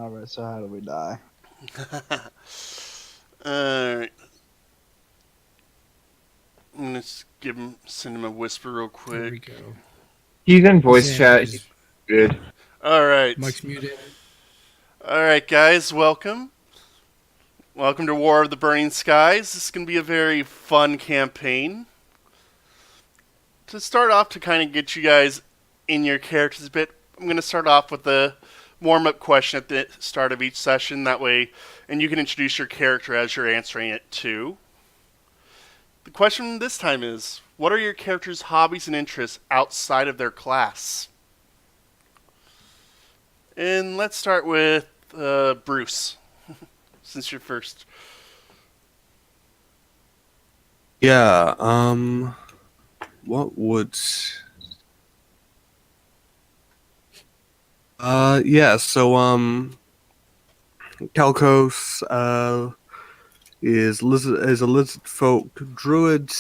Alright, so how do we die? Alright. I'm gonna send him a whisper real There we quick. go. He's in voice He's in. chat. He's, Good. Alright. Mike's muted. Alright, guys, welcome. Welcome to War of the Burning Skies. This is gonna be a very fun campaign. To start off, to kind of get you guys in your characters a bit, I'm gonna start off with a warm-up question at the start of each session. That way, and you can introduce your character as you're answering it too. The question this time is, what are your character's hobbies and interests outside of their class? And let's start with Bruce, since you're first. Yeah. What would? Yeah. So Kalkos is a lizard folk druid.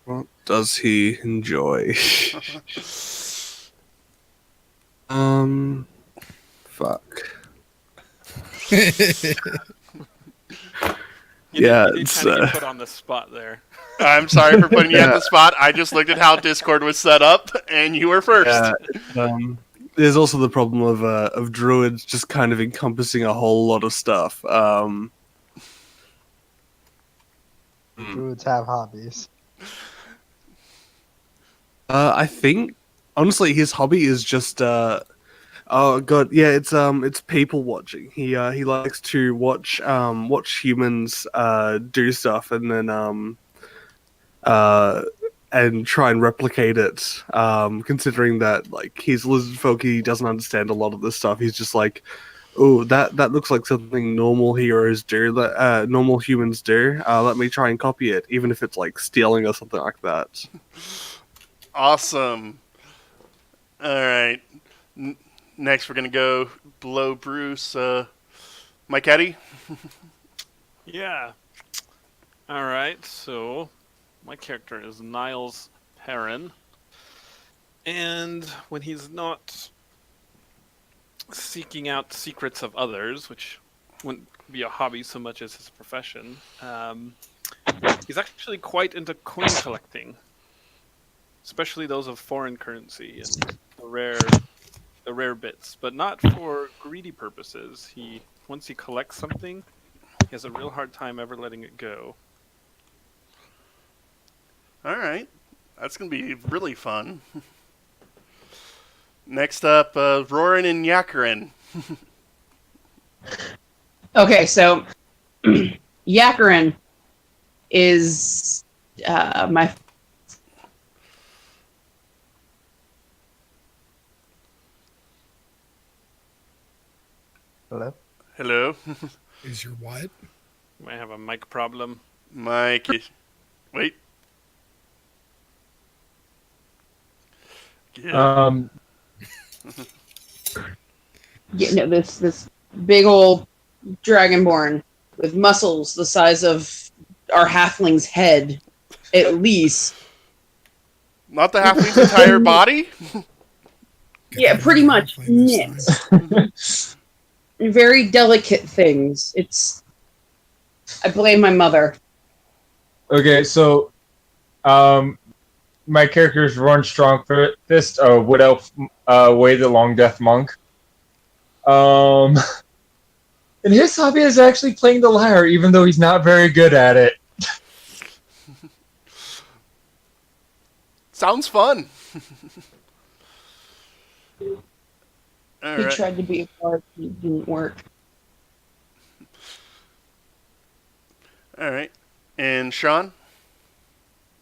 What does he enjoy? Fuck. Yeah, You it's, kind of get put on the spot there. I'm sorry for putting you at the spot. I just looked at how Discord was set up, and you were first. There's also the problem of druids just kind of encompassing a whole lot of stuff. Druids have hobbies. I think honestly his hobby is just oh god, yeah, it's people watching. He likes to watch humans do stuff and then and try and replicate it. Considering that like he's lizard folk, he doesn't understand a lot of this stuff. He's just like, oh, that looks like something normal heroes do, normal humans do. Let me try and copy it, even if it's like stealing or something like that. Awesome. Alright. Next, we're going to go below Bruce. Mike Eddy? Yeah. All right. So, my character is Niles Perrin, and when he's not seeking out secrets of others, which wouldn't be a hobby so much as his profession, he's actually quite into coin collecting, especially those of foreign currency and the rare bits, but not for greedy purposes. Once he collects something, he has a real hard time ever letting it go. Alright. That's going to be really fun. Next up, Roran and Yakarin. Okay, so Yakarin is my. Hello? Hello. Is your what? Might have a mic problem. Mike. Wait. Yeah. Yeah, no, this big old dragonborn with muscles the size of our halfling's head, at least. Not the halfling's entire body? Yeah, pretty much knit. Very delicate things. I blame my mother. Okay, so my character is Ron Strongfist, a wood elf, Way the Long Death Monk. And his hobby is actually playing the lyre, even though he's not very good at it. Sounds fun. All He right. tried to be a bard, it didn't work. All right. And Sean?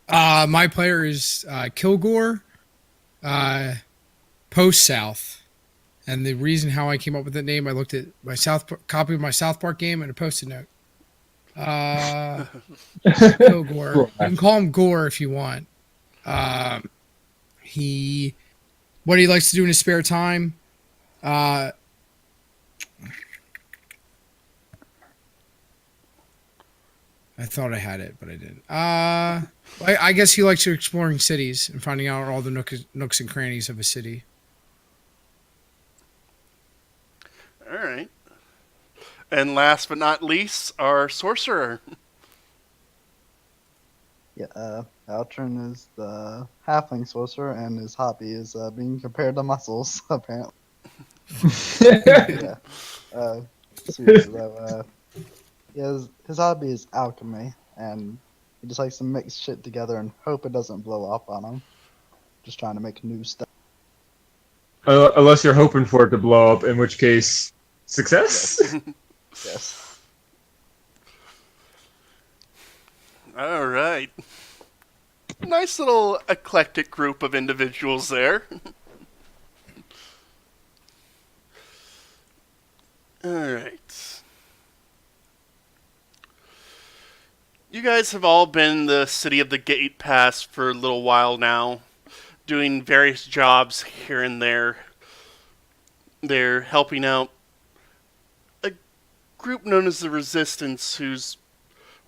My player is Kilgore, Post South, and the reason how I came up with that name, I looked at my copy of my South Park game and a post-it note. Kilgore. You can call him Gore if you want. What he likes to do in his spare time. I thought I had it, but I didn't. I guess he likes exploring cities and finding out all the nooks and crannies of a city. And last but not least, our sorcerer. Yeah, Altrin is the halfling sorcerer, and his hobby is being compared to muscles, apparently. Yeah. Seriously, though, his hobby is alchemy, and he just likes to mix shit together and hope it doesn't blow up on him. Just trying to make new stuff. Unless you're hoping for it to blow up, in which case, success? Yes. All right. Nice little eclectic group of individuals there. All right. You guys have all been in the City of the Gate Pass for a little while now, doing various jobs here and there. They're helping out a group known as the Resistance, who's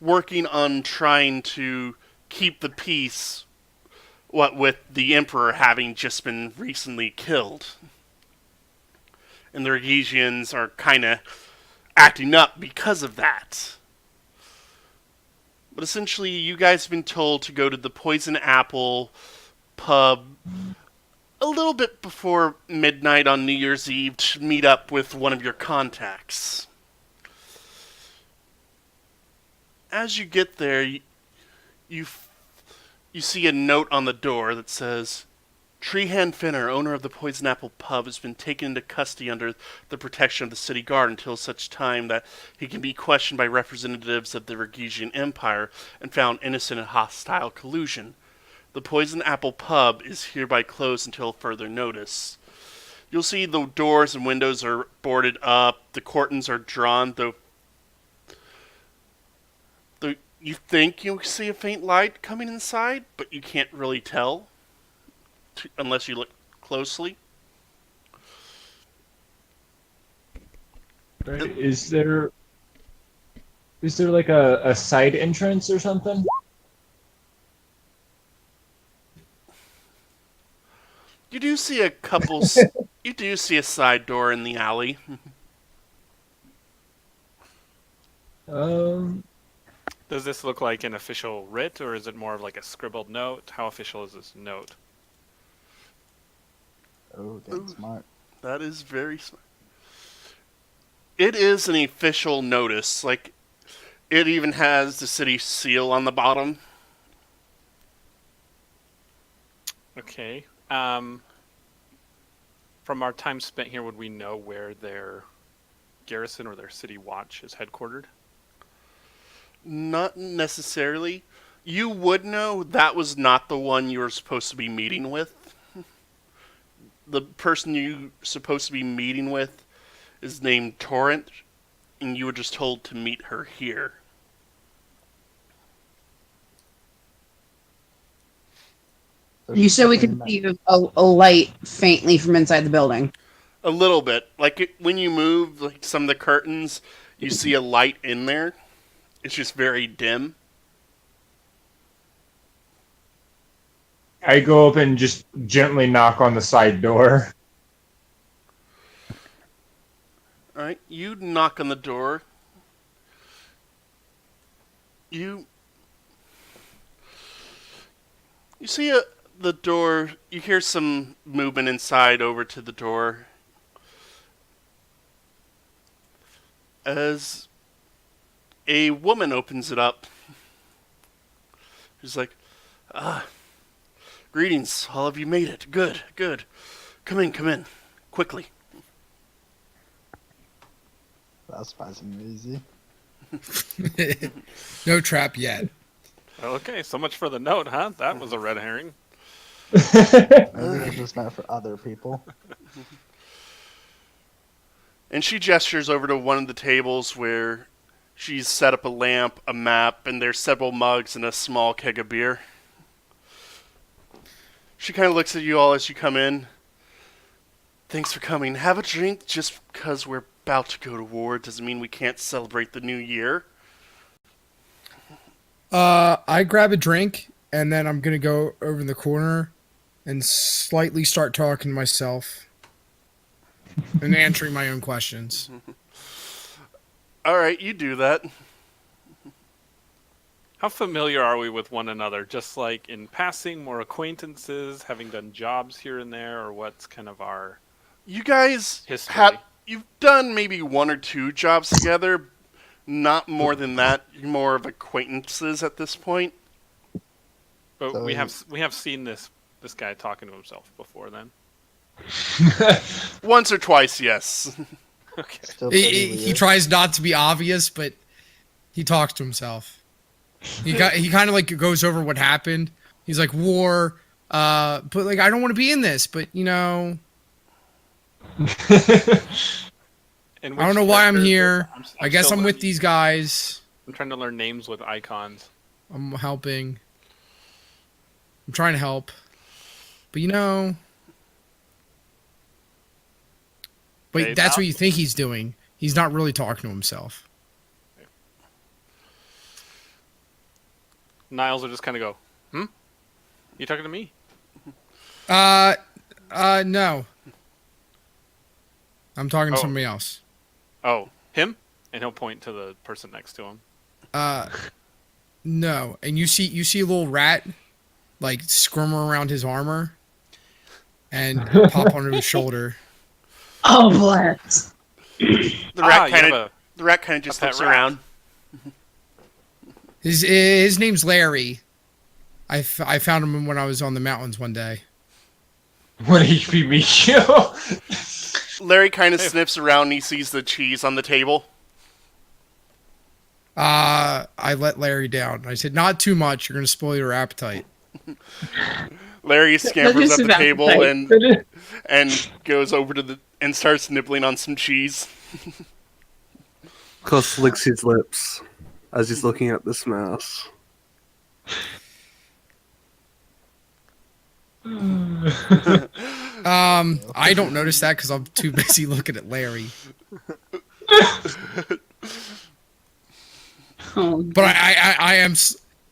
working on trying to keep the peace, what with the Emperor having just been recently killed. And the Regisians are kind of acting up because of that. But essentially, you guys have been told to go to the Poison Apple pub a little bit before midnight on New Year's Eve to meet up with one of your contacts. As you get there, you see a note on the door that says, Treehand Finner, owner of the Poison Apple Pub, has been taken into custody under the protection of the city guard until such time that he can be questioned by representatives of the Regisian Empire and found innocent in hostile collusion. The Poison Apple Pub is hereby closed until further notice. You'll see the doors and windows are boarded up, the curtains are drawn, though you think you see a faint light coming inside, but you can't really tell unless you look closely. Right. Is there like a side entrance or something? You do see a couple. You do see a side door in the alley. Does this look like an official writ, or is it more of like a scribbled note? How official is this note? Oh, getting smart. That is very smart. It is an official notice. Like, it even has the city seal on the bottom. Okay. From our time spent here, would we know where their garrison or their city watch is headquartered? Not necessarily. You would know that was not the one you were supposed to be meeting with. The person you're supposed to be meeting with is named Torrent, and you were just told to meet her here. You said we could see a light faintly from inside the building. A little bit. Like, when you move like some of the curtains, you see a light in there. It's just very dim. I go up and just gently knock on the side door. Alright, you knock on the door. You see the door, you hear some movement inside over to the door. As a woman opens it up. She's like, greetings, all of you made it. Good, good. Come in, quickly. That's surprisingly easy. No trap yet. Okay, so much for the note, huh? That was a red herring. Maybe it's just meant for other people. And she gestures over to one of the tables where she's set up a lamp, a map, and there's several mugs and a small keg of beer. She kind of looks at you all as you come in. Thanks for coming. Have a drink. Just because we're about to go to war doesn't mean we can't celebrate the new year. I grab a drink, and then I'm going to go over in the corner and slightly start talking to myself and answering my own questions. All right, you do that. How familiar are we with one another? Just like in passing, more acquaintances, having done jobs here and there, or what's kind of our You guys history? you've done maybe 1 or 2 jobs together, not more than that. You're more of acquaintances at this point. But So we have seen this guy talking to himself before then. Once or twice, yes. Okay. Still pretty He weird. tries not to be obvious, but he talks to himself. He kind of like goes over what happened. He's like war, but like I don't want to be in this, but you know And I don't which know why I'm character is here. this? I guess still I'm with learning. these guys. I'm trying to learn names with icons. I'm helping. I'm trying to help, but you know. Wait, Okay, that's now- what you think he's doing. He's not really talking to himself. Niles will just kind of go, You talking to me? No. I'm talking to Oh. somebody else. Oh, him? And he'll point to the person next to him. No. And you see a little rat like squirm around his armor and pop onto his shoulder. Oh, bless. The you rat have kind of just pet looks rat. around. His name's Larry. I found him when I was on the mountains one day. What HP meet you? Larry kind of sniffs around and he sees the cheese on the table. I let Larry down. I said, not too much. You're going to spoil your appetite. Larry scampers just up the about table right. and goes over to and starts nibbling on some cheese. Cos licks his lips as he's looking at this mouse. I don't notice that because I'm too busy looking at Larry. Oh, But I am.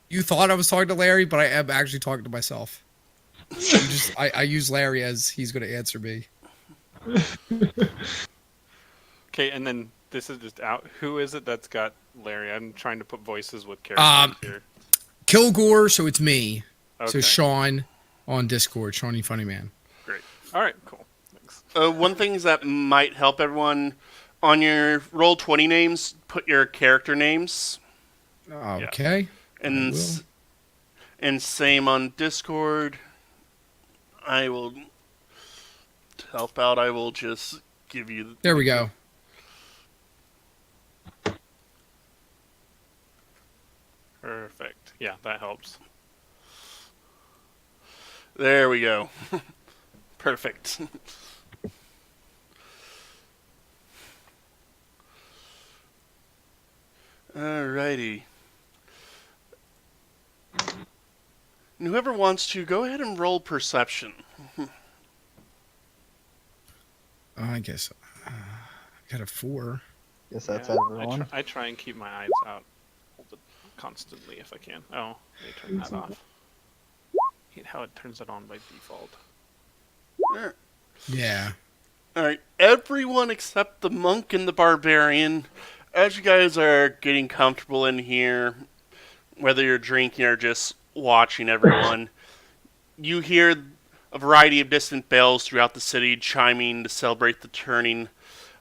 You thought I was talking to Larry, but I am actually talking to myself. I use Larry as he's going to answer me. Okay, and then this is just out. Who is it that's got Larry? I'm trying to put voices with characters here. Kilgore, so it's me. Okay, So Sean on Discord, Shawnee Funny Man. great. All right, cool. Thanks. One thing that might help everyone on your Roll20 names, put your character names, Okay. and will. and same on Discord. I will to help out. I will just give you. There we go. Perfect. Yeah, that helps. There we go. Perfect. Alrighty. And whoever wants to, go ahead and roll perception. I guess I got a 4. Guess that's Yeah, everyone. I try and keep my eyes out constantly if I can. Oh, let me turn that off. Hate how it turns it on by default. Yeah. Alright, everyone except the monk and the barbarian, as you guys are getting comfortable in here, whether you're drinking or just watching everyone, you hear a variety of distant bells throughout the city chiming to celebrate the turning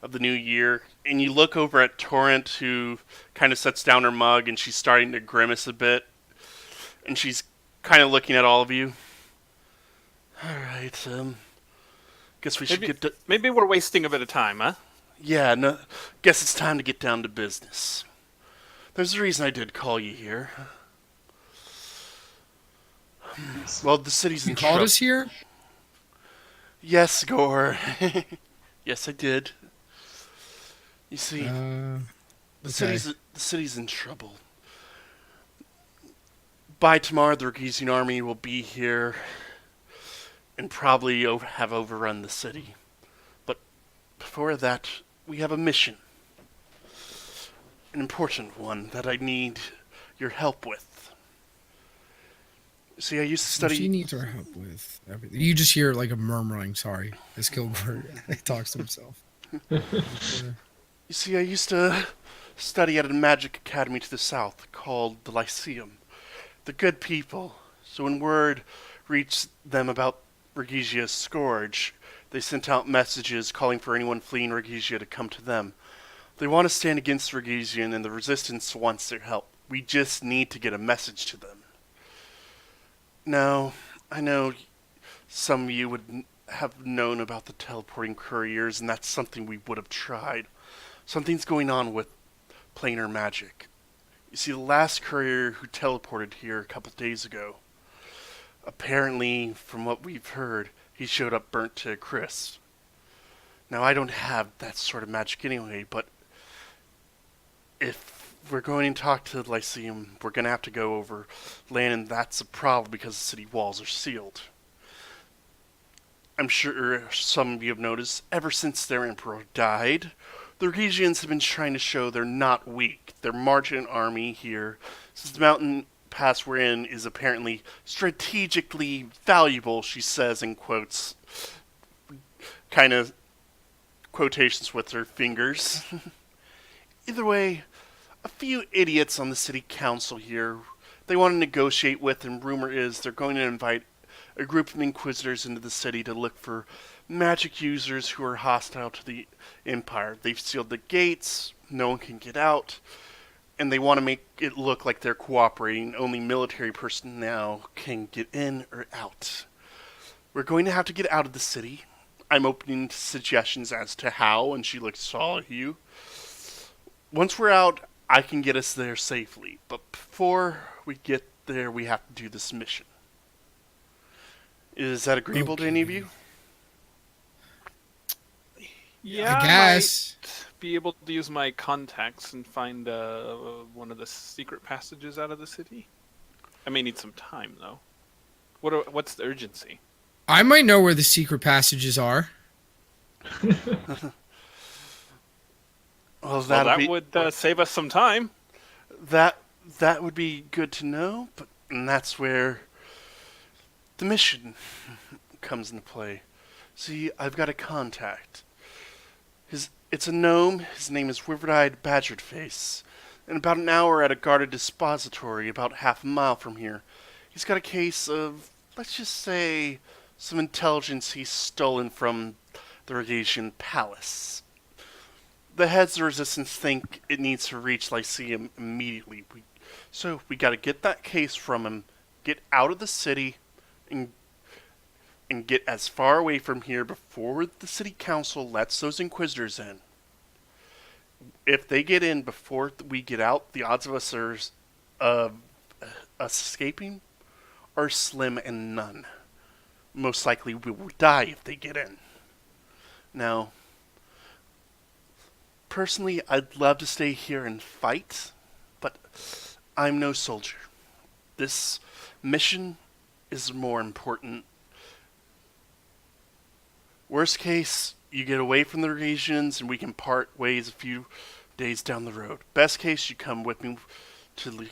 of the new year. And you look over at Torrent, who kind of sets down her mug and she's starting to grimace a bit. And she's kind of looking at all of you. Alright, guess we should get to... Maybe we're wasting a bit of time, huh? Yeah, no, guess it's time to get down to business. There's a reason I did call you here. Well, the city's You in called trouble. us here? Yes, Gore. Yes, I did. You see, Okay. the city's in trouble. By tomorrow, the Rogesian army will be here and probably have overrun the city. But before that, we have a mission. An important one that I need your help with. See, I used to She study... needs our help with everything. You just hear like a murmuring. Sorry, as Kilgore he talks to himself. You see, I used to study at a magic academy to the south called the Lyceum. They're good people, so when word reached them about Regigia's scourge, they sent out messages calling for anyone fleeing Regigia to come to them. They want to stand against Regigian, and the Resistance wants their help. We just need to get a message to them. Now, I know some of you would have known about the teleporting couriers, and that's something we would have tried. Something's going on with planar magic. You see, the last courier who teleported here a couple days ago, apparently, from what we've heard, he showed up burnt to a crisp. Now, I don't have that sort of magic anyway, but if we're going to talk to the Lyceum, we're going to have to go over land, and that's a problem because the city walls are sealed. I'm sure some of you have noticed, ever since their emperor died, the Regians have been trying to show they're not weak. They're marching an army here, since the mountain pass we're in is apparently strategically valuable, she says in quotes, kind of quotations with her fingers. Either way, a few idiots on the city council here, they want to negotiate with, and rumor is they're going to invite a group of inquisitors into the city to look for magic users who are hostile to the Empire. They've sealed the gates, no one can get out, and they want to make it look like they're cooperating. Only military personnel can get in or out. We're going to have to get out of the city. I'm opening to suggestions as to how, and she looks all at you. Once we're out, I can get us there safely, but before we get there, we have to do this mission. Is that agreeable to any of you? Yeah, I guess. might be able to use my contacts and find one of the secret passages out of the city. I may need some time, though. What's the urgency? I might know where the secret passages are. Well, That would save us some time. that would be good to know, but and that's where the mission comes into play. See, I've got a contact. It's a gnome. His name is Withered-Eyed Badgered-Face. In about an hour at a guarded dispository about half a mile from here, he's got a case of, let's just say, some intelligence he's stolen from the Regasian Palace. The heads of the Resistance think it needs to reach Lyceum immediately. So we gotta get that case from him, get out of the city, and get as far away from here before the city council lets those inquisitors in. If they get in before we get out, the odds of us escaping are slim and none. Most likely we will die if they get in. Now, personally, I'd love to stay here and fight, but I'm no soldier. This mission is more important. Worst case, you get away from the regions and we can part ways a few days down the road. Best case, you come with me to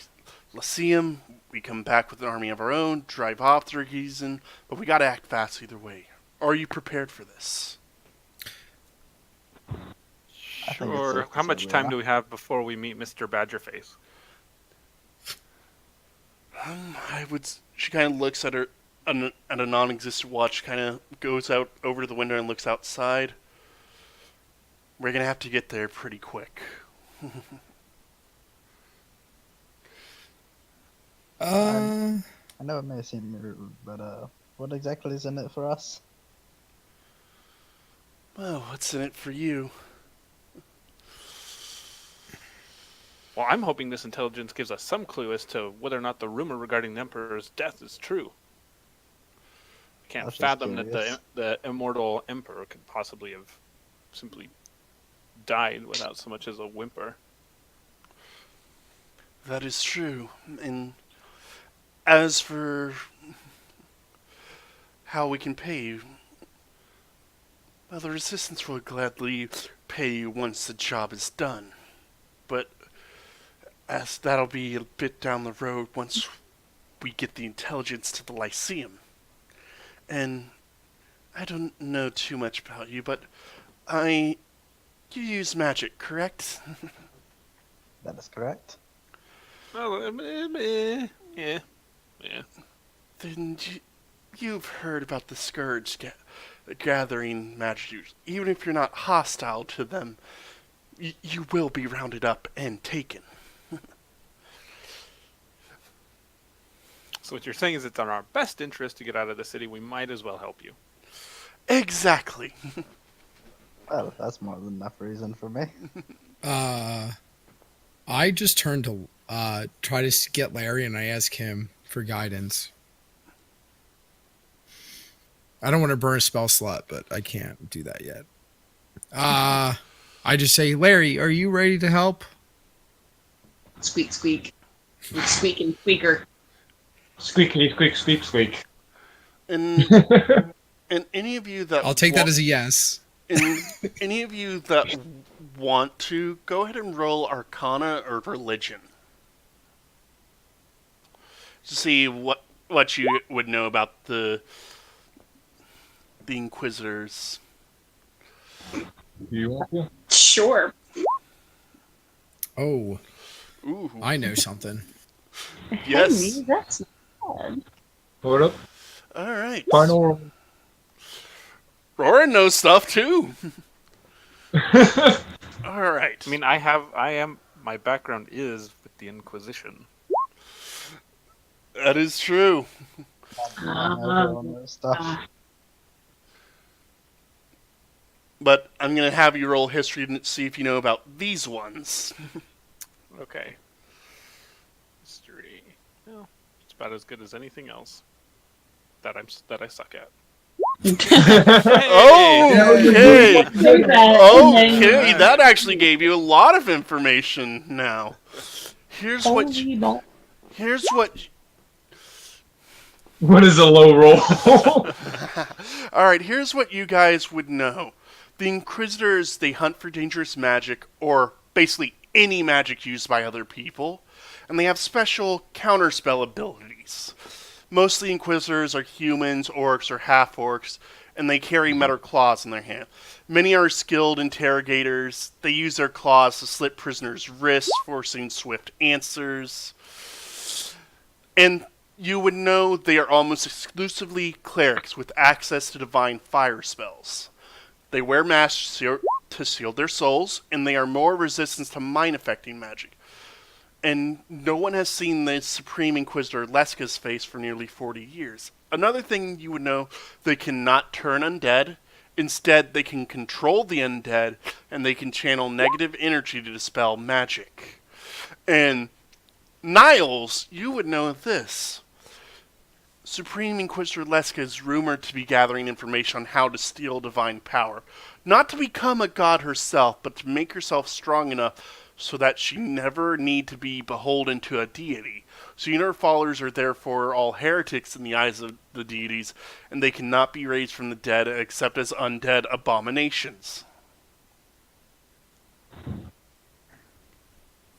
Lyceum. We come back with an army of our own, drive off the region, but we gotta act fast either way. Are you prepared for this? I think it's Sure. safe to How say much we time are. do we have before we meet Mr. Badgerface? She kind of looks at a non-existent watch, kind of goes out over to the window and looks outside. We're gonna have to get there pretty quick. Uh, I know it may seem rude, but what exactly is in it for us? Well, what's in it for you? Well, I'm hoping this intelligence gives us some clue as to whether or not the rumor regarding the Emperor's death is true. I can't I was just fathom that curious. the immortal Emperor could possibly have simply died without so much as a whimper. That is true. And as for how we can pay you, well, the Resistance will gladly pay you once the job is done. But as that'll be a bit down the road once we get the intelligence to the Lyceum. And I don't know too much about you, but you use magic, correct? That is correct. Oh, yeah. Then you've heard about the Scourge gathering magic users. Even if you're not hostile to them, you will be rounded up and taken. So what you're saying is it's in our best interest to get out of the city. We might as well help you. Exactly. Well, that's more than enough reason for me. I just turned to try to get Larry, and I ask him for guidance. I don't want to burn a spell slot, but I can't do that yet. I just say, Larry, are you ready to help? Squeak, squeak. Squeak and squeaker. Squeaky, squeak, squeak, squeak. And and any of you that I'll take that as a yes. and any of you that want to, go ahead and roll Arcana or Religion to see what you would know about the Inquisitors. You want to? Sure. Oh, Ooh, I know something. yes. Hey, that's not bad. Hold up. All right. Final roll. Roran knows stuff too. All right. I mean, my background is with the Inquisition. That is true. Everyone knows stuff. But I'm going to have you roll history and see if you know about these ones. Okay. History. Well, it's about as good as anything else that I suck at. Okay. Okay. Okay, that actually gave you a lot of information now. Here's what What is a low roll? Alright, here's what you guys would know. The Inquisitors, they hunt for dangerous magic, or basically any magic used by other people, and they have special counterspell abilities. Most of the Inquisitors are humans, orcs, or half-orcs, and they carry metal claws in their hand. Many are skilled interrogators. They use their claws to slit prisoners' wrists, forcing swift answers. And you would know they are almost exclusively clerics with access to divine fire spells. They wear masks to seal their souls, and they are more resistant to mind-affecting magic. And no one has seen the Supreme Inquisitor Leska's face for nearly 40 years. Another thing you would know, they cannot turn undead. Instead, they can control the undead, and they can channel negative energy to dispel magic. And Niles, you would know this. Supreme Inquisitor Leska is rumored to be gathering information on how to steal divine power. Not to become a god herself, but to make herself strong enough so that she never need to be beholden to a deity. So her followers are therefore all heretics in the eyes of the deities, and they cannot be raised from the dead except as undead abominations.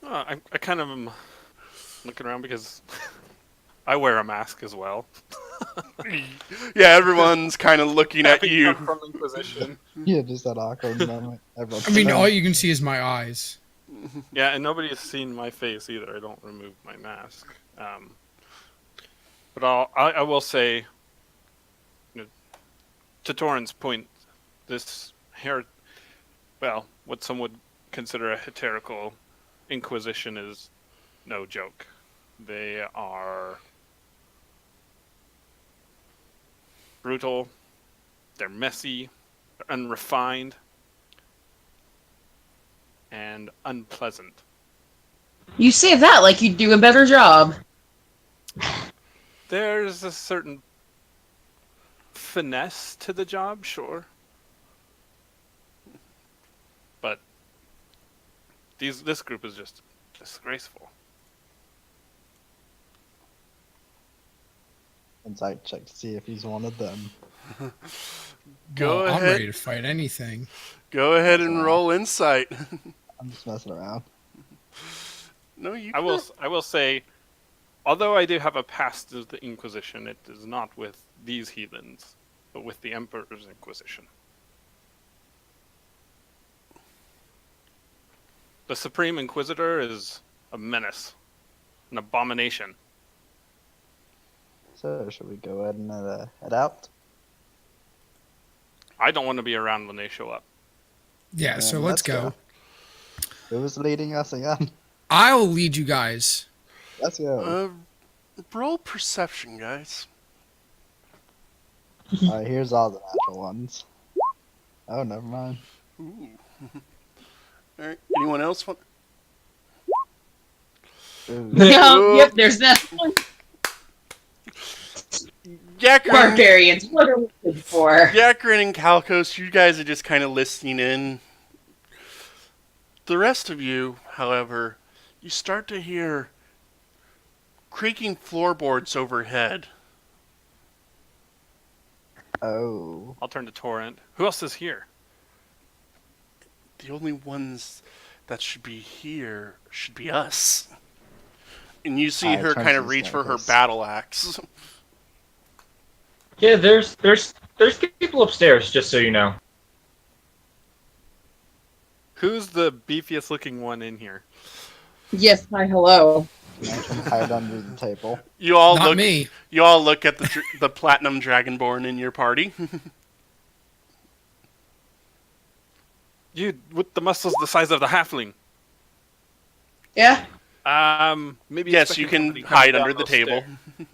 I kind of am looking around because I wear a mask as well. Yeah, everyone's kind of looking at Having you. come from Inquisition. Yeah, just that awkward moment. I mean, all you can see is my eyes. Yeah, and nobody has seen my face either. I don't remove my mask. But I will say, to Torin's point, this what some would consider a heterical Inquisition is no joke. They are brutal, they're messy, they're unrefined, and unpleasant. You say that like you'd do a better job. There's a certain finesse to the job, sure. But this group is just disgraceful. Insight check to see if he's one of them. Go I'm ahead. ready to fight anything. Go ahead and roll insight. I'm just messing around. No, you. I will say, although I do have a past of the Inquisition, it is not with these heathens, but with the Emperor's Inquisition. The Supreme Inquisitor is a menace, an abomination. So, should we go ahead and head out? I don't want to be around when they show up. Yeah, Yeah, so let's go. Who's leading us again? I'll lead you guys. Let's go. Roll perception, guys. Alright, here's all the natural ones. Oh, never mind. Ooh. All right. Anyone else want? Ooh. No, yep, there's that one. Yakrin, Barbarians. What are we looking for? Yakrin and Calcos, you guys are just kind of listening in. The rest of you, however, you start to hear creaking floorboards overhead. Oh. I'll turn to Torrent. Who else is here? The only ones that should be here should be us. And you see her turn kind to of the reach for her staircase. battle axe. Yeah, there's people upstairs, just so you know. Who's the beefiest looking one in here? Yes, hi, hello. Imagine hide under the table. You all Not look. me. You all look at the platinum dragonborn in your party. You with the muscles the size of the halfling. Yeah? Maybe. Yes, you expecting can somebody coming hide down under the those table. stairs.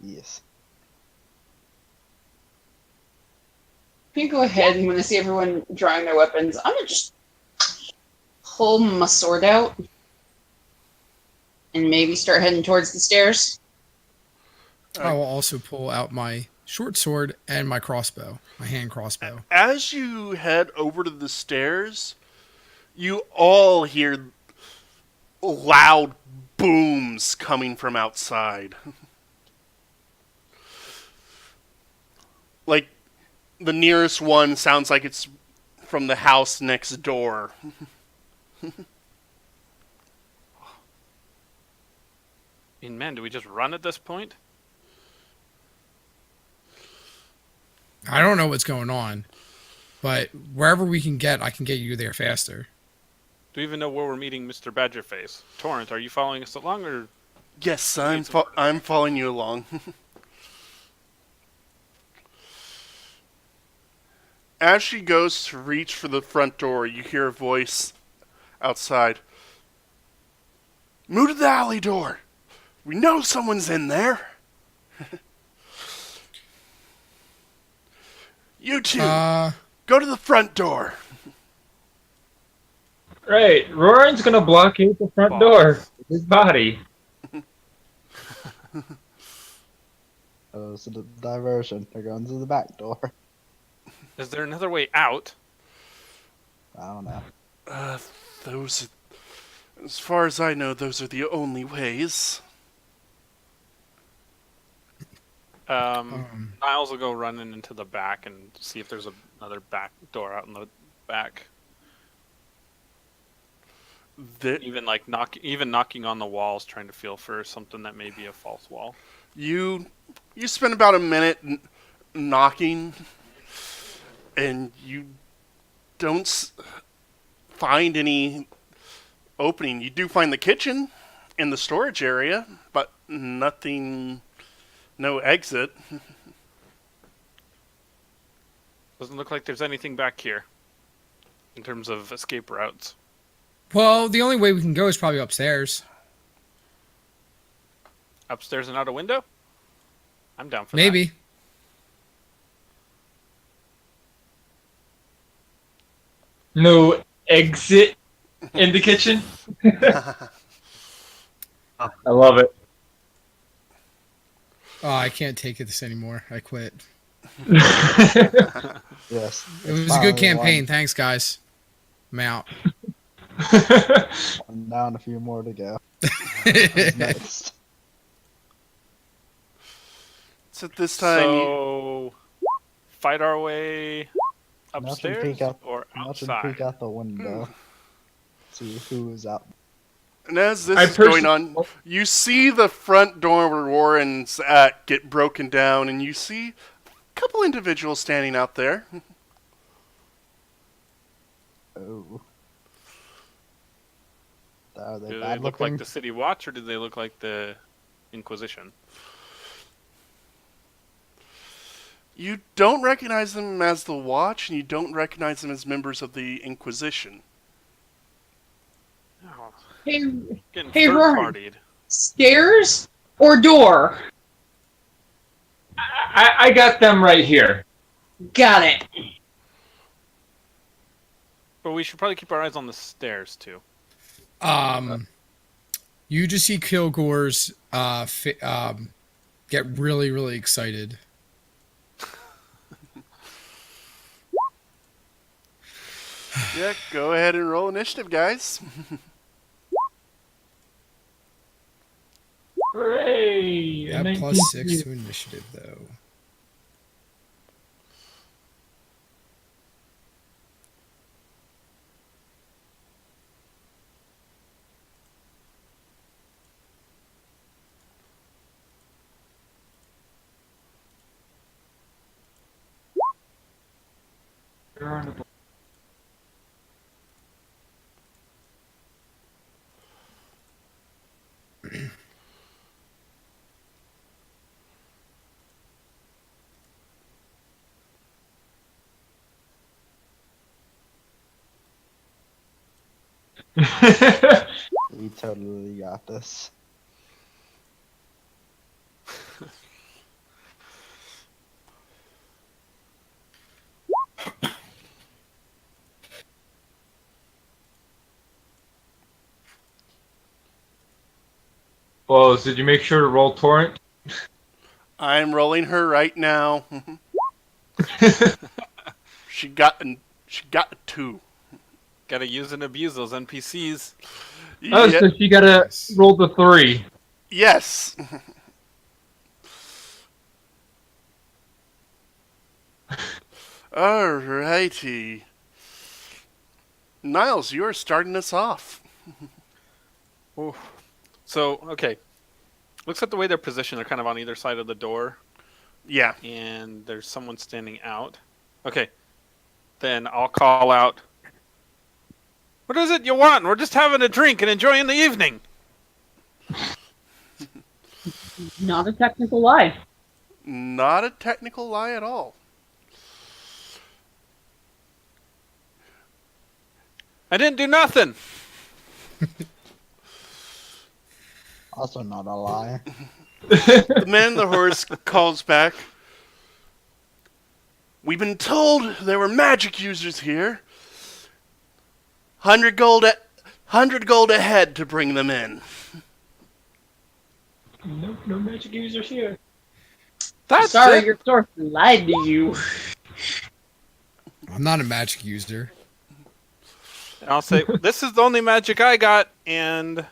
Yes. You go ahead, and when I see everyone drawing their weapons, I'm gonna just pull my sword out and maybe start heading towards the stairs. I will also pull out my short sword and my crossbow, my hand crossbow. As you head over to the stairs, you all hear loud booms coming from outside. Like, the nearest one sounds like it's from the house next door. Man, do we just run at this point? I don't know what's going on, but wherever we can get, I can get you there faster. Do we even know where we're meeting Mr. Badgerface? Torrent, are you following us along, or Yes, I'm following you along. As she goes to reach for the front door, you hear a voice outside. Move to the alley door. We know someone's in there. You two, go to the front door. Right, Roran's gonna blockade the front door with his body. Oh, so the diversion. They're going to the back door. is there another way out? I don't know. Those, as far as I know, those are the only ways. Niles will go running into the back and see if there's another back door out in the back. Even knocking on the walls, trying to feel for something that may be a false wall. You spend about a minute knocking, and you don't find any opening. You do find the kitchen and the storage area, but nothing, no exit. Doesn't look like there's anything back here in terms of escape routes. Well, the only way we can go is probably upstairs. Upstairs and out a window? I'm down for Maybe. No exit in the kitchen. I love it. Oh, I can't take this anymore. I quit. Yes. It was a good campaign. Thanks, guys. I'm out. One down, a few more to go. Who's next? So at this time, So, fight our way Notch and upstairs peek out, or Notch and outside? peek out the window. See who is out. and as this I is going person- on, you see the front door where Warren's at get broken down, and you see a couple individuals standing out there. Oh. Are they Do they bad look looking? like the City Watch, or do they look like the Inquisition? You don't recognize them as the Watch, and you don't recognize them as members of the Inquisition. Oh, Hey, getting Hey, Rory. third-partied. stairs or door? I got them right here. Got it. But we should probably keep our eyes on the stairs, too. You just see Kilgore's get really, really excited. Yeah, go ahead and roll initiative, guys. Hooray! Yeah, A plus 6 19. to initiative, though. We totally got this. Well, did you make sure to roll torrent? I'm rolling her right now. She got a 2. Gotta use and abuse those NPCs. Oh, Ye- so you gotta roll the 3. yes. Alrighty. Niles, you are starting us off. So, okay. Looks like the way they're positioned, they're kind of on either side of the door, Yeah. and there's someone standing out. Okay. Then I'll call out, "What is it you want? We're just having a drink and enjoying the evening." Not a technical lie. Not a technical lie at all. I didn't do nothing. Also not a lie. The man in the horse calls back. We've been told there were magic users here. 100 gold a head to bring them in. Nope, no magic users here. That's Sorry, it. your source lied to you. I'm not a magic user. And I'll say, "This is the only magic I got," and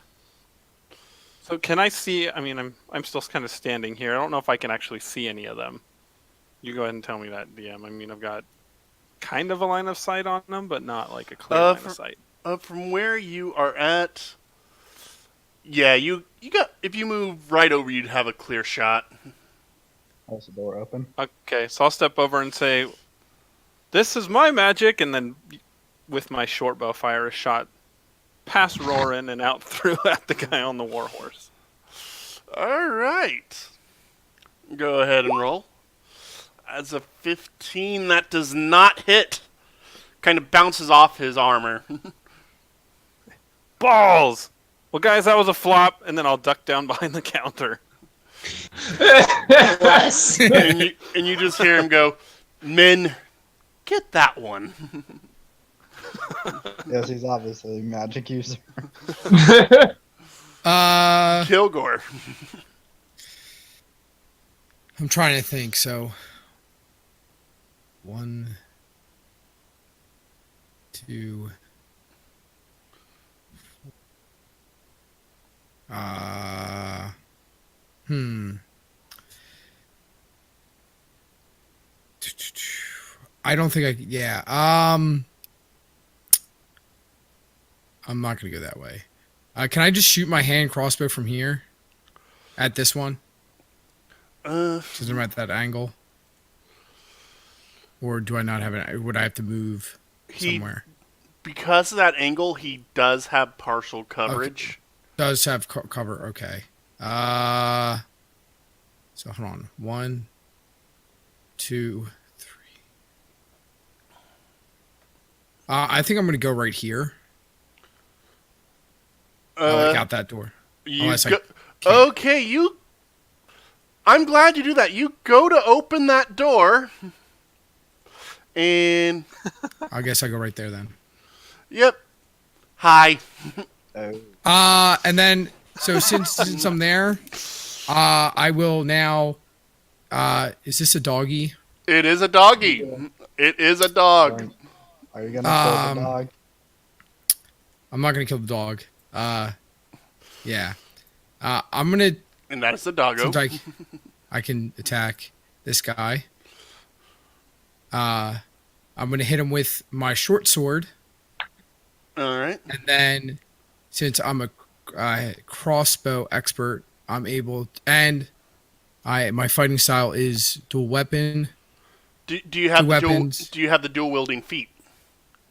so can I see? I mean, I'm still kind of standing here. I don't know if I can actually see any of them. You go ahead and tell me that, DM. I mean, I've got kind of a line of sight on them, but not like a clear line of sight. From where you are at, yeah, you got. If you move right over, you'd have a clear shot. Was the door open? Okay, so I'll step over and say, "This is my magic," and then with my short bow fire a shot past Roran and out through at the guy on the warhorse. All right, go ahead and roll. As a 15, that does not hit. Kind of bounces off his armor. Balls! Well, guys, that was a flop, and then I'll duck down behind the counter. Bless. and you just hear him go, "Men, get that one." Yes, he's obviously a magic user. Kilgore. I'm trying to think. So, 1, 2. I don't think I. Yeah. I'm not gonna go that way. Can I just shoot my hand crossbow from here? At this one? Because I'm at that angle. Or do I not have it? Would I have to move somewhere? because of that angle, he does have partial coverage. Does have cover. Okay. So hold on. 1, 2, 3. I think I'm gonna go right here. Like out that door. You Unless I go- can't. okay, you. I'm glad you do that. You go to open that door, and I guess I go right there then. yep. Hi. Oh, And then since I'm there, I will now. Is this a doggy? It is a doggy. It is a dog. are you gonna kill Um, the dog? I'm not gonna kill the dog. Yeah. I'm gonna. And that's the doggo. Since I can attack this guy. I'm gonna hit him with my short sword, All right. and then since I'm a crossbow expert, I'm able and my fighting style is dual weapon. Do you have Two the dual, weapons. do you have the dual wielding feat?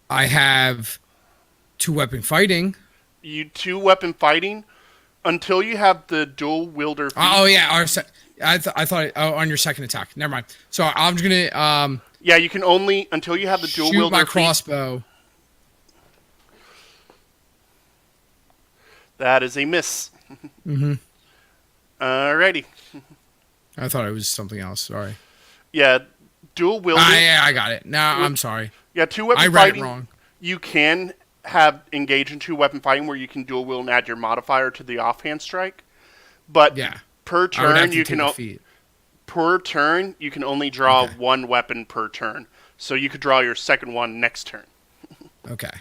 I have 2 weapon fighting. You 2-weapon fighting until you have the dual wielder feat. Oh yeah, I thought on your second attack. Never mind. So I'm just gonna Yeah, you can only until you have the dual shoot wielder my feat. crossbow. That is a miss. Mm-hmm. Alrighty. I thought it was something else. Sorry. Yeah, dual wielding. Yeah, I got it. No, I'm sorry. Yeah, 2-weapon I read fighting. it wrong. You can have engage in 2-weapon fighting where you can dual wield and add your modifier to the offhand strike. But Yeah. per I would have turn to you take can a feat. per turn you can only draw Okay. 1 weapon per turn. So you could draw your second one next turn. Okay.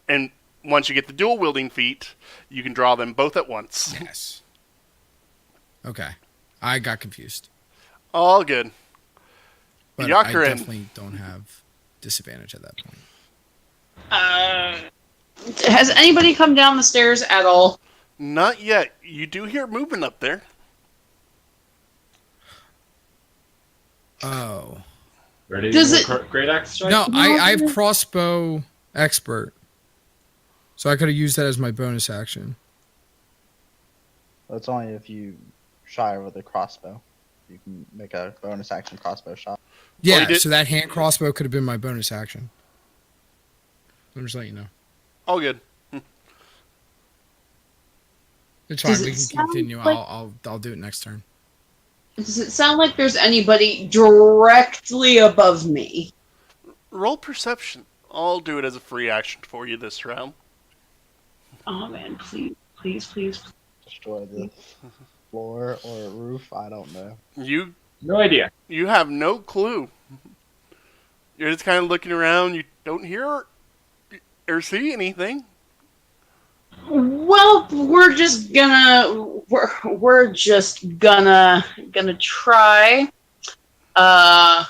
And once you get the dual wielding feat, you can draw them both at once. Yes. Okay. I got confused. All good. But Yakurin. I definitely don't have disadvantage at that point. Has anybody come down the stairs at all? Not yet. You do hear movement up there. Oh. Ready Does to it- do a great axe strike? No, I have crossbow expert. So I could have used that as my bonus action. That's only if you shy with a crossbow. You can make a bonus action crossbow shot. Yeah, you did- so that hand crossbow could have been my bonus action. I'm just letting you know. All good. It's fine. Does it We can sound continue. like- I'll do it next turn. Does it sound like there's anybody directly above me? Roll perception. I'll do it as a free action for you this round. Oh man, please, please, please. Destroy the floor or roof. I don't know. You No idea. have no clue. You're just kind of looking around. You don't hear or see anything. Well, we're just gonna try. I'm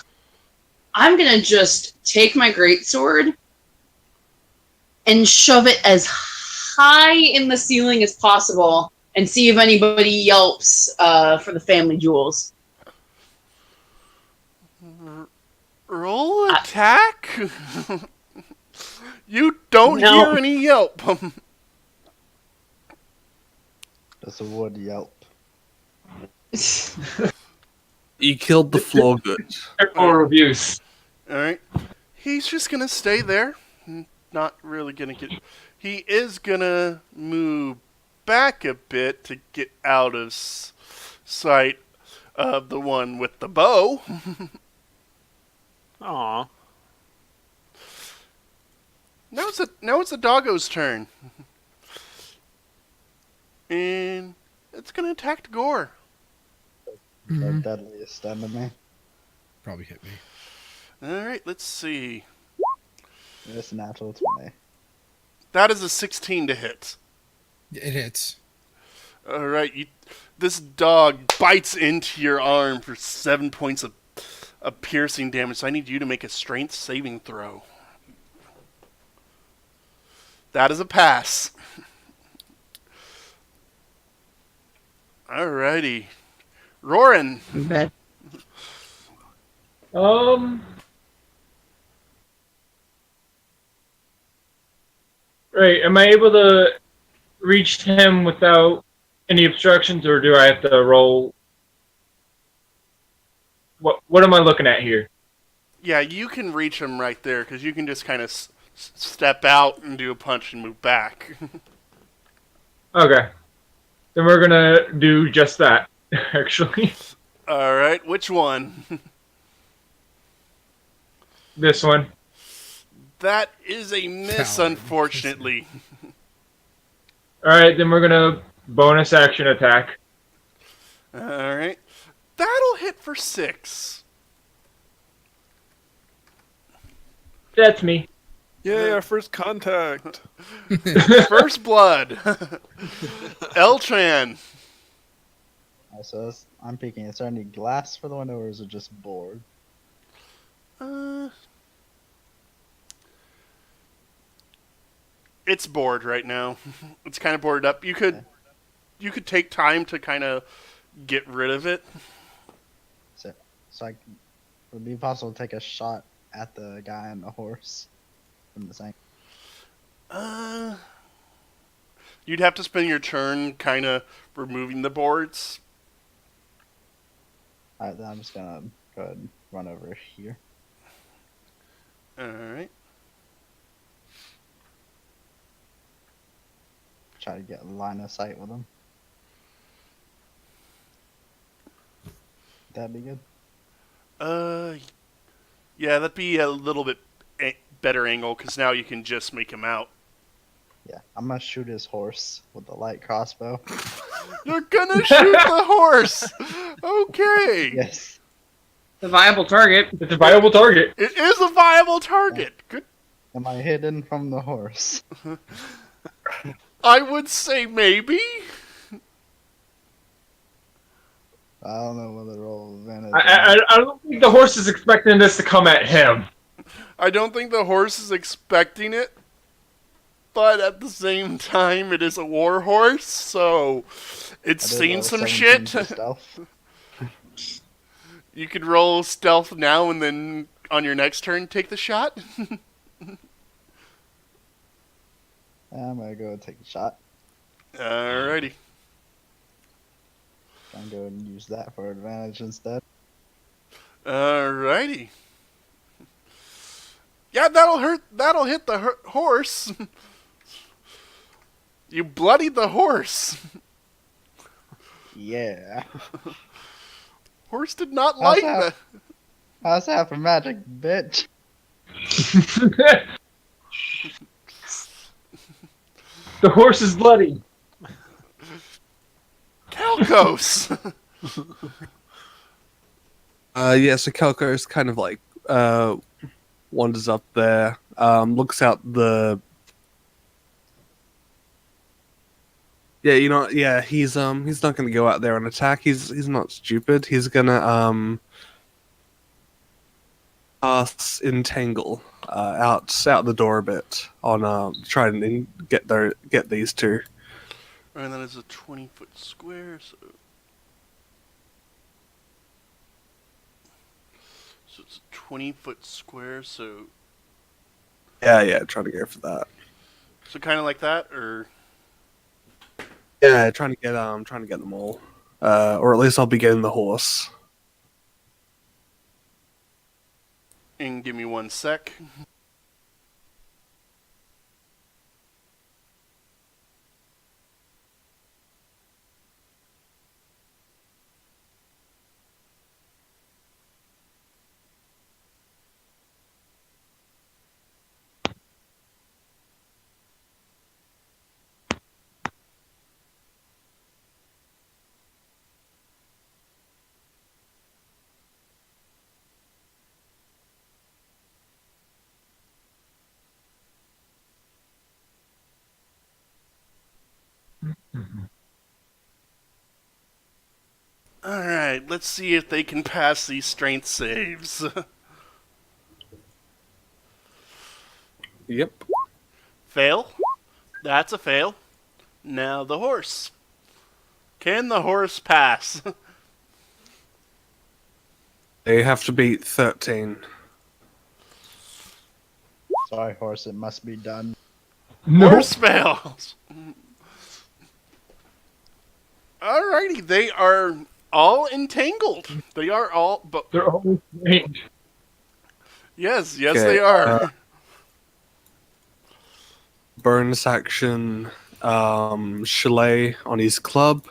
gonna just take my greatsword and shove it as high in the ceiling as possible and see if anybody yelps for the family jewels. Roll attack. You don't No. hear any yelp. Does the wood yelp? You killed the floor goods. Careful reviews. All right. He's just gonna stay there. Not really gonna get. He is gonna move back a bit to get out of sight of the one with the bow. Aw. Now it's the doggo's turn, and it's gonna attack Gore. The Mhm. deadliest enemy. Probably hit me. All right. Let's see. It's natural 20. That is a 16 to hit. It hits. All right. This dog bites into your arm for 7 points of piercing damage. So I need you to make a strength saving throw. That is a pass. Alrighty. Roran. Bet. Right. Am I able to reach him without any obstructions, or do I have to roll? What am I looking at here? Yeah, you can reach him right there because you can just kind of step out and do a punch and move back. Okay. Then we're gonna do just that, actually. All right, which one? This one. That is a miss, Paladin. unfortunately. Alright, then we're gonna bonus action attack. All right, that'll hit for 6. That's me. Yay, our first contact. First blood. Eltran. So I'm peeking. Is there any glass for the window, or is it just board? It's bored right now. It's kind of boarded up. You could take time to kind of get rid of it. So would it be possible to take a shot at the guy on the horse from the same? You'd have to spend your turn kind of removing the boards. Alright, then I'm just gonna go ahead and run over here. All right. Try to get a line of sight with him. That'd be good. Yeah, that'd be a little bit better angle because now you can just make him out. Yeah, I'm gonna shoot his horse with the light crossbow. You're gonna shoot the horse. Okay. Yes. The viable target. It's a viable target. It is a viable target. Good. Am I hidden from the horse? I would say maybe. I don't know whether to roll advantage. I don't think the horse is expecting this to come at him. I don't think the horse is expecting it, but at the same time, it is a war horse, so it's I did seen roll some 17 shit. for stealth. You could roll stealth now and then on your next turn take the shot. I'm gonna go and take a shot. Alrighty. I'm gonna go and use that for advantage instead. Alrighty. Yeah, that'll hurt. That'll hit the horse. You bloodied the horse. Yeah. Horse did not like that. How's that for magic, bitch? The horse is bloody. Calcos. Yeah, so Kelko is kind of like wanders up there, looks out the. Yeah, you know, yeah, he's not gonna go out there and attack. He's not stupid. He's gonna pass entangle out the door a bit on try and get these two. And that is a 20-foot square, so it's a 20-foot square, so Yeah, trying to go for that. kind of like that, or Yeah, trying to get them all, or at least I'll be getting the horse. and give me 1 sec. Alright, let's see if they can pass these strength saves. Yep. Fail. That's a fail. Now the horse. Can the horse pass? They have to beat 13. Sorry, horse, it must be done. More spells. Alrighty, they are all entangled. They are all, but They're always strange. yes, Okay, they are. Bonus action, Chalet on his club.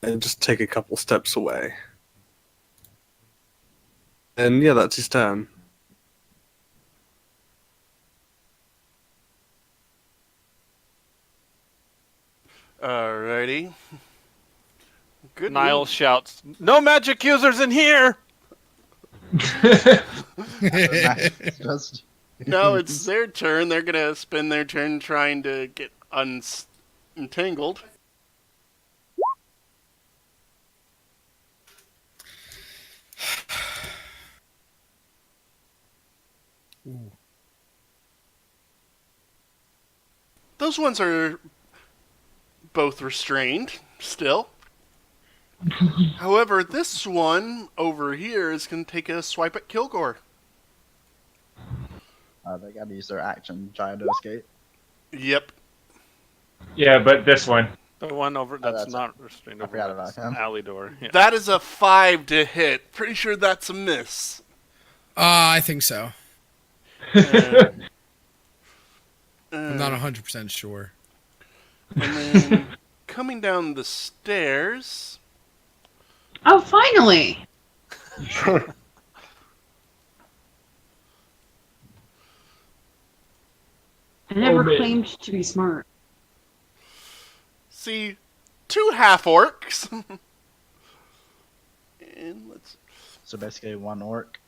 And just take a couple steps away. And yeah, that's his turn. Alrighty. Good. Niall shouts, "No magic users in here!" Just Now it's their turn. They're gonna spend their turn trying to get untangled. Ooh. Those ones are both restrained still. However, this one over here is going to take a swipe at Kilgore. they gotta use their action trying to escape. Yep. Yeah, but this one. The one over that's that's- not restrained I over forgot that's about him. alley door. Yeah. That is a 5 to hit. Pretty sure that's a miss. I think so. Uh, I'm not 100% sure. And then coming down the stairs. Oh, finally! I never man. claimed to be smart. See, 2 half orcs. And let's. So basically, one orc.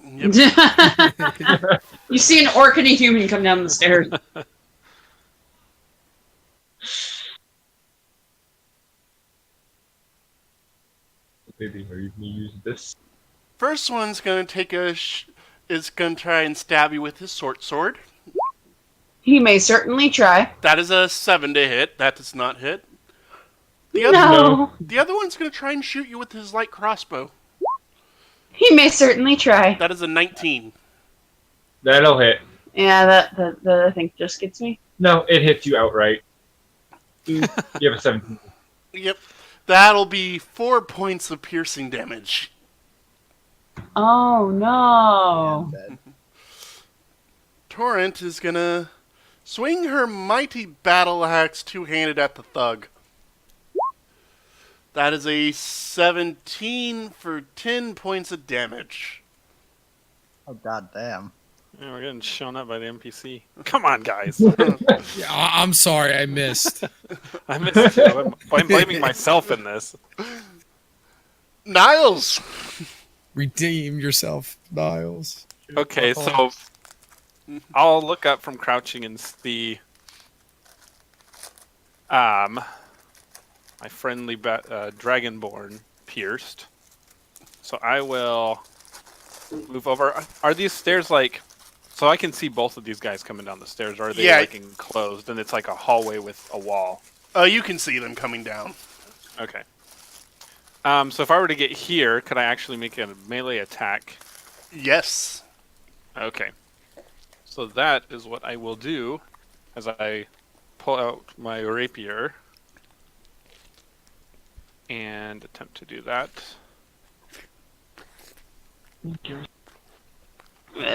Yep. You see an orc and a human come down the stairs. Maybe you can use this. First one's gonna take is gonna try and stab you with his short sword. He may certainly try. That is a 7 to hit. That does not hit. The No. other one's gonna try and shoot you with his light crossbow. He may certainly try. That is a 19. That'll hit. Yeah, that I think just gets me. No, it hits you outright. You have a 17. Yep. That'll be 4 points of piercing damage. Oh no. Dead. Torrent is gonna swing her mighty battle axe two-handed at the thug. That is a 17 for 10 points of damage. Oh god damn. Yeah, we're getting shown up by the NPC. Come on, guys. Yeah, I'm sorry, I missed. I missed it. I'm blaming myself in this. Niles! Redeem yourself, Niles. Okay, so I'll look up from crouching and see my friendly Dragonborn pierced. So I will move over. Are these stairs like... So I can see both of these guys coming down the stairs, or are they Yeah. like enclosed and it's like a hallway with a wall? You can see them coming down. Okay. So if I were to get here, could I actually make a melee attack? Yes. Okay. So that is what I will do as I pull out my rapier and attempt to do that.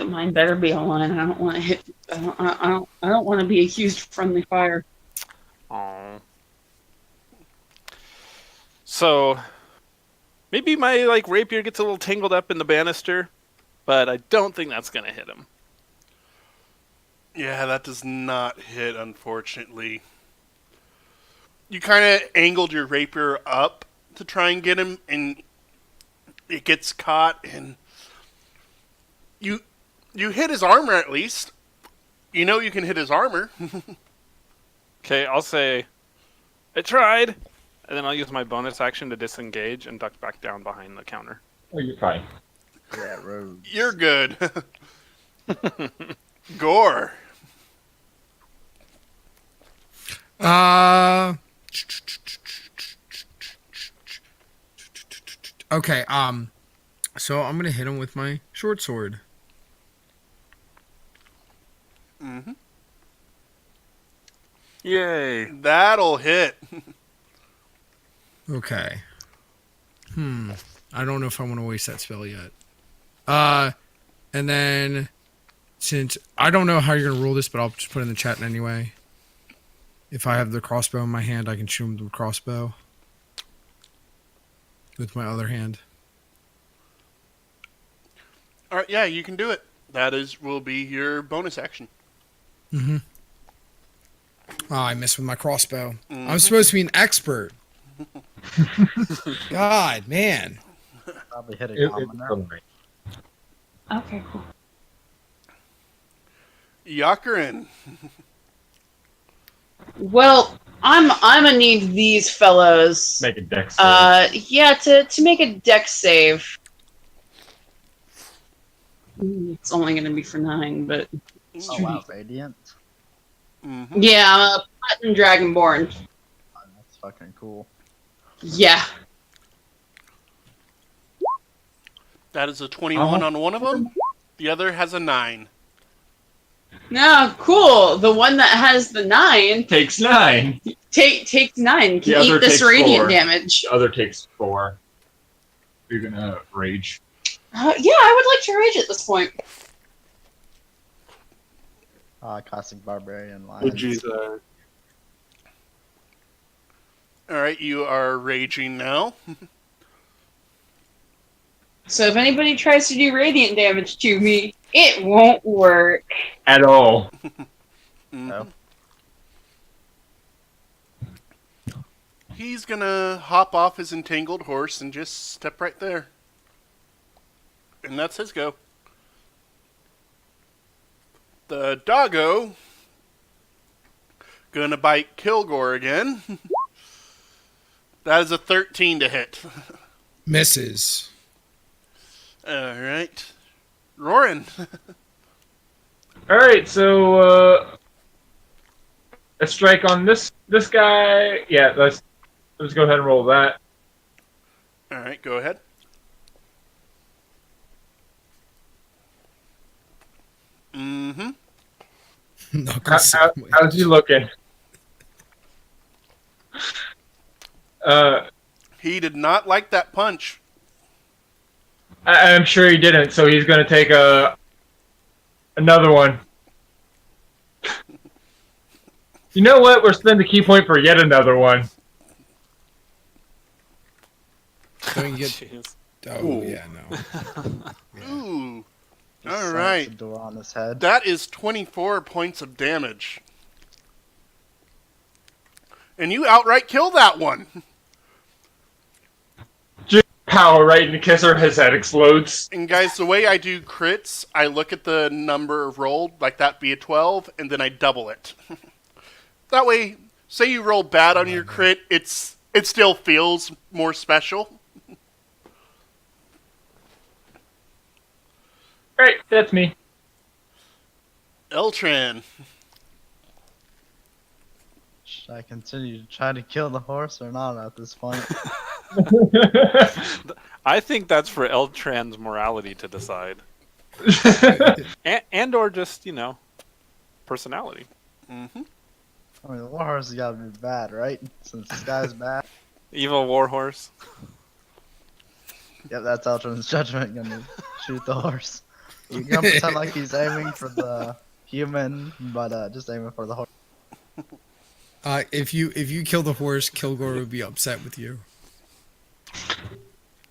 Mine better be online. I don't want to hit. I don't want to be accused of friendly fire. Oh. So maybe my rapier gets a little tangled up in the banister, but I don't think that's gonna hit him. Yeah, that does not hit, unfortunately. You kind of angled your rapier up to try and get him, and it gets caught, and you hit his armor at least. You know you can hit his armor. Okay, I'll say I tried, and then I'll use my bonus action to disengage and duck back down behind the counter. Oh, you're fine. Yeah, rogue. You're good. Gore. Okay, so I'm gonna hit him with my short sword. Yay! That'll hit. Okay. I don't know if I want to waste that spell yet. And then since I don't know how you're gonna rule this, but I'll just put it in the chat anyway. If I have the crossbow in my hand, I can shoot him with the crossbow with my other hand. All right, yeah, you can do it. That will be your bonus action. Oh, I missed with my crossbow. Mhm. I'm supposed to be an expert. God, man. Probably hit a It- common there. it's- Okay, cool. Yakarin. Well, I'm gonna need these fellows. Make a dex save. Yeah, to make a dex save. It's only gonna be for 9, but Oh wow, radiant. Mm-hmm. yeah, I'm a platinum dragonborn. Oh, that's fucking cool. Yeah. That is a 21 on one of them. The other has a 9. No, cool. The one that has the 9 Takes 9. takes 9. The Can other eat this takes radiant 4. damage. The other takes 4. You're gonna rage. Yeah, I would like to rage at this point. Classic barbarian line. Would you though? All right, you are raging now. So if anybody tries to do radiant damage to me, it won't work. At all. Mhm. No. He's gonna hop off his entangled horse and just step right there. And that's his go. The doggo gonna bite Kilgore again. That is a 13 to hit. Misses. All right, Roran. Alright, so a strike on this guy. Yeah, let's go ahead and roll that. All right, go ahead. Mm-hmm. Knuckles How's sandwich. he looking? He did not like that punch. I'm sure he didn't, so he's gonna take another one. You know what? We're spending the key point for yet another one. Don't you get? Jeez. Oh Ooh. yeah, no. Ooh. Just All slams right. the door on his head. That is 24 points of damage. And you outright kill that one. Power right in the kisser, his head explodes. And guys, the way I do crits, I look at the number rolled, like that be a 12, and then I double it. That way, say you roll bad on your crit, it still feels more special. Right, that's me. Eltran. Should I continue to try to kill the horse or not at this point? I think that's for Eltran's morality to decide, and or just personality. Mm-hmm. I mean, the warhorse has got to be bad, right? Since this guy's bad. Evil warhorse. Yep, that's Eltron's judgment. Gonna shoot the horse. You can pretend like he's aiming for the human, but just aiming for the horse. If you kill the horse, Kilgore would be upset with you.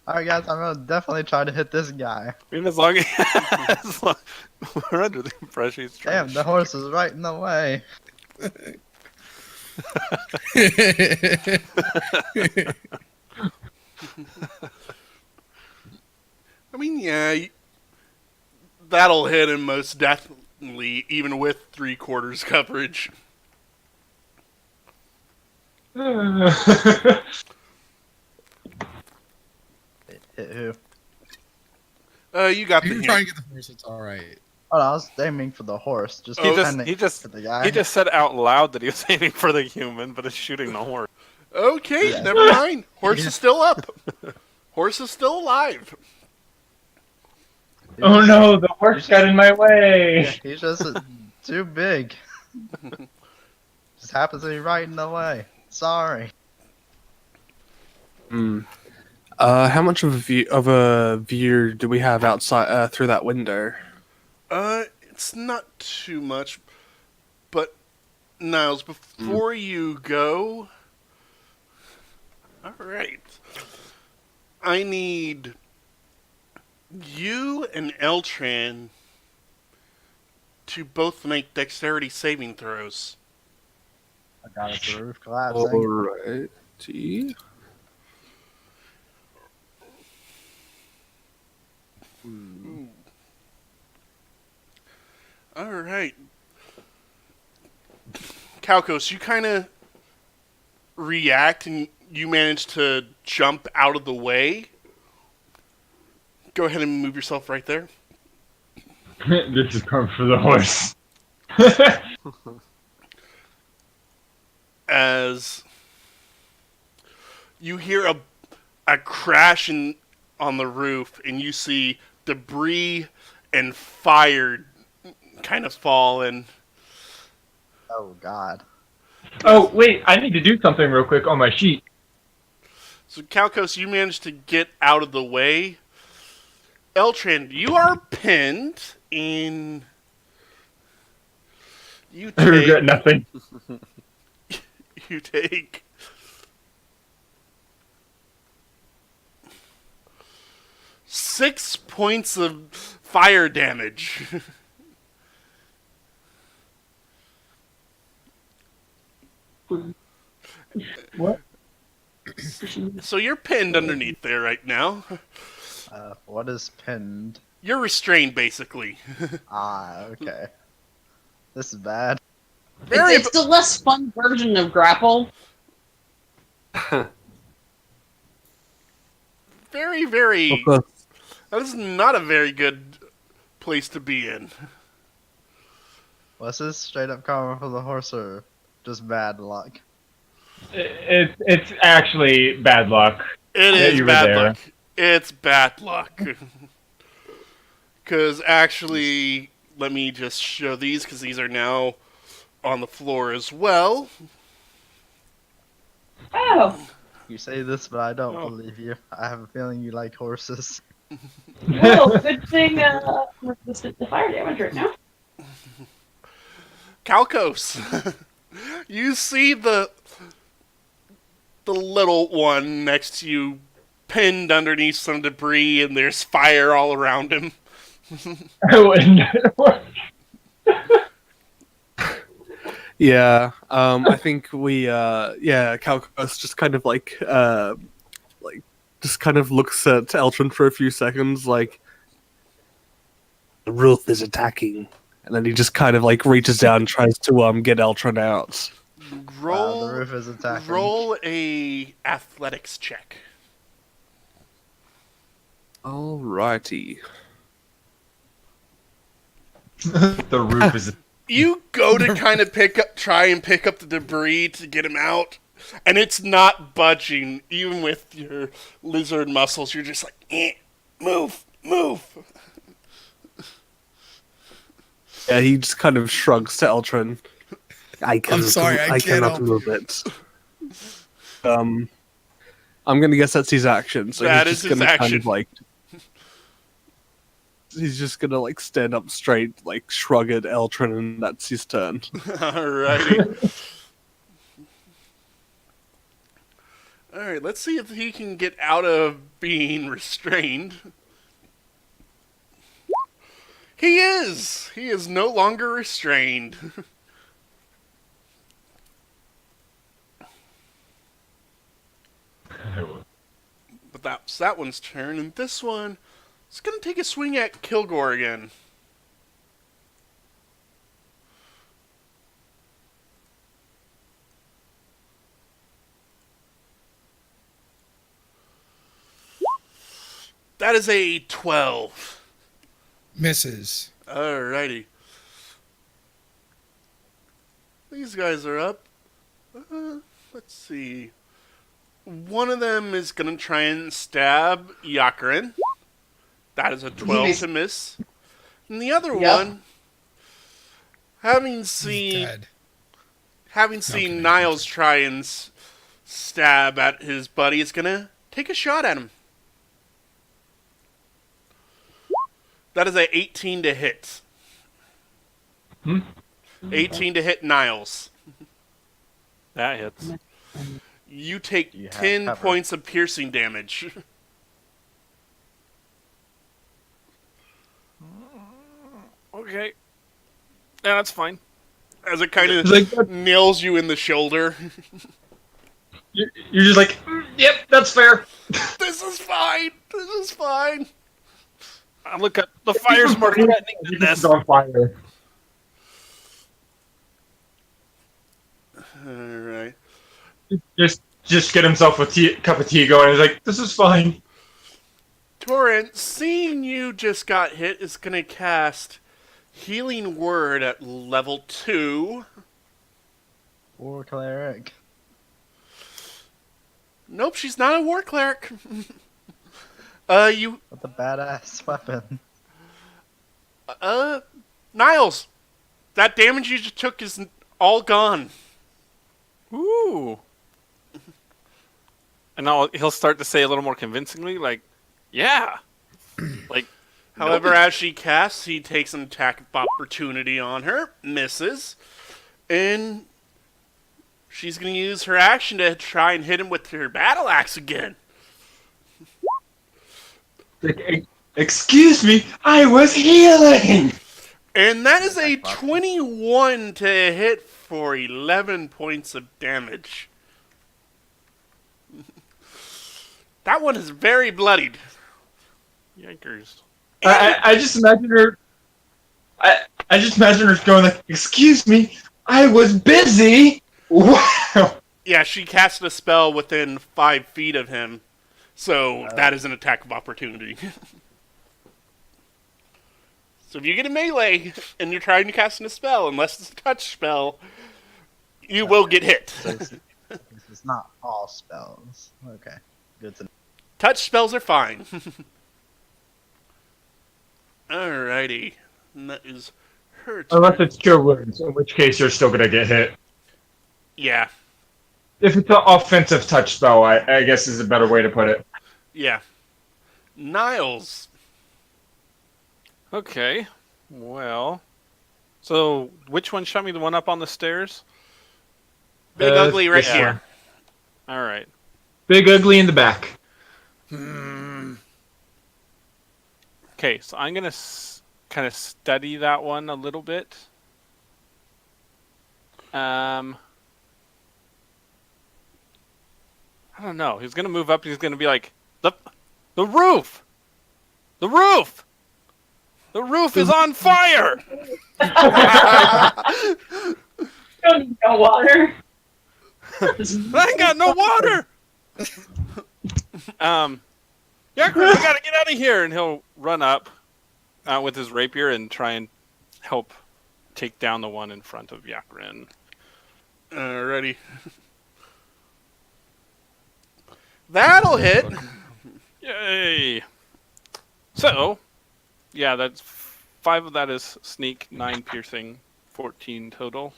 Alright, guys, I'm gonna definitely try to hit this guy. I mean, as long we're under the impression he's trying. Damn, the horse is right in the way. I mean, yeah, that'll hit him most definitely, even with 3/4 coverage. Hit who? You got If the you're hint. trying to get the horse, it's all right. Oh, no, I was aiming for the horse. Just He pretending just for the guy. he just said out loud that he was aiming for the human, but is shooting the horse. Okay, Yeah. never mind. Horse is still up. Horse is still alive. Oh no, the horse got in my way. Yeah, he's just too big. Just happens to be right in the way. Sorry. How much of a view do we have outside through that window? It's not too much, but Niles, before you go, all right, I need you and Eltran to both make dexterity saving throws. I got it. The roof collapsing. Alrighty. All right. Calcos, you kind of react and you manage to jump out of the way. Go ahead and move yourself right there. This is coming for the horse. As you hear a crash on the roof and you see debris and fire kind of fall and Oh God. Oh, wait, I need to do something real quick on my sheet. so Calcos, you managed to get out of the way. Eltran, you are pinned and you I regret take nothing. you take 6 points of fire damage. What? So you're pinned underneath there right now. What is pinned? You're restrained, basically. Okay. This is bad. It's the less fun version of grapple. Very, very. Of course. That is not a very good place to be in. Was this straight up karma for the horse or just bad luck? It's actually bad luck. It Yeah, is you were bad there. luck. It's bad luck. Because actually, let me just show these, because these are now on the floor as well. Oh, You say this, but I don't Oh. believe you. I have a feeling you like horses. well, good thing the fire damage right now. Calcos, you see the little one next to you pinned underneath some debris, and there's fire all around him. Yeah, I think Calcos just kind of just kind of looks at Eltron for a few seconds, like the roof is attacking, and then he just kind of like reaches down and tries to get Eltron out. Roll, the roof is attacking. roll a athletics check. Alrighty. The roof is. You go to kind of try and pick up the debris to get him out, and it's not budging. Even with your lizard muscles, you're just like, move, move. Yeah, he just kind of shrugs to Eltron. I sorry, I can't cannot help. move it. I'm gonna guess that's his action. So That he's is just his gonna kind action. of like. He's just gonna like stand up straight, like shrug at Eltron, and that's his turn. Alrighty. Alright, let's see if he can get out of being restrained. He is! He is no longer restrained. But that's that one's turn, and this one is going to take a swing at Kilgore again. That is a 12. Misses. Alrighty. These guys are up. Let's see. One of them is going to try and stab Yakarin. That is a 12 to miss. And the other Yep. one, having seen Dead. having seen Okay. Niles try and stab at his buddy, is gonna take a shot at him. That is a 18 to hit. 18 to hit Niles. That hits. You take You have 10 cover. points of piercing damage. Okay. Yeah, that's fine. As it kind of It's like, nails you in the shoulder. you're just like, yep, that's fair. This is fine. This is fine. I look at the fire's more threatening than This this. is on fire. Alright. Just get himself a cup of tea going. He's like, this is fine. Torrent, seeing you just got hit, is going to cast Healing Word at level 2. War cleric. Nope, she's not a war cleric. You, With a badass weapon. Niles, that damage you just took is all gone. Ooh. And now he'll start to say a little more convincingly, like, yeah. Like, However, no. as she casts, he takes an attack of opportunity on her, misses, and she's going to use her action to try and hit him with her battle axe again. Like, excuse me, I was healing. And that is a 21 to hit for 11 points of damage. That one is very bloodied. Yikers. I just imagine her. I just imagine her going like, excuse me, I was busy. Wow. Yeah, she cast a spell within 5 feet of him, so that is an attack of opportunity. So if you get a melee and you're trying to cast a spell, unless it's a touch spell, you will get hit. So it's not all spells. Okay. Good to know. Touch spells are fine. Alrighty. And that is her turn. Unless it's cure wounds, in which case you're still gonna get hit. Yeah, If it's an offensive touch spell, I guess is a better way to put it. yeah. Niles. Okay. Well. So, which one shot me? The one up on the stairs? Big Ugly right this here. one. Alright. Big ugly in the back. Okay, so I'm going to kind of study that one a little bit. I don't know. He's going to move up and he's going to be like, the roof! The roof! The roof is on fire! No water. I ain't got no water! Yakrin, we gotta get out of here! And he'll run up with his rapier and try and help take down the one in front of Yakrin. Alrighty. That'll hit. Yay! So, yeah, that's 5 of that is sneak, 9 piercing, 14 total.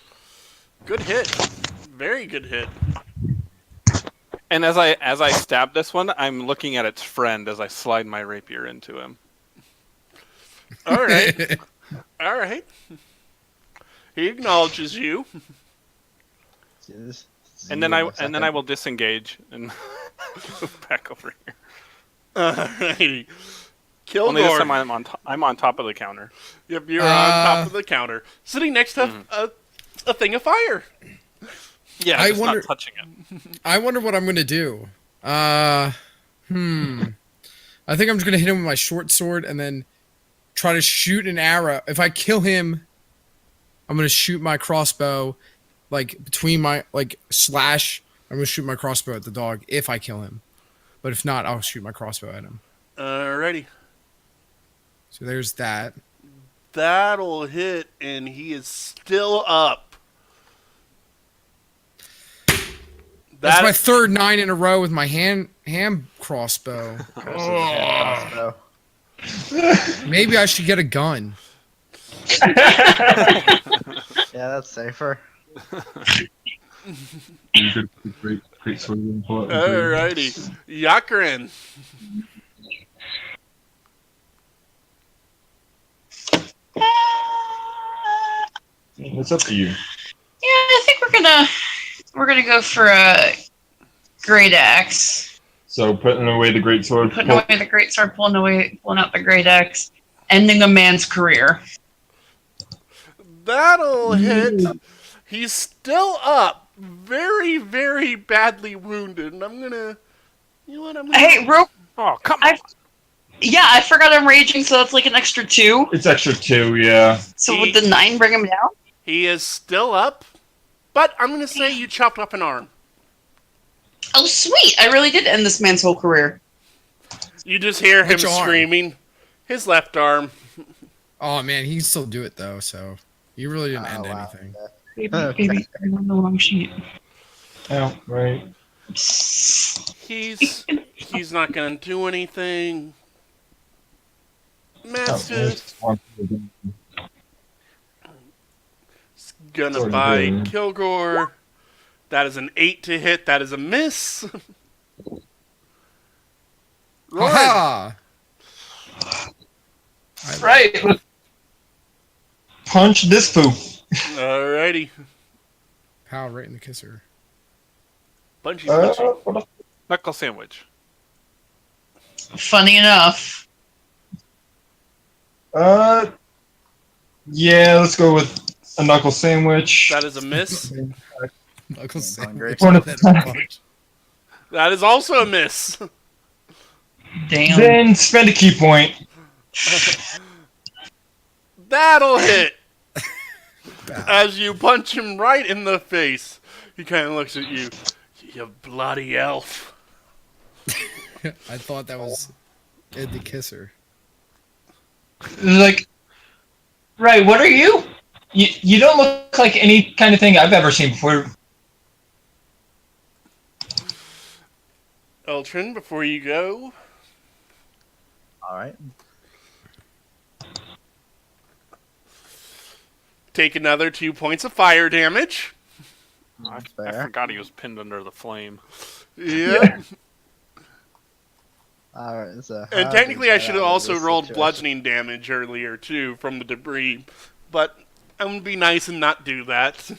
Good hit. Very good hit. And as I stab this one, I'm looking at its friend as I slide my rapier into him. Alright. Alright. He acknowledges you. And then I will disengage and move back over here. Alrighty. Only this Kilgore. time I'm on top of the counter. Yep, you're on top of the counter. Sitting next to a thing of fire. Yeah, I just wonder- not touching it. I wonder what I'm gonna do. I think I'm just gonna hit him with my short sword and then try to shoot an arrow. If I kill him, I'm gonna shoot my crossbow, like between my slash. I'm gonna shoot my crossbow at the dog if I kill him. But if not, I'll shoot my crossbow at him. Alrighty. So there's that. That'll hit, and he is still up. That's That- my third 9 in a row with my hand crossbow. Crossbow. Maybe I should get a gun. Yeah, that's safer. Good, great sword input. Alrighty. Yakarin. It's up to you. Yeah, I think we're gonna go for a great axe. So putting away the great sword. Putting away the great sword, pulling out the great axe, ending a man's career. That'll hit. He's still up. Very, very badly wounded. And I'm gonna... You know what? I'm gonna... Hey, real. Oh, come on. Yeah, I forgot I'm raging, so that's like an extra 2. It's extra 2, yeah. So would the 9 bring him down? He is still up. But I'm gonna say you chopped off an arm. Oh, sweet! I really did end this man's whole career. You just hear him Which arm? screaming. His left arm. Oh man, he can still do it though. So you really didn't end wow. anything. Baby, I'm on the wrong sheet. Oh, right. He's not gonna do anything. Oh, Mastiff one. is gonna Sorry, bite Gordon. Kilgore. That is an 8 to hit. That is a miss. Roy. Ha! Right. Let's punch this foo. Alrighty. Pow! Right in the kisser. Bunchy, bunchy. What a- Knuckle sandwich. Funny enough. Yeah, let's go with a knuckle sandwich. That is a miss. Knuckle hungry. sandwich. One of- That a bunch. That is also a miss. Damn. Then spend a key point. That'll hit. Pow. As you punch him right in the face, he kind of looks at you. You bloody elf. I thought that was Ed the Kisser. Like, right, what are you? You don't look like any kind of thing I've ever seen before. Eltrin, before you go, Alright. take another 2 points of fire damage. I Fair. forgot he was pinned under the flame. Yeah. Alright, so. And how technically, do we I get should out have of also this rolled situation? bludgeoning damage earlier, too, from the debris. But I'm going to be nice and not do that.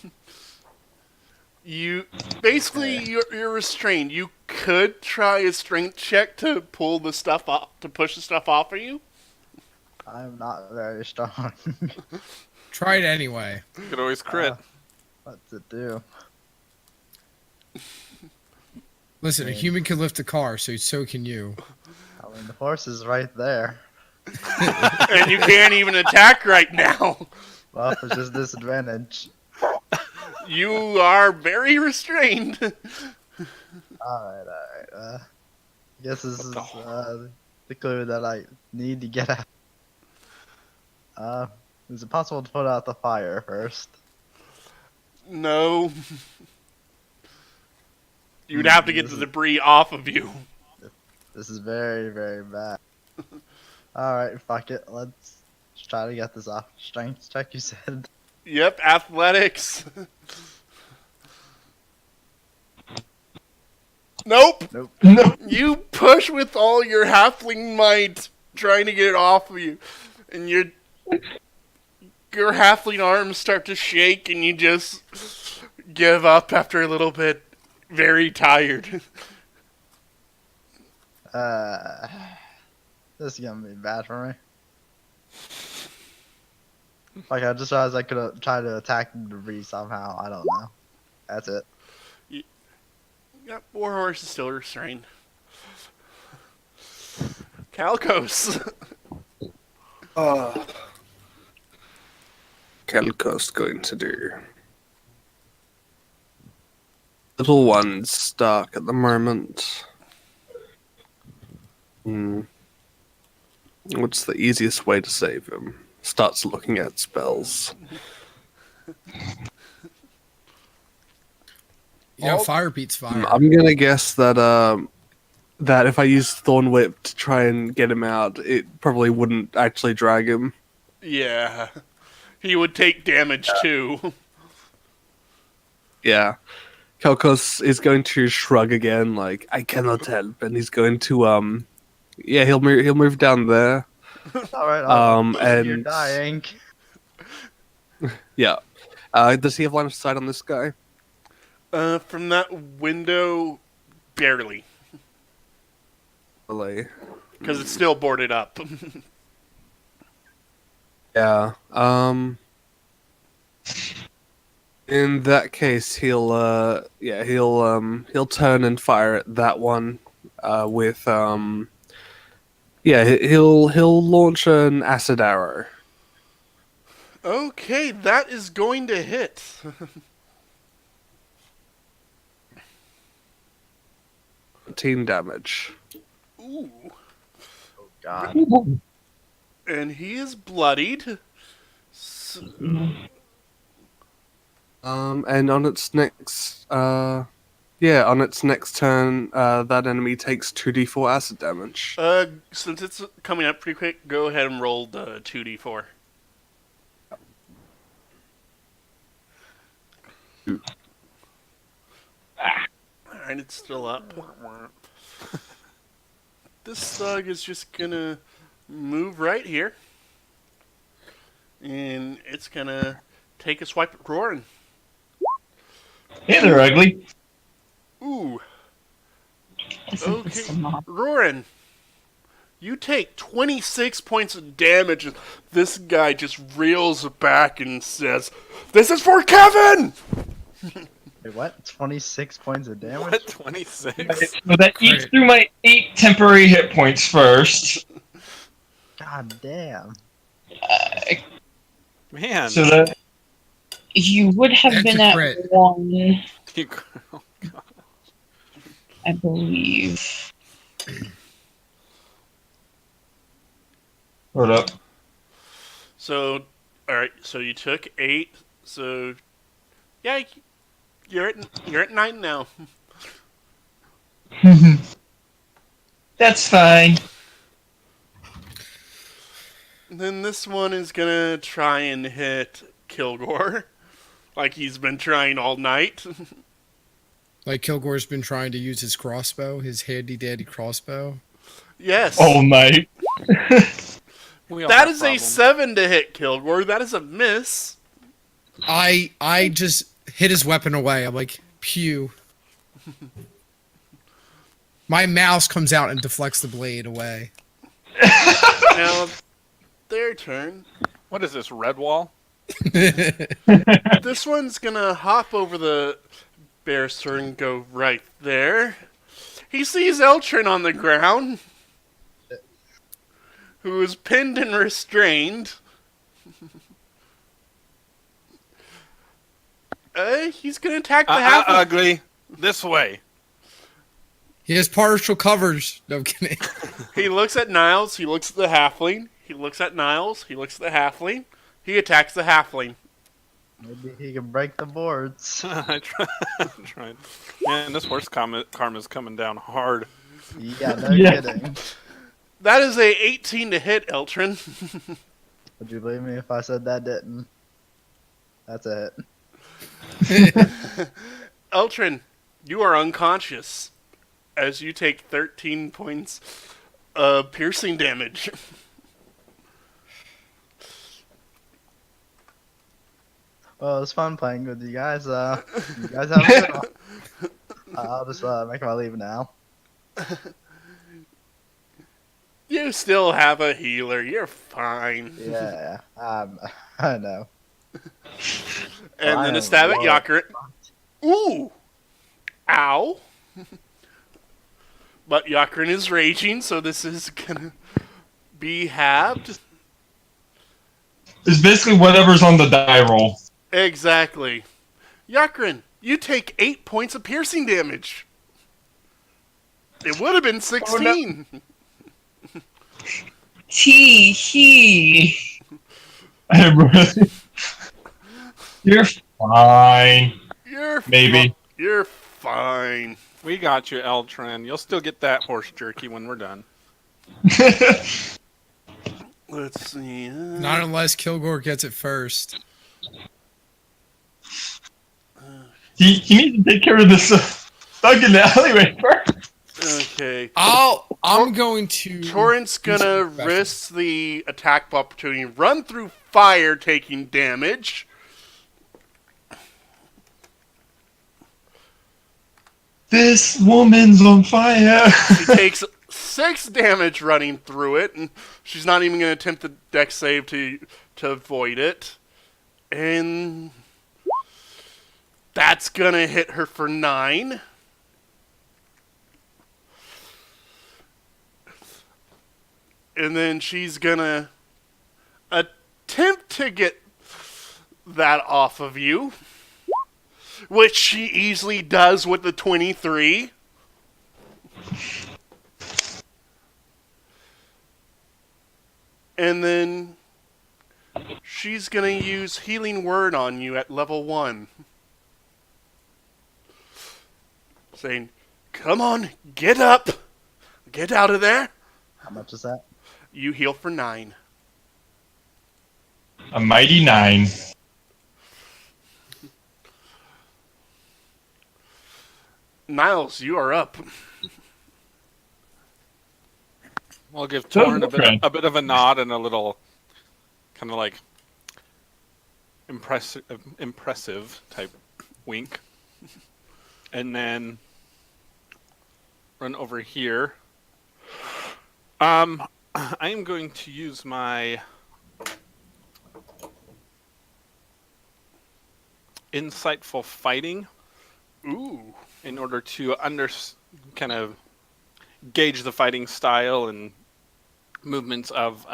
You're restrained. You could try a strength check to pull the stuff off, to push the stuff off of you. I'm not very strong. Try it anyway. You could always crit. What's it do? Listen, a human can lift a car, so can you. I mean, the horse is right there. And you can't even attack right now. Well, it's just disadvantage. You are very restrained. Alright. I guess this is the clue that I need to get out. Is it possible to put out the fire first? No. You'd have to get the debris off of you. This is very, very bad. Alright, fuck it. Let's try to get this off. Strength check, you said? Yep, athletics. Nope. Nope. No. You push with all your halfling might, trying to get it off of you, and your halfling arms start to shake, and you just give up after a little bit, very tired. This is gonna be bad for me. Like, I just realized I could have tried to attack the debris somehow. I don't know. That's it. Yep, Warhorse is still restrained. Calcos. Calco's going to do. Little one's stuck at the moment. What's the easiest way to save him? Starts looking at spells. Yeah, fire beats fire. I'm gonna guess that that if I use Thorn Whip to try and get him out, it probably wouldn't actually drag him. Yeah. He would take damage too. Yeah. Kelkos is going to shrug again, like I cannot help, and he's going to yeah, he'll move down there. All right. You're And dying. yeah, does he have line of sight on this guy? From that window, barely, Really? because it's still boarded up. Yeah. In that case, he'll turn and fire at that one with he'll launch an acid arrow. Okay, that is going to hit. 13 damage. Ooh. God. And he is bloodied. And on its next on its next turn, that enemy takes 2d4 acid damage. Since it's coming up pretty quick, go ahead and roll the 2d4. Alright, it's still up. This thug is just gonna move right here. And it's gonna take a swipe at Roarin. Hey there, ugly. Ooh. This is Okay. some mob. Roarin, you take 26 points of damage. This guy just reels back and says, "This is for Kevin!" Wait, what? 26 points of damage? What? 26? So that eats through my 8 temporary hit points first. God damn. Man. So that You would have That's been a at crit. 1, You- I believe. hold up. So, alright, so you took 8. So, yeah, you're at 9 now. That's fine. And then this one is gonna try and hit Kilgore, like he's been trying all night. Like Kilgore's been trying to use his crossbow, his handy dandy crossbow. Yes. All night. we all That have is problems. a 7 to hit Kilgore. That is a miss. I just hit his weapon away. I'm like, pew. My mouse comes out and deflects the blade away. Now, their turn. What is this, red wall? This one's gonna hop over the bear's turn and go right there. He sees Eltrin on the ground, who is pinned and restrained. He's gonna attack the half. Ugly. This way. He has partial covers. No I'm kidding. He looks at Niles. He looks at the halfling. He looks at Niles. He looks at the halfling. He attacks the halfling. Maybe he can break the boards. I tried. Man, this horse karma's coming down hard. Yeah, no Yeah. kidding. That is a 18 to hit, Eltrin. Would you believe me if I said that didn't? That's it. Eltrin, you are unconscious as you take 13 points of piercing damage. Well, it was fun playing with you guys. You guys have a good one. I'll just make my leave now. You still have a healer. You're fine. Yeah, I know. And I then a am stab at low. Yakrit. Ooh! Ow! But Yakrin is raging, so this is gonna be halved. It's basically whatever's on the die roll. Exactly. Yakrin, you take 8 points of piercing damage. It would have been 16. Tee hee. You're fine. You're Maybe. You're fine. We got you, Eltrin. You'll still get that horse jerky when we're done. Let's see. Not unless Kilgore gets it first. He needs to take care of this thug in the alleyway first. Okay. I'm going to. Torrent's gonna risk the attack of opportunity, run through fire, taking damage. This woman's on fire. She takes 6 damage running through it, and she's not even gonna attempt the dex save to avoid it. And that's gonna hit her for 9. And then she's gonna attempt to get that off of you, which she easily does with the 23. And then she's gonna use Healing Word on you at level 1. Saying, come on, get up! Get out of there! How much is that? You heal for 9. A mighty 9. Niles, you are up. I'll give So, Torn okay. a bit of a nod and a little kind of like impressive type wink. And then run over here. I am going to use my insightful fighting Ooh. in order to kind of gauge the fighting style and movements of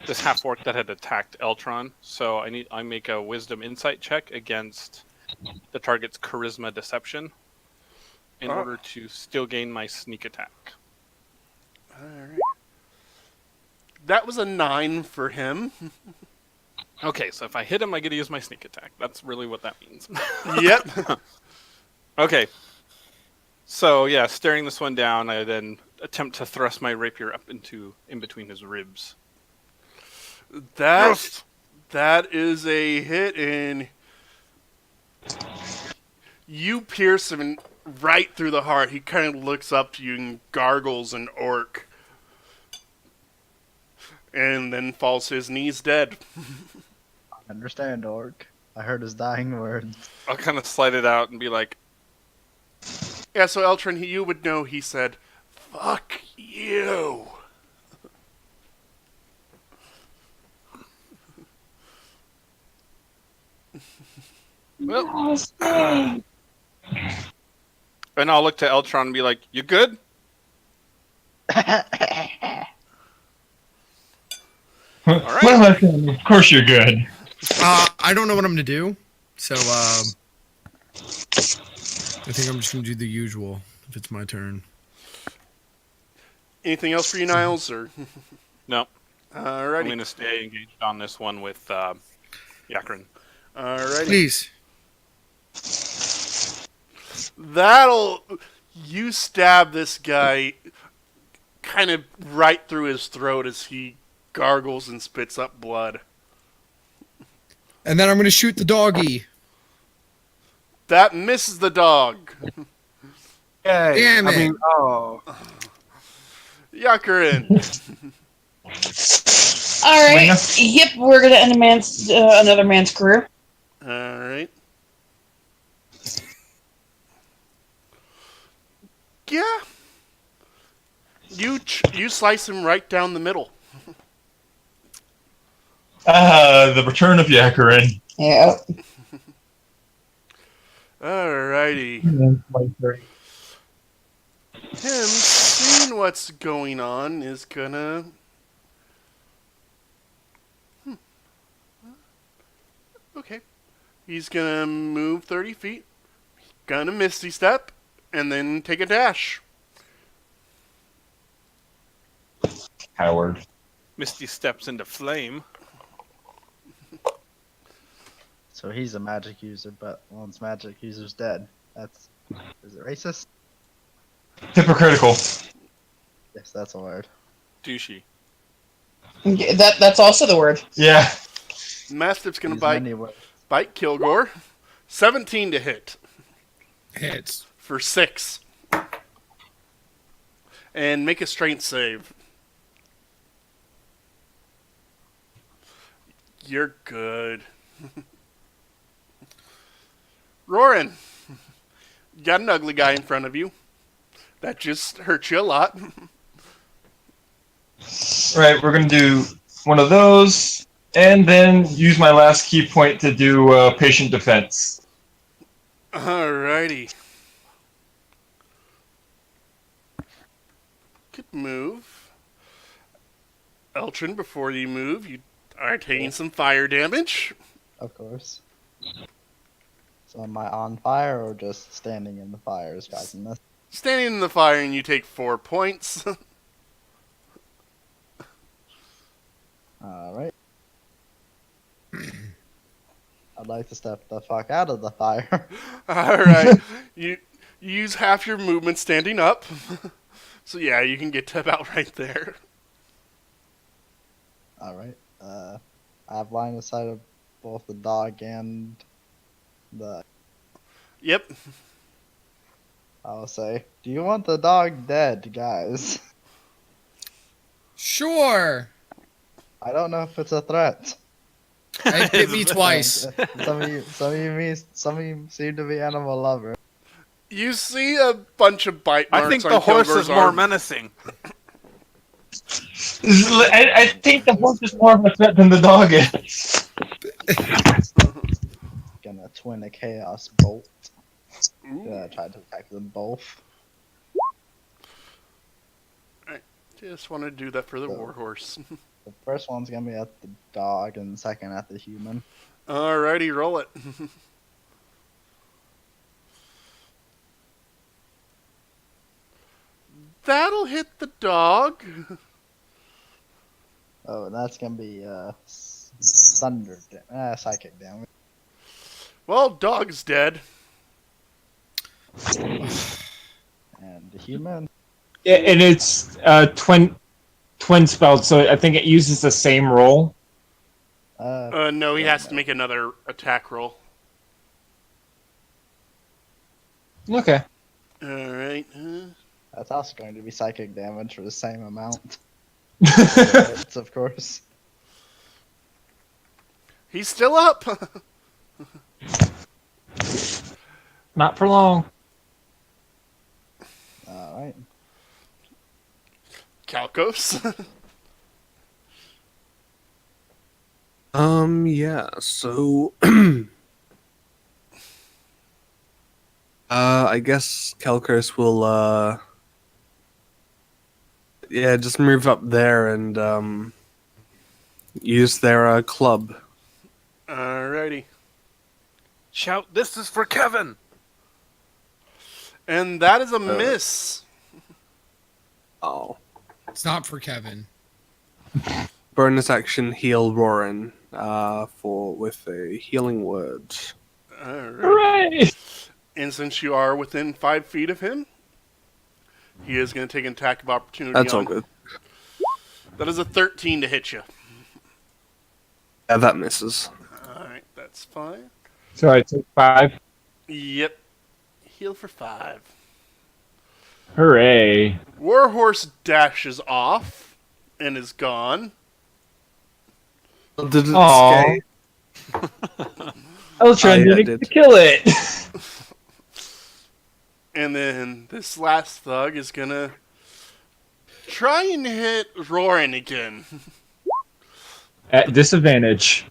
this half orc that had attacked Eltron. So I make a wisdom insight check against the target's charisma deception in order to still gain my sneak attack. Alright. That was a 9 for him. Okay, so if I hit him, I get to use my sneak attack. That's really what that means. Yep. Okay. So yeah, staring this one down, I then attempt to thrust my rapier up in between his ribs. That is a hit, and you pierce him right through the heart. He kind of looks up to you and gargles an orc, and then falls to his knees dead. I understand, Orc. I heard his dying words. I'll kind of slide it out and be like, Yeah, so Eltron, you would know he said, "Fuck you." well, and I'll look to Eltron and be like, "You good?" right. Well, of course you're good. I don't know what I'm gonna do, so I think I'm just gonna do the usual if it's my turn. Anything else for you, Niles? Or No. I'm alrighty, going to stay engaged on this one with Yakrin. alrighty. Please. You stab this guy kind of right through his throat as he gargles and spits up blood. And then I'm gonna shoot the doggy. That misses the dog. Yay. Damn I it. mean, oh. Yakarin. All right. Lena? Yep, we're gonna end another man's career. Alright. Yeah. You slice him right down the middle. The return of Yakarin. Yeah. Alrighty. Him seeing what's going on is gonna... Okay. He's gonna move 30 feet, gonna Misty Step, and then take a dash. Howard. Misty steps into flame. So he's a magic user, but once magic user's dead. Is it racist? Hypocritical. Yes, that's a word. Douchey. That's also the word. Yeah. Mastiff's gonna Use bite many words. Kilgore. 17 to hit Hits. for 6. And make a strength save. You're good. Roran, you got an ugly guy in front of you. That just hurt you a lot. Right, we're gonna do one of those, and then use my last key point to do patient defense. Alrighty. Good move. Eltrin, before you move, you are taking some fire damage. Of course. So am I on fire or just standing in the fire is causing this? Standing in the fire and you take 4 points. Alright. I'd like to step the fuck out of the fire. Alright. You use half your movement standing up. So yeah, you can get to about right there. Alright. I have line of sight of both the dog and the... Yep. I'll say, do you want the dog dead, guys? Sure. I don't know if it's a threat. It hit me twice. Some of you seem to be animal lovers. You see a bunch of bite marks I think on the horse Kilgore's is more arm. menacing. I think the horse is more of a threat than the dog is. Gonna twin a chaos bolt. Ooh. Gonna try to attack them both. Just want to do that for the So- warhorse. The first one's gonna be at the dog, and the second at the human. Alrighty, roll it. That'll hit the dog. Oh, and that's gonna be psychic damage. Well, dog's dead. And the human. Yeah, and it's twin spelled, so I think it uses the same roll. No, he has to make another attack roll. Okay. Alright. That's also going to be psychic damage for the same amount. Hits, of course. He's still up. Not for long. Alright. Calcos. Yeah, so I guess Calcurs will just move up there and use their club. Alrighty. Shout, "This is for Kevin!" And that is a miss. Oh. It's not for Kevin. Bonus action heal Roran with a healing word. Alright. Hooray! And since you are within 5 feet of him, he is going to take an attack of opportunity. That's all on- good. That is a 13 to hit you. Yeah, that misses. Alright, that's fine. So I took 5. Yep. Heal for 5. Hooray! Warhorse dashes off and is gone. Did it Aw. escape? I was trying yeah, to it did. kill it. And then this last thug is going to try and hit Roran again. At disadvantage.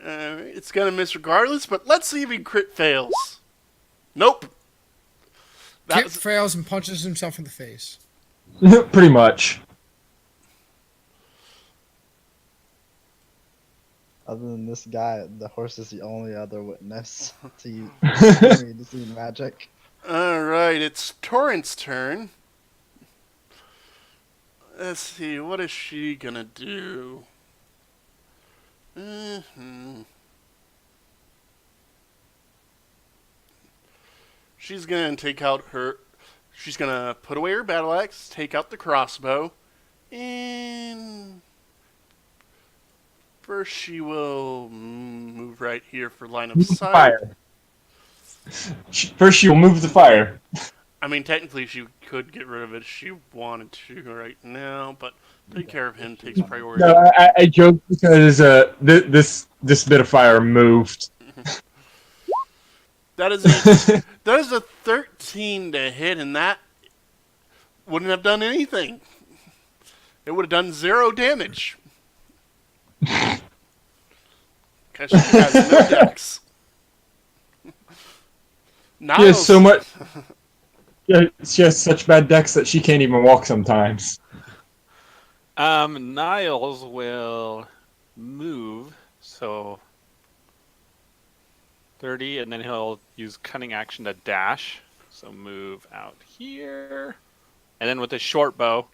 It's going to miss regardless, but let's see if he crit fails. Nope. That Kit was, fails and punches himself in the face. Pretty much. Other than this guy, the horse is the only other witness to see magic. Alright, it's Torrent's turn. Let's see, what is she gonna do? She's gonna take out her... She's gonna put away her battle axe, take out the crossbow, and... First, she will move right here for line of Move the sight. fire. First, she will move the fire. I mean, technically, she could get rid of it if she wanted to right now, but take care of him takes priority. No, I joke because this bit of fire moved. That is a 13 to hit, and that wouldn't have done anything. It would have done 0 damage. Because she has no dex. She has so much. Yeah, she has such bad decks that she can't even walk sometimes. Niles will move, so 30, and then he'll use cunning action to dash. So move out here, and then with his short bow,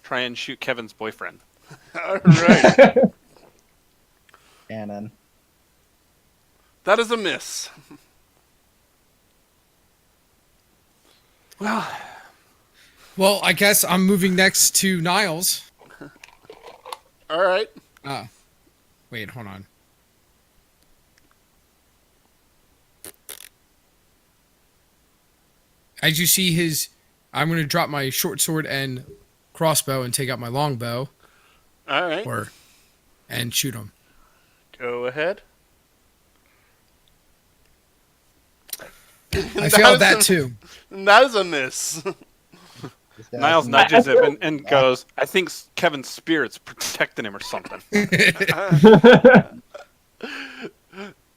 try and shoot Kevin's boyfriend. All right. Cannon. That is a miss. Well, I guess I'm moving next to Niles. All right. Wait, hold on. As you see I'm going to drop my short sword and crossbow and take out my longbow All right. and shoot him. Go ahead. I failed that too. That is a miss. This guy's Niles not- nudges him and goes, "I think Kevin's spirit's protecting him or something."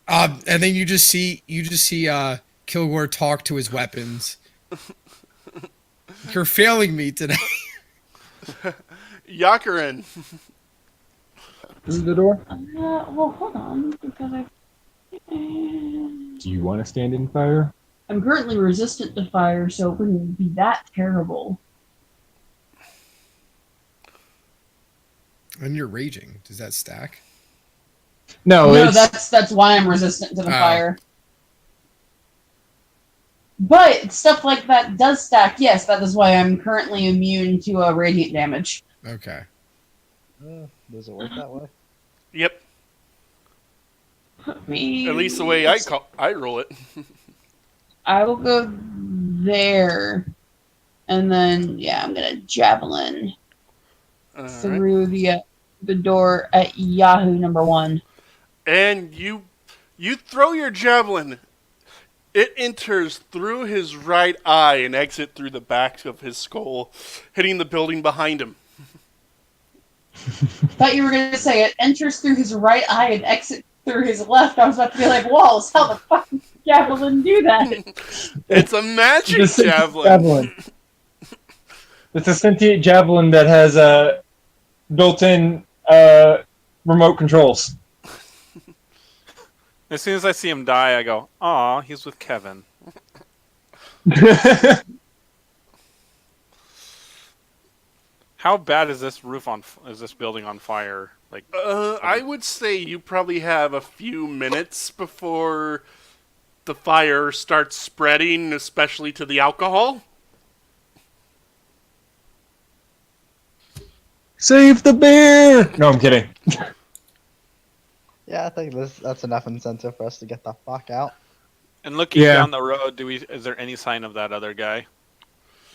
And then you just see Kilgore talk to his weapons. You're failing me today. Yakarin. Through the door? Well, hold on, because Do you want to stand in fire? I'm currently resistant to fire, so it wouldn't be that terrible. And you're raging. Does that stack? No, No, it's that's why I'm resistant to the Oh. fire. But stuff like that does stack. Yes, that is why I'm currently immune to radiant damage. Okay. Does it work that way? Yep. Me. At least the way I roll it. I will go there, and then I'm gonna javelin All right. through the door at Yahoo number 1. And you throw your javelin. It enters through his right eye and exits through the back of his skull, hitting the building behind him. Thought you were gonna say it enters through his right eye and exits through his left. I was about to be like, Walls, how the fuck does javelin do that? It's a magic It's a javelin. javelin. It's a sentient javelin that has built-in remote controls. As soon as I see him die, I go, "Aw, he's with Kevin." How bad is this is this building on fire? Like, I would say you probably have a few minutes before the fire starts spreading, especially to the alcohol. Save the beer! No, I'm kidding. Yeah, I think that's enough incentive for us to get the fuck out. and looking Yeah. down the road, is there any sign of that other guy?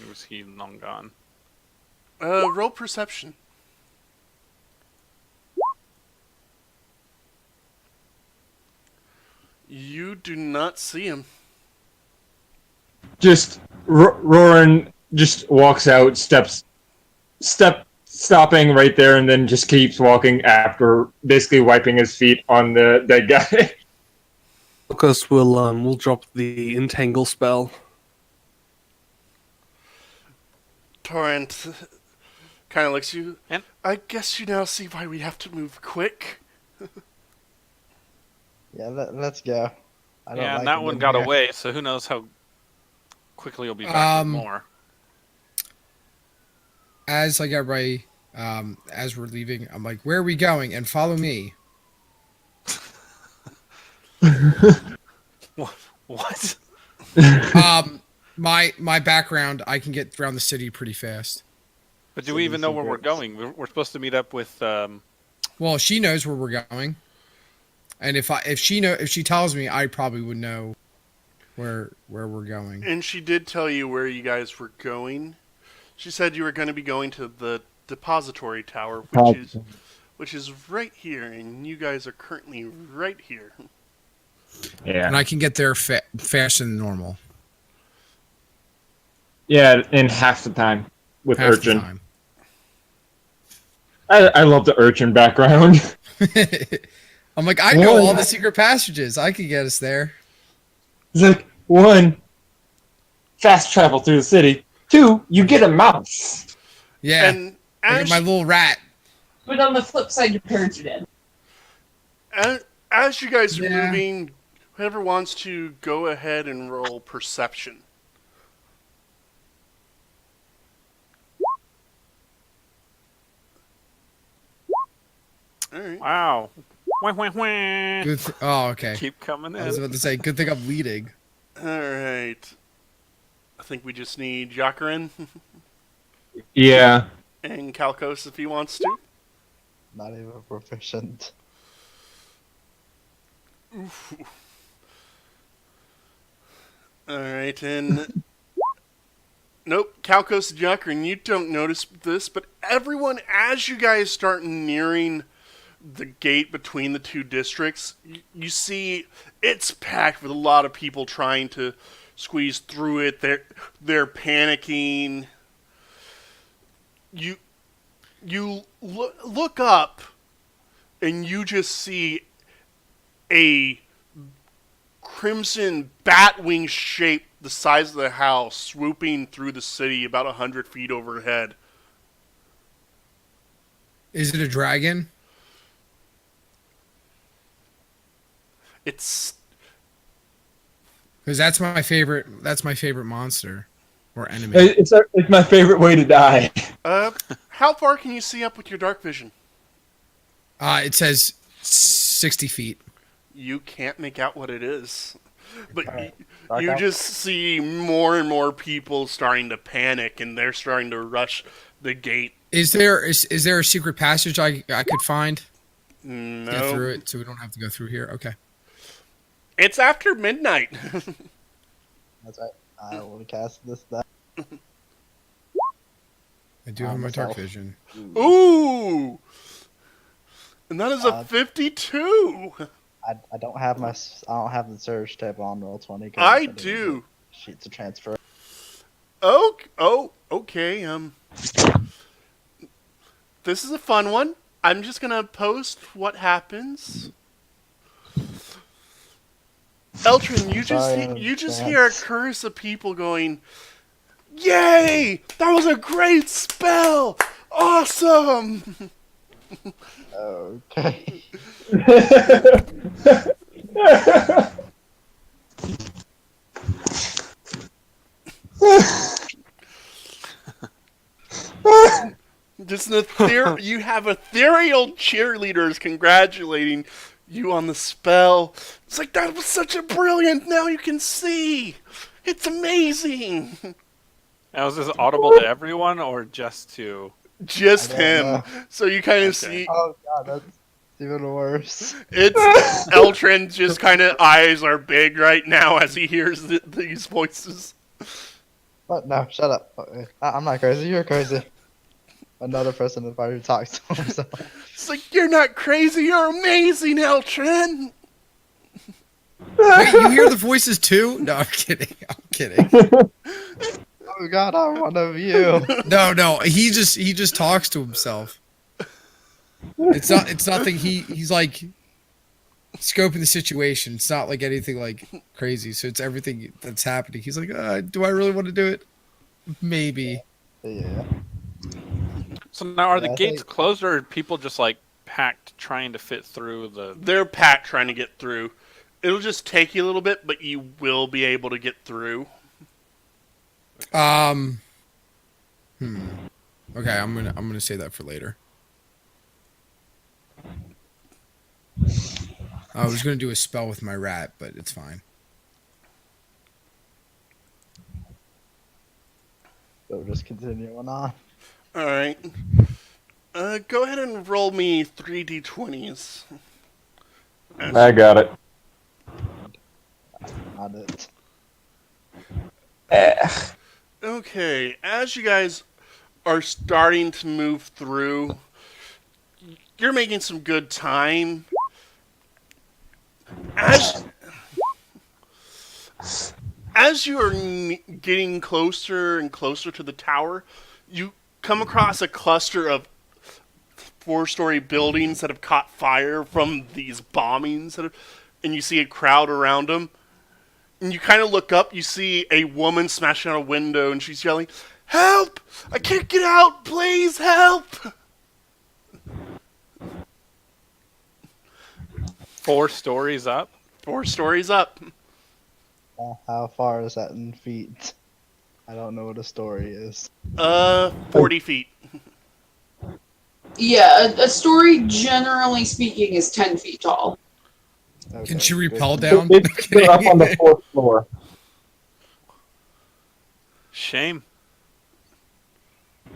Or was he long gone? Roll perception. You do not see him. Just Roran just walks out, stopping right there, and then just keeps walking after basically wiping his feet on the dead guy. Lucas will drop the entangle spell. Torrent kind of looks at you. And- I guess you now see why we have to move quick. Yeah, let's go. I don't Yeah, like and that it one in got here. away, so who knows how quickly he'll be back with more. As like everybody, as we're leaving, I'm like, "Where are we going?" And follow me. What? My background, I can get around the city pretty fast. But do we even know where we're going? We're supposed to meet up with Well, she knows where we're going, and if she tells me, I probably would know where we're going. And she did tell you where you guys were going. She said you were going to be going to the depository tower, which is right here, and you guys are currently right here. Yeah. And I can get there faster than normal. Yeah, in half the time with Half the Urchin. time. I love the Urchin background. I'm like, I know One. all the secret passages. I could get us there. It's like, 1, fast travel through the city. 2, you get a mouse. Yeah, And I as, get my little rat. But on the flip side, your parents are dead. as you guys are Yeah. moving, whoever wants to go ahead and roll perception. All right. Wow. Wah, wah, wah. Good. Oh, okay. Keep coming I was in. about to say, good thing I'm leading. All right. I think we just need Jakarin Yeah. and Kalkos if he wants to. Not even proficient. All right, and nope, Kalkos and Jakarin, you don't notice this, but everyone, as you guys start nearing the gate between the two districts, you see it's packed with a lot of people trying to squeeze through it. They're panicking. You look up, and you just see a crimson batwing shape the size of the house swooping through the city about 100 feet overhead. Is it a dragon? It's Because that's my favorite. That's my favorite monster or enemy. It's my favorite way to die. how far can you see up with your dark vision? It says 60 feet. You can't make out what it is, but Alright, you dark out. just see more and more people starting to panic, and they're starting to rush the gate. Is there a secret passage I could find? Get No, through it, so we don't have to go through here. Okay. it's after midnight. That's right. I will cast this. That. I do have my dark myself. vision. Ooh, and that is a Uh, 52. I don't have I don't have the surge table on roll 20. I do. Sheets of transfer. Oh, okay. This is a fun one. I'm just gonna post what happens. Eltrin, Sorry in you just advance. hear a chorus of people going, "Yay! That was a great spell! Awesome!" Okay. Just you have ethereal cheerleaders congratulating you on the spell. It's like, that was such a brilliant. Now you can see. It's amazing. Now, is this audible to everyone or just to? Just I don't him. know. So you kind of Okay. see Oh god, that's even worse. it's Eltrin's just kind of eyes are big right now as he hears these voices. What? No, shut up. I'm not crazy. You're crazy. Another person in the party who talks to himself. It's like, you're not crazy. You're amazing, Eltrin. Wait, you hear the voices too? No, I'm kidding. I'm kidding. Oh god, I'm one of you. No. He just talks to himself. It's nothing. He's like scoping the situation. It's not like anything like crazy. So it's everything that's happening. He's like, do I really want to do it? Maybe. Yeah. So now, are the Yeah, I gates think- closed, or are people just like packed trying to fit through the? They're packed trying to get through. It'll just take you a little bit, but you will be able to get through. Okay, I'm gonna say that for later. I was gonna do a spell with my rat, but it's fine. So just continuing on. All right. Go ahead and roll me 3d20s. I got it. Not it. Okay, as you guys are starting to move through, you're making some good time. As you are getting closer and closer to the tower, you come across a cluster of 4-story buildings that have caught fire from these bombings, and you see a crowd around them. And you kind of look up, you see a woman smashing out a window, and she's yelling, "Help! I can't get out! Please help!" 4 stories up. 4 stories up. How far is that in feet? I don't know what a story is. 40 feet. Yeah, a story, generally speaking, is 10 feet tall. Okay, Can she good. repel down? They're up on the 4th floor. Shame.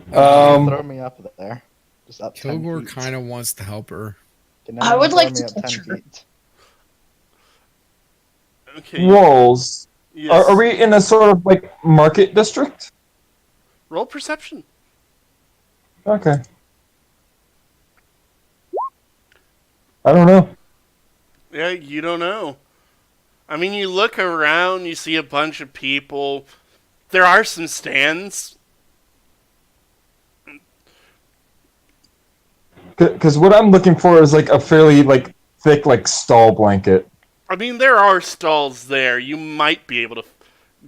Throw me up there. Just up 10 Kilgore feet. kind of wants to help her. Can I would anyone like throw to me up touch 10 her. feet? Okay. Rolls. Yes. Are we in a sort of like market district? Roll perception. Okay. I don't know. Yeah, you don't know. I mean, you look around, you see a bunch of people. There are some stands. Because what I'm looking for is like a fairly like thick like stall blanket. I mean, there are stalls there. You might be able to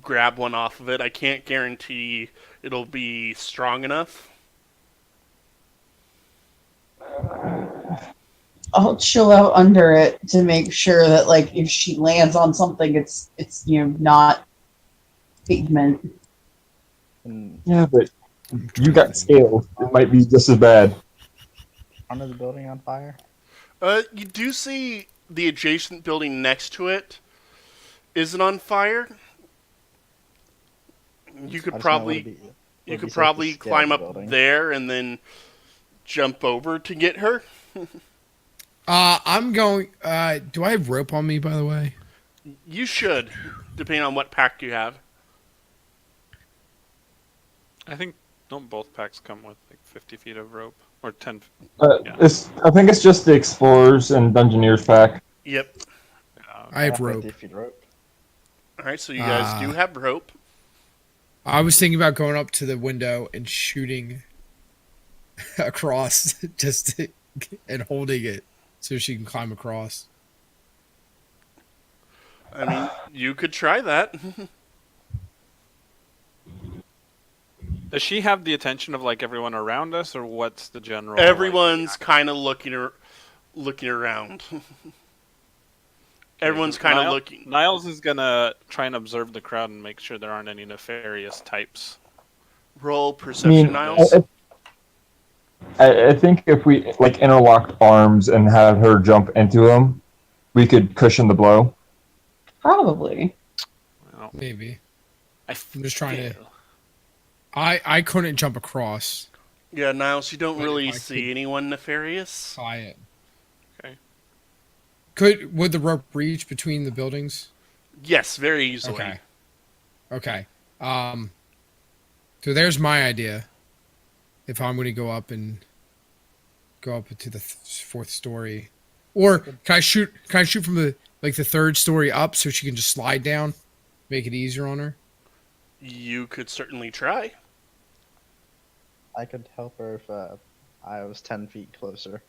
grab one off of it. I can't guarantee it'll be strong enough. I'll chill out under it to make sure that, like, if she lands on something, it's not pavement. In Yeah, but you got scales. It might be just as bad. front of the building on fire? You do see the adjacent building next to it isn't on fire. You could I just know probably would it be- you would could be safe to probably scale climb the up building? there and then jump over to get her. I'm going. Do I have rope on me, by the way? You should, depending on what pack you have. I think don't both packs come with like 50 feet of rope or 10? Yeah. I think it's just the Explorers and Dungeoneers pack. Yep. I have 50 rope. feet rope. All right, so you guys do have rope. I was thinking about going up to the window and shooting across, and holding it so she can climb across. I mean, you could try that. Does she have the attention of like everyone around us, or what's the general? Everyone's kind of looking around. Everyone's kind of looking. Niles is gonna try and observe the crowd and make sure there aren't any nefarious types. Roll perception, Niles. I think if we like interlocked arms and had her jump into him, we could cushion the blow. Probably. Well, Maybe. I'm just trying to- I couldn't jump across. Yeah, Niles, you don't But really if I see could- anyone nefarious. Tie it. Okay. Would the rope reach between the buildings? Yes, very easily. Okay. So there's my idea. If I'm going to go up into the 4th story, or can I shoot from the the 3rd story up so she can just slide down, make it easier on her? You could certainly try. I could help her if I was 10 feet closer.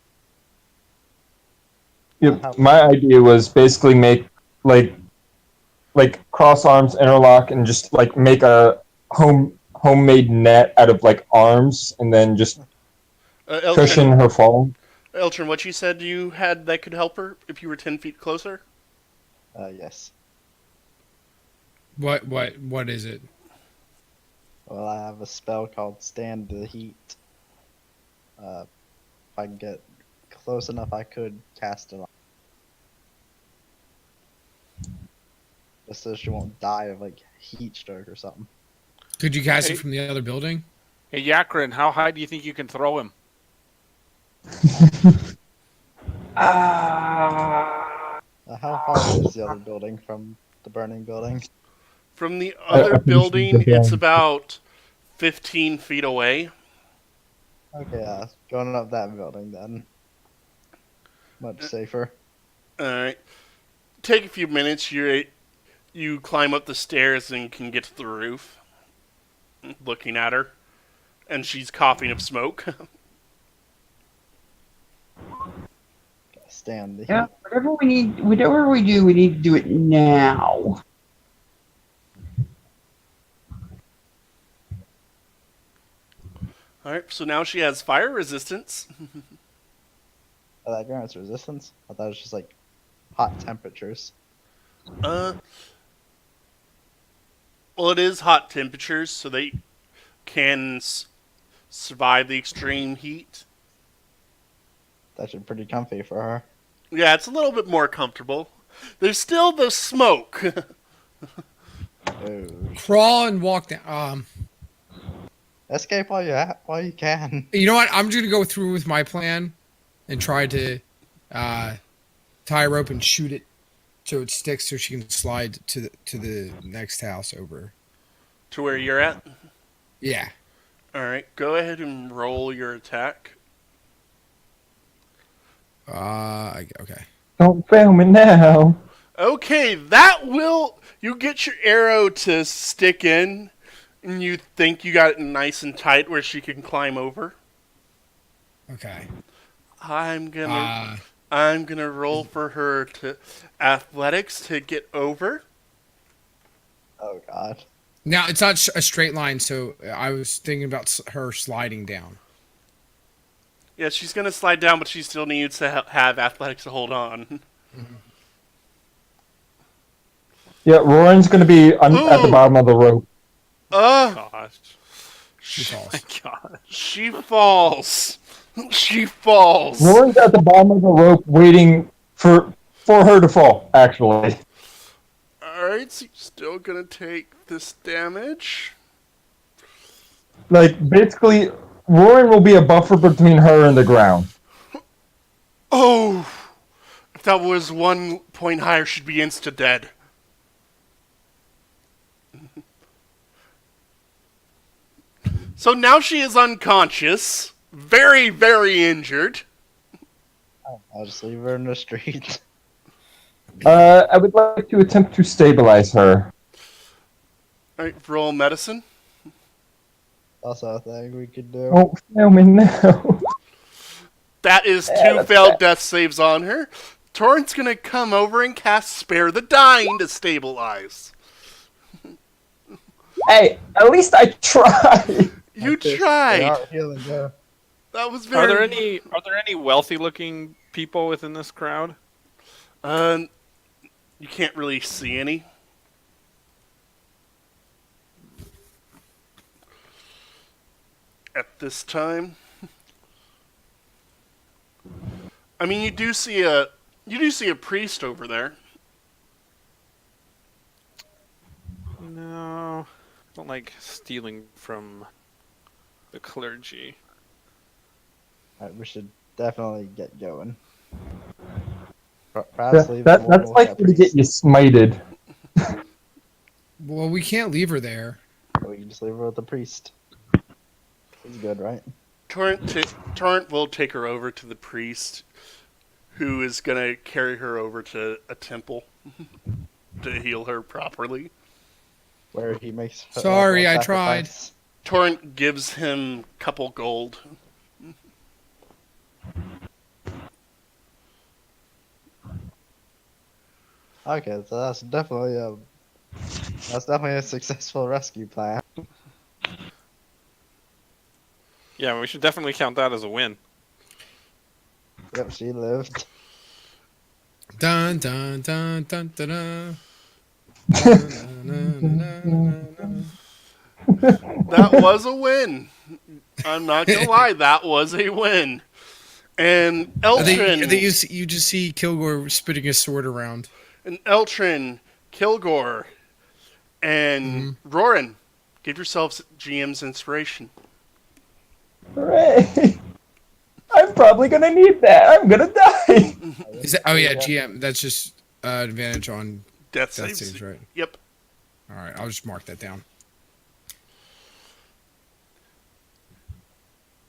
Yep. My idea was basically make like cross arms interlock and just like make a homemade net out of like arms and then just cushion her fall. Eltrin, what you said you had that could help her if you were 10 feet closer? Yes. What is it? Well, I have a spell called Stand the Heat. If I can get close enough, I could cast it on. Just so she won't die of like heat stroke or something. Could you cast Hey. it from the other building? Hey, Yakrin, how high do you think you can throw him? Ah. How far is the other building from the burning building? From the I other think we should building, go it's down. about 15 feet away. Okay, going up that building then. Much safer. Alright. Take a few minutes. You climb up the stairs and can get to the roof. Looking at her. And she's coughing up smoke. Stand the heat. Yeah, whatever we do, we need to do it now. Alright, so now she has fire resistance. Oh, that grants resistance? I thought it was just like hot temperatures. Well, it is hot temperatures, so they can survive the extreme heat. That's pretty comfy for her. Yeah, it's a little bit more comfortable. There's still the smoke. Oh. Crawl and walk down. Escape while you can. You know what? I'm just gonna go through with my plan and try to tie a rope and shoot it so it sticks, so she can slide to the next house over. To where you're at? Yeah. Alright, go ahead and roll your attack. Okay. Don't fail me now. Okay, that will... You get your arrow to stick in, and you think you got it nice and tight where she can climb over. Okay. I'm gonna roll for her to athletics to get over. Oh god. Now it's not a straight line, so I was thinking about her sliding down. Yeah, she's gonna slide down, but she still needs to have athletics to hold on. Yeah, Roran's going to be at the Ooh. bottom of the rope. Gosh. She falls. God. She falls. She falls. Roran's at the bottom of the rope waiting for her to fall, actually. Alright, so you're still gonna take this damage. Like, basically, Roran will be a buffer between her and the ground. Oh! If that was 1 point higher, she'd be insta-dead. So now she is unconscious. Very, very injured. I'll just leave her in the street. I would like to attempt to stabilize her. Alright, roll medicine. Also a thing we could do. Don't fail me now. That is Yeah, 2 that's failed bad. death saves on her. Torrent's gonna come over and cast Spare the Dying to stabilize. Hey, at least I tried. You Like this. They tried. are healing her. That was very... Are there any wealthy looking people within this crowd? You can't really see any. At this time. I mean, you do see a priest over there. No. I don't like stealing from the clergy. Alright, we should definitely get going. Perhaps leave That's the likely to get you smited. Well, we can't leave her there. We can just leave her with the priest. He's good, right? Torrent will take her over to the priest, who is gonna carry her over to a temple to heal her properly. Where he makes. Sorry, a I tried. sacrifice. Torrent gives him a couple gold. Okay, so that's definitely a successful rescue plan. Yeah, we should definitely count that as a win. Yep, she lived. Dun dun dun dun dun dun. Dun, dun, dun, dun, dun. That was a win. I'm not gonna lie, that was a win. And Eltrin, You just see Kilgore spitting his sword around. Kilgore, and Roran, give yourselves GM's inspiration. Hooray! I'm probably gonna need that. I'm gonna die. Is it, oh yeah, GM. That's just advantage on Death death saves. saves, right? Yep. All right, I'll just mark that down.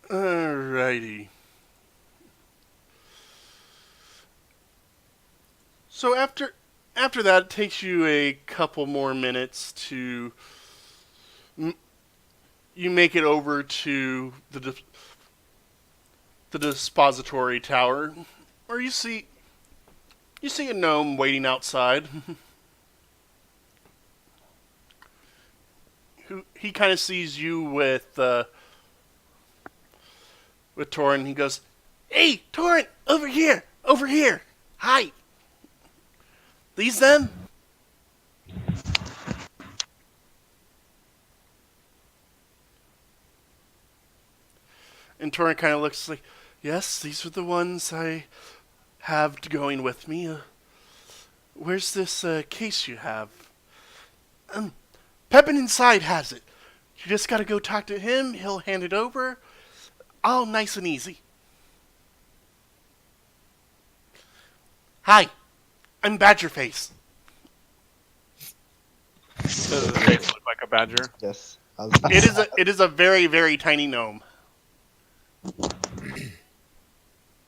Alrighty. So after that, it takes you a couple more minutes to you make it over to the dispository tower, where you see a gnome waiting outside. Who he kind of sees you with Torrent. He goes, "Hey, Torrent, over here, over here. Hi. These them?" And Torrent kind of looks like, "Yes, these are the ones I have going with me. Where's this case you have?" Pepin inside has it. You just gotta go talk to him. He'll hand it over. All nice and easy. Hi, I'm Badgerface. Does his face look like a badger? Yes. It is a very, very tiny gnome.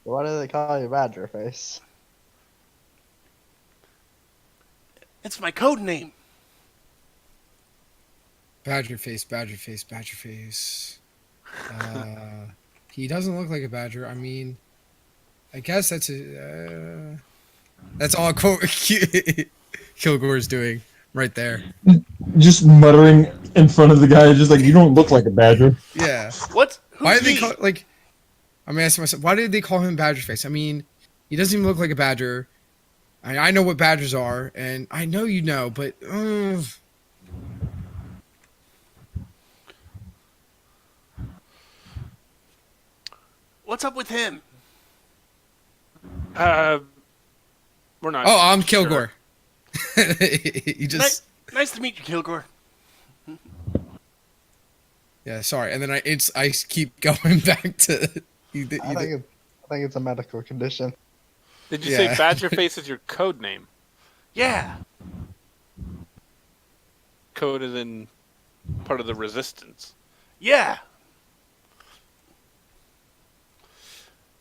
Why do they call you Badger Face? It's my code name. Badger face, badger face, badger face. He doesn't look like a badger. I mean, I guess that's all Kilgore's doing right there. Just muttering in front of the guy, just like, you don't look like a badger. Yeah. What? Why Who's did they me? call like? I'm asking myself, why did they call him badger face? I mean, he doesn't even look like a badger. I know what badgers are, and I know you know, but What's up with him? We're not. oh, I'm sure. Kilgore. You just Nice to meet you, Kilgore. yeah, sorry, and then I keep going back to. I think it's a medical condition. Did you Yeah. say Badgerface is your code name? Yeah. Code is in part of the resistance. Yeah.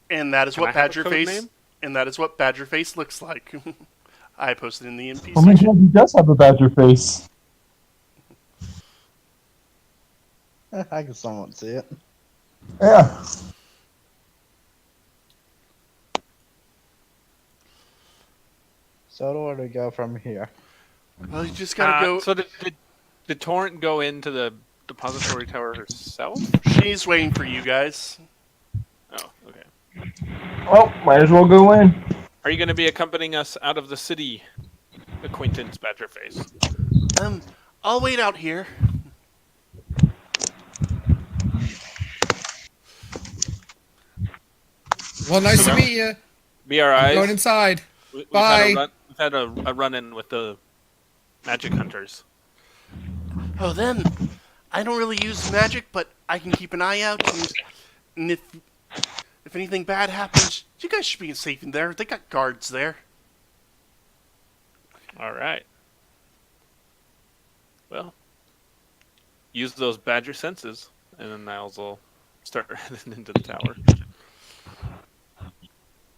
And that is Can what I have a code Badgerface name? and that is what Badgerface looks like. I posted in the NPC. Oh my god, he does have a badger face. I can somewhat see it. Yeah. So where do we go from here? Well, you just gotta go. So did Torrent go into the depository tower herself? She's waiting for you guys. Oh, okay. Well, might as well go in. Are you going to be accompanying us out of the city, acquaintance Badgerface? I'll wait out here. well, nice to meet you. Be our eyes. Going inside. We've Bye. had a run-in with the magic hunters. Oh, them. I don't really use magic, but I can keep an eye out. And if anything bad happens, you guys should be safe in there. They got guards there. All right. Well, use those badger senses, and then Niles will start heading into the tower.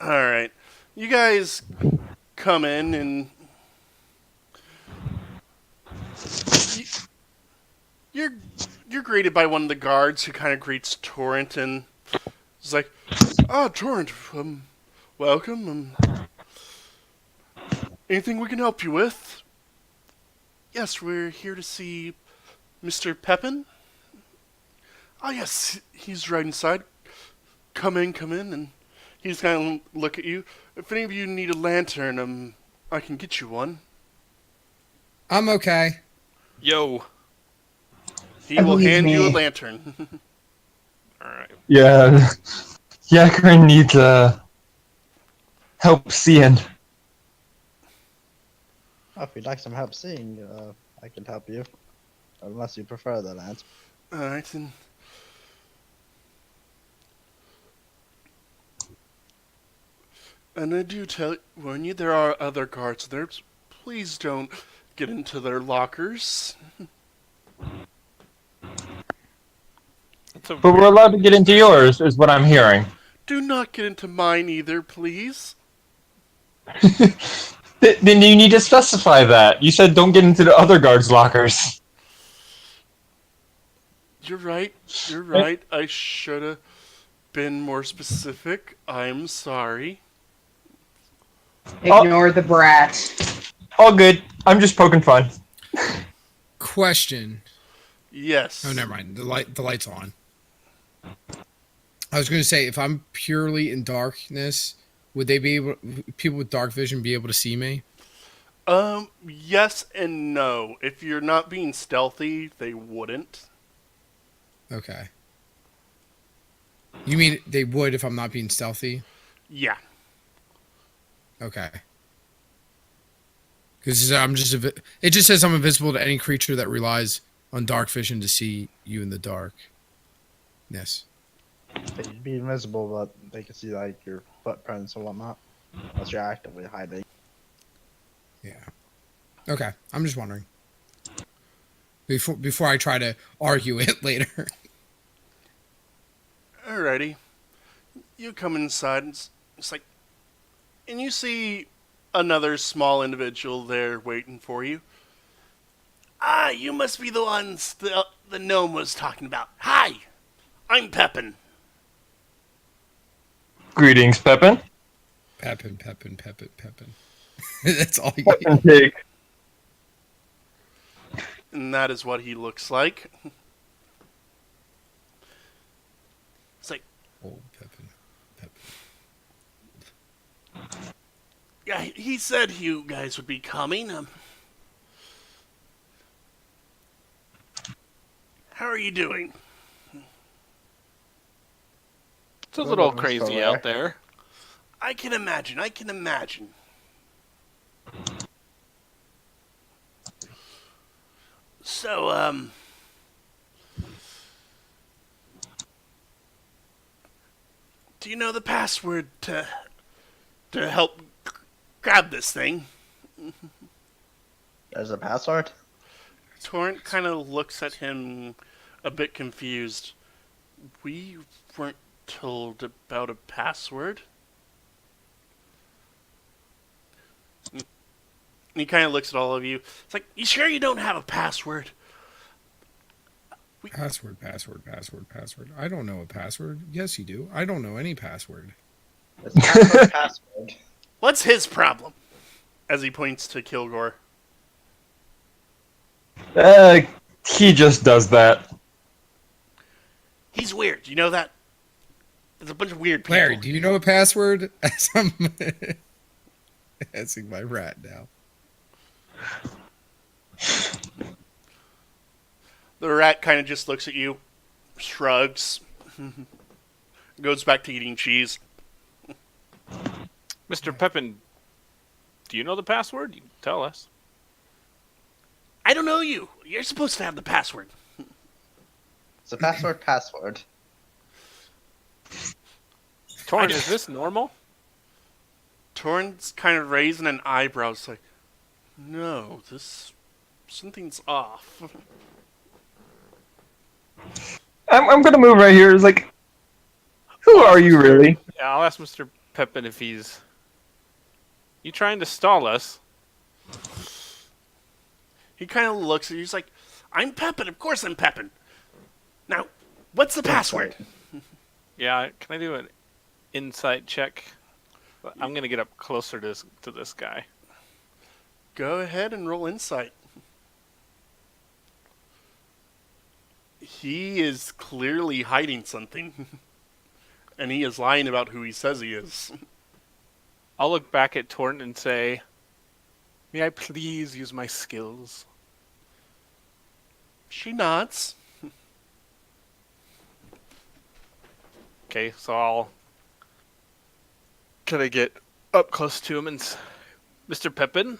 All right, you guys come in and you're greeted by one of the guards who kind of greets Torrent and is like, "Ah, Torrent, welcome. Anything we can help you with?" "Yes, we're here to see Mr. Pepin." "Ah, yes, he's right inside. Come in, and he's kind of look at you. "If any of you need a lantern, I can get you one." I'm okay. Yo. He I will believe hand you a me. lantern. All right. Yeah. Yakrin needs help seeing. Oh, if you'd like some help seeing, I can help you. Unless you prefer the lantern. All right, then. And I do warn you, there are other guards there. Please don't get into their lockers. But we're allowed to get into yours, is what I'm hearing. Do not get into mine either, please. Then you need to specify that. You said don't get into the other guards' lockers. You're right. You're right. I should have been more specific. I'm sorry. Ignore the brat. All good. I'm just poking fun. Question. Yes. Oh, never mind. The light's on. I was going to say, if I'm purely in darkness, would people with dark vision be able to see me? Yes and no. If you're not being stealthy, they wouldn't. Okay. You mean they would if I'm not being stealthy? Yeah. Okay. Because it just says I'm invisible to any creature that relies on dark vision to see you in the darkness. They'd be invisible, but they can see like your footprints and whatnot. Unless you're actively hiding. Yeah. Okay. I'm just wondering. Before I try to argue it later. Alrighty. You come inside, and it's like, and you see another small individual there waiting for you. Ah, you must be the ones the gnome was talking about. Hi, I'm Pepin. Greetings, Pepin. Pepin. That's all you Pepin Pig. And that is what he looks like. It's like, Old Pepin. yeah, he said you guys would be coming. How are you doing? It's a little crazy out there. I can imagine. So, do you know the password to help grab this thing? There's a password? Torrent kind of looks at him a bit confused. We weren't told about a password. And he kind of looks at all of you. It's like, you sure you don't have a password? Password. I don't know a password. Yes, you do. I don't know any password. It's password, password. What's his problem? As he points to Kilgore. He just does that. He's weird. You know that? There's a bunch of weird people. Larry, do you know a password? As I'm asking my rat now. The rat kind of just looks at you, shrugs, goes back to eating cheese. Mr. Pepin, do you know the password? You tell us. I don't know you. You're supposed to have the password. It's a password, password. Torrent, is this normal? Torrent's kind of raising an eyebrow. It's like, no, something's off. I'm gonna move right here. It's like, who are you really? Yeah, I'll ask Mr. Pepin if he's... You trying to stall us? He kind of looks at you. He's like, I'm Pepin. Of course I'm Pepin. Now, what's the password? Yeah, can I do an insight check? I'm gonna get up closer to this guy. Go ahead and roll insight. He is clearly hiding something. And he is lying about who he says he is. I'll look back at Torrent and say, may I please use my skills? She nods. Okay, so I'll kind of get up close to him and Mr. Pepin,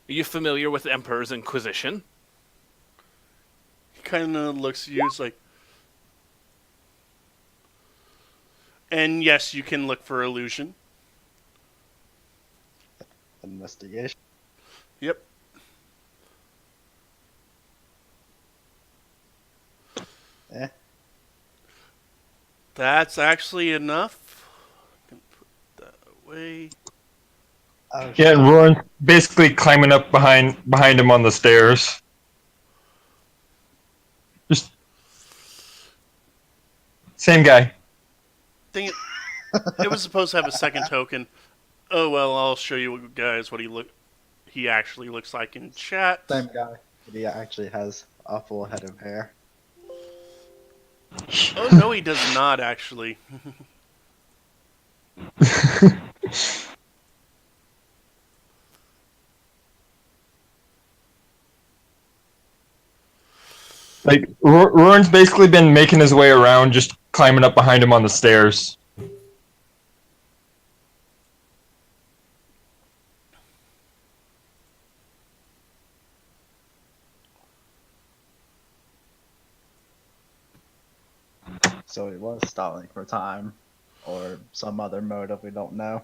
are you familiar with the Emperor's Inquisition? He kind of looks at you. It's like, and yes, you can look for illusion. Investigation. Yep. Eh. That's actually enough. I can put that away. Oh, Yeah, and Roran's basically climbing up behind him on the stairs. Just same guy. Dang it. It was supposed to have a second token. Oh well, I'll show you guys what he actually looks like in chat. Same guy. But he actually has a full head of hair. Oh no, he does not actually. Like Roran's basically been making his way around, just climbing up behind him on the stairs. So he was stalling for time, or some other motive we don't know.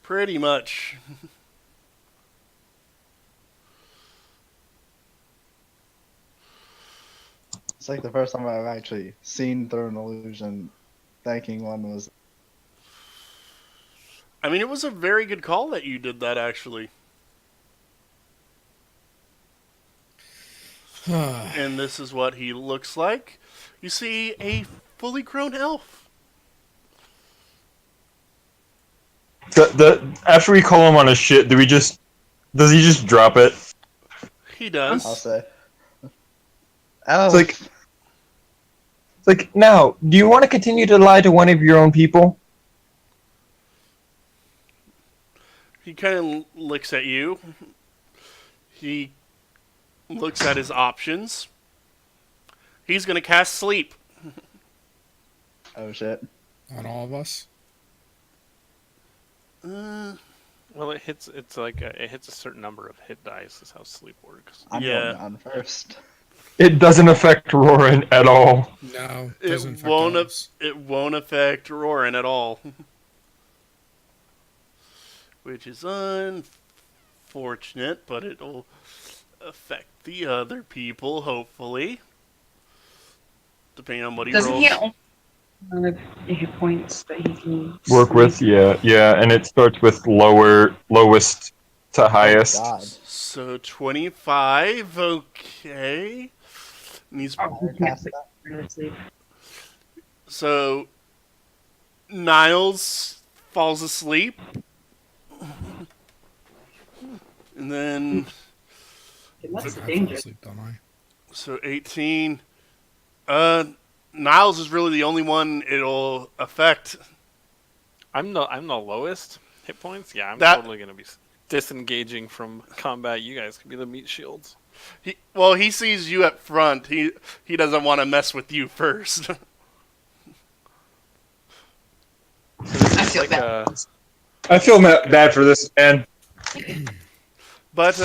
Pretty much. It's like the first time I've actually seen through an illusion thinking one was. I mean, it was a very good call that you did that, actually. And this is what he looks like. You see a fully grown elf. After we call him on his shit, does he just drop it? He does. I'll say. Elf. It's like, now, do you want to continue to lie to one of your own people? He kind of looks at you. He looks at his options. He's going to cast sleep. Oh shit. On all of us. Uh, Well, it hits. It's like it hits a certain number of hit dice. Is how sleep works. I'm Yeah. going on first. It doesn't affect Roran at all. No, it doesn't affect won't. elves. It won't affect Roran at all. Which is unfortunate, but it'll affect the other people, hopefully. Depending on what he Doesn't rolls. he only have hit points that he can Work with, yeah, and it starts with lowest to highest. Oh, God. So 25, okay. And he's, Oh, he can't go to sleep. so Niles falls asleep. And then, That's the I fall danger. asleep, don't I? so 18. Niles is really the only one it'll affect. I'm the lowest hit points. Yeah, I'm That- totally gonna be disengaging from combat. You guys can be the meat shields. He sees you up front. He doesn't want to mess with you first. I feel Like bad. I feel bad for this man. But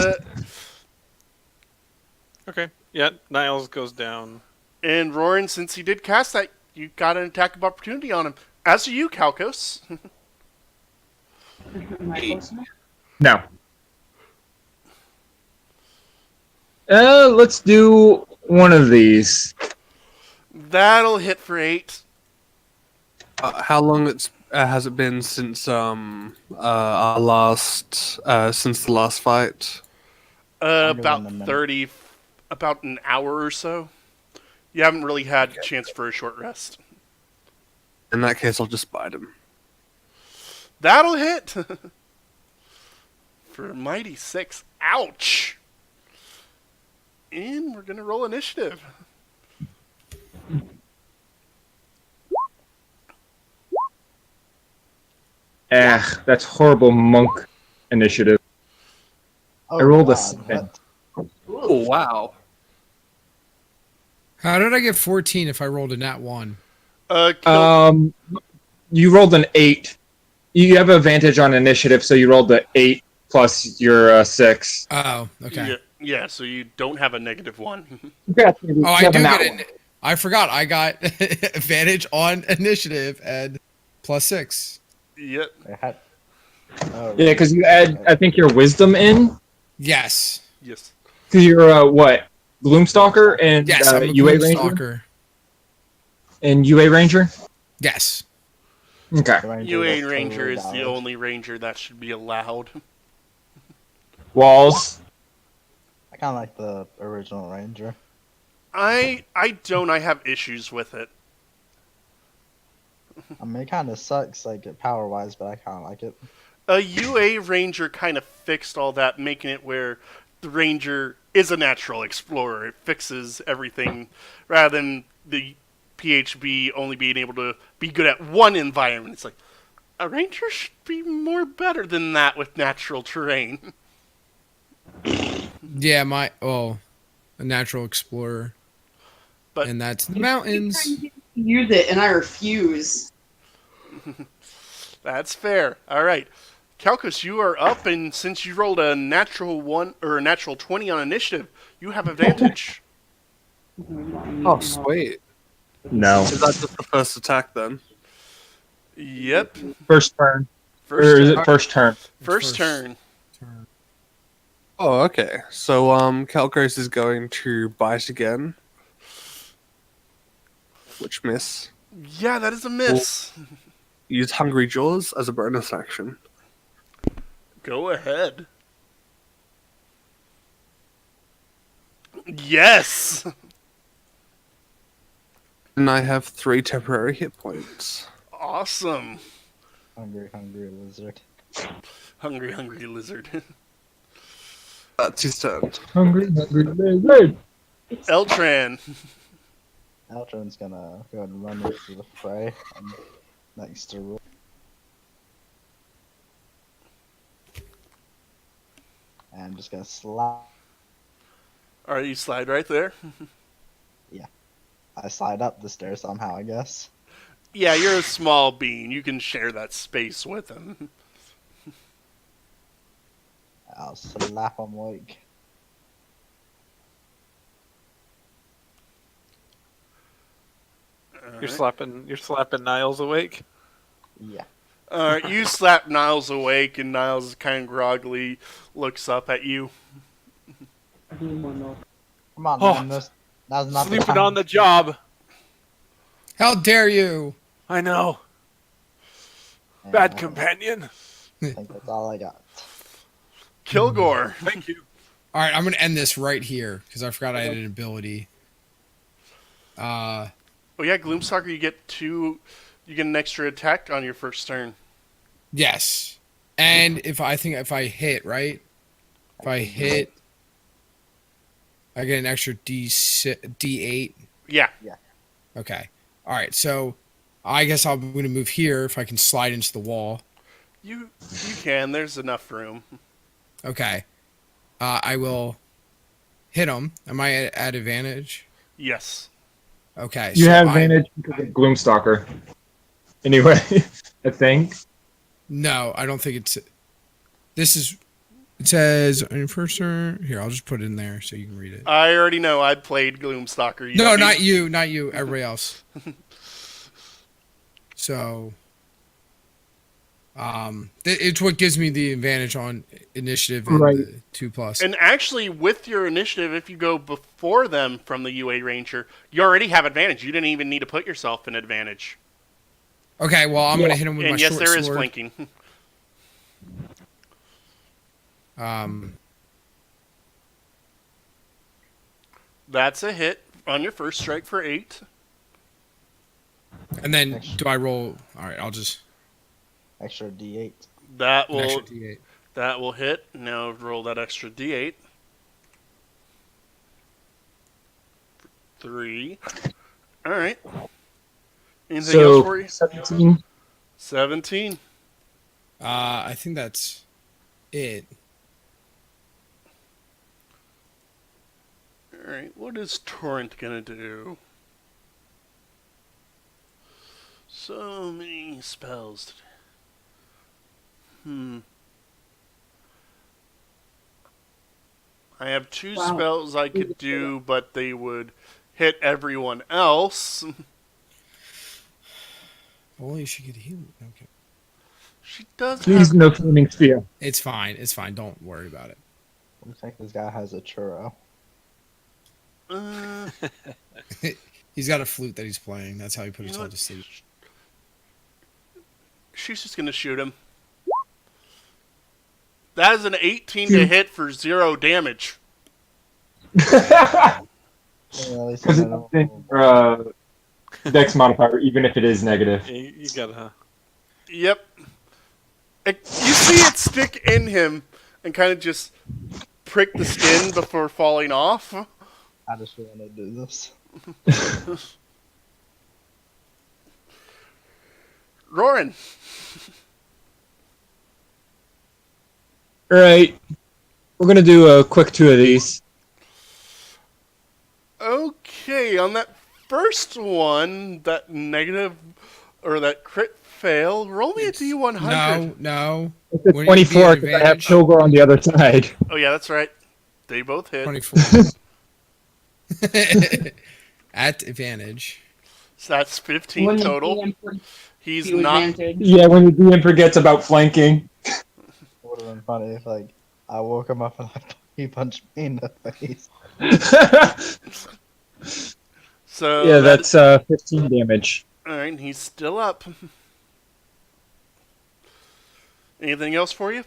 Okay. Yeah, Niles goes down. and Roran, since he did cast that, you got an attack of opportunity on him. As do you, Kalkos. Am I close enough? No. Let's do one of these. That'll hit for 8. How long has it been since our last since the last fight? Under About 1 minute. 30, about an hour or so. You haven't really had a chance for a short rest. In that case, I'll just bite him. That'll hit for a mighty 6. Ouch! And we're gonna roll initiative. That's horrible monk initiative. Oh, I rolled a God, 7. what? Oh wow! How did I get 14 if I rolled a nat 1? You rolled an 8. You have advantage on initiative, so you rolled the 8 plus your 6. Oh, okay. Yeah, so you don't have a -1. Oh, I do get it. I forgot. I got advantage on initiative and +6. Yep. Oh, Yeah, because you add, I think, your wisdom in. Yes. Yes. Because you're what? Gloomstalker and Yes, I'm a UA Ranger. Gloomstalker. And UA Ranger. Yes. Okay. The Ranger UA is Ranger totally is the valid. only ranger that should be allowed. Walls. I kind of like the original Ranger. I don't. I have issues with it. I mean, it kind of sucks, like, power-wise, but I kind of like it. A UA Ranger kind of fixed all that, making it where the Ranger is a natural explorer. It fixes everything rather than the PHB only being able to be good at one environment. It's like, a Ranger should be more better than that with natural terrain. Yeah, a natural explorer. But- and that's the mountains. Use it, and I refuse. That's fair. All right. Calcus, you are up, and since you rolled a natural 1 or a natural 20 on initiative, you have advantage. Oh, sweet. No. Is that just the first attack then? Yep. First turn. First Or is turn. it first turn? First turn. Oh, okay. So, Calcos is going to bite again. Which miss. Yeah, that is a miss. Use Hungry Jaws as a bonus action. Go ahead. Yes! And I have 3 temporary hit points. Awesome. Hungry, hungry lizard. Hungry, hungry lizard. That's his turn. Hungry, hungry lizard. Eltran. Altron's gonna go ahead and run into the fray. I'm next to Roy. And I'm just gonna slide. Alright, you slide right there. I slide up the stairs somehow, I guess. Yeah, you're a small being. You can share that space with him. I'll slap him like. You're slapping Niles awake. Yeah. Alright, you slap Niles awake, and Niles kind of groggily looks up at you. Come on, Oh, man. Now's not the Sleeping time. on the job. How dare you? I know. And Bad I companion. think that's all I got. Kilgore. Thank you. All right, I'm gonna end this right here because I forgot I had an ability. Oh yeah, Gloomstalker, you get an extra attack on your first turn. Yes, and if I hit right, if I hit, I get an extra D8. Yeah. Okay. All right. So I guess I'm going to move here if I can slide into the wall. You can. There's enough room. Okay. I will hit him. Am I at advantage? Yes. Okay. You so have advantage because of Gloomstalker. Anyway, I think. No, I don't think it's. This is. It says on your first turn. Here, I'll just put it in there so you can read it. I already know. I played Gloomstalker. You No, don't not need- you, not you. Everybody else. So, it's what gives me the advantage on initiative and Right. the 2+. And actually, with your initiative, if you go before them from the UA Ranger, you already have advantage. You didn't even need to put yourself in advantage. Okay, well, I'm gonna hit him with my And yes, short there is sword. flanking. That's a hit on your first strike for 8. And then do I roll? All right, I'll just Extra D8. That an will extra D8. that will hit. Now roll that extra D8. 3. All right. Anything else for So you? 17. 17. I think that's it. All right. What is Torrent gonna do? So many spells. I have 2 Wow. spells I could do, but they would hit everyone else. Only she could heal. Okay. She does Please, have. no flaming sphere. It's fine. It's fine. Don't worry about it. I think this guy has a churro. Uh, He's got a flute that he's playing. That's how he put You know himself what? to sleep. she's just gonna shoot him. That is an 18 to hit for 0 damage. Yeah, at least I Because know- Dex modifier, even if it is negative. You gotta. Yep. You see it stick in him and kind of just prick the skin before falling off. I just want to do this. Roran. Alright. We're gonna do a quick 2 of these. Okay, on that first one, that negative or that crit fail, roll me a D100. No. It's a Wouldn't it be 24 an because I have advantage? Kilgore on the other side. Oh yeah, that's right. They both hit. 24. At advantage. So that's 15 When the total. DM for He's you not. advantage. Yeah, when the DM forgets about flanking. It would have been funny if, like, I woke him up and he punched me in the face. So Yeah, that's 15 damage. all right. He's still up. Anything else for you?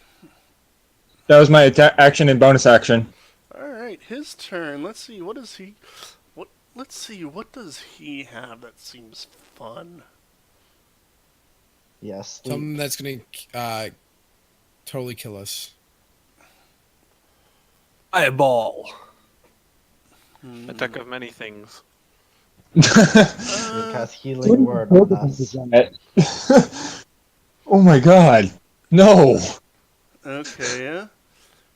That was my attack action and bonus action. All right, his turn. Let's see. What does he? What? Let's see. What does he have that seems fun? Yes. Something that's going to totally kill us. Fireball. Attack of many things. Cast healing word on us. Oh my god. No. Okay.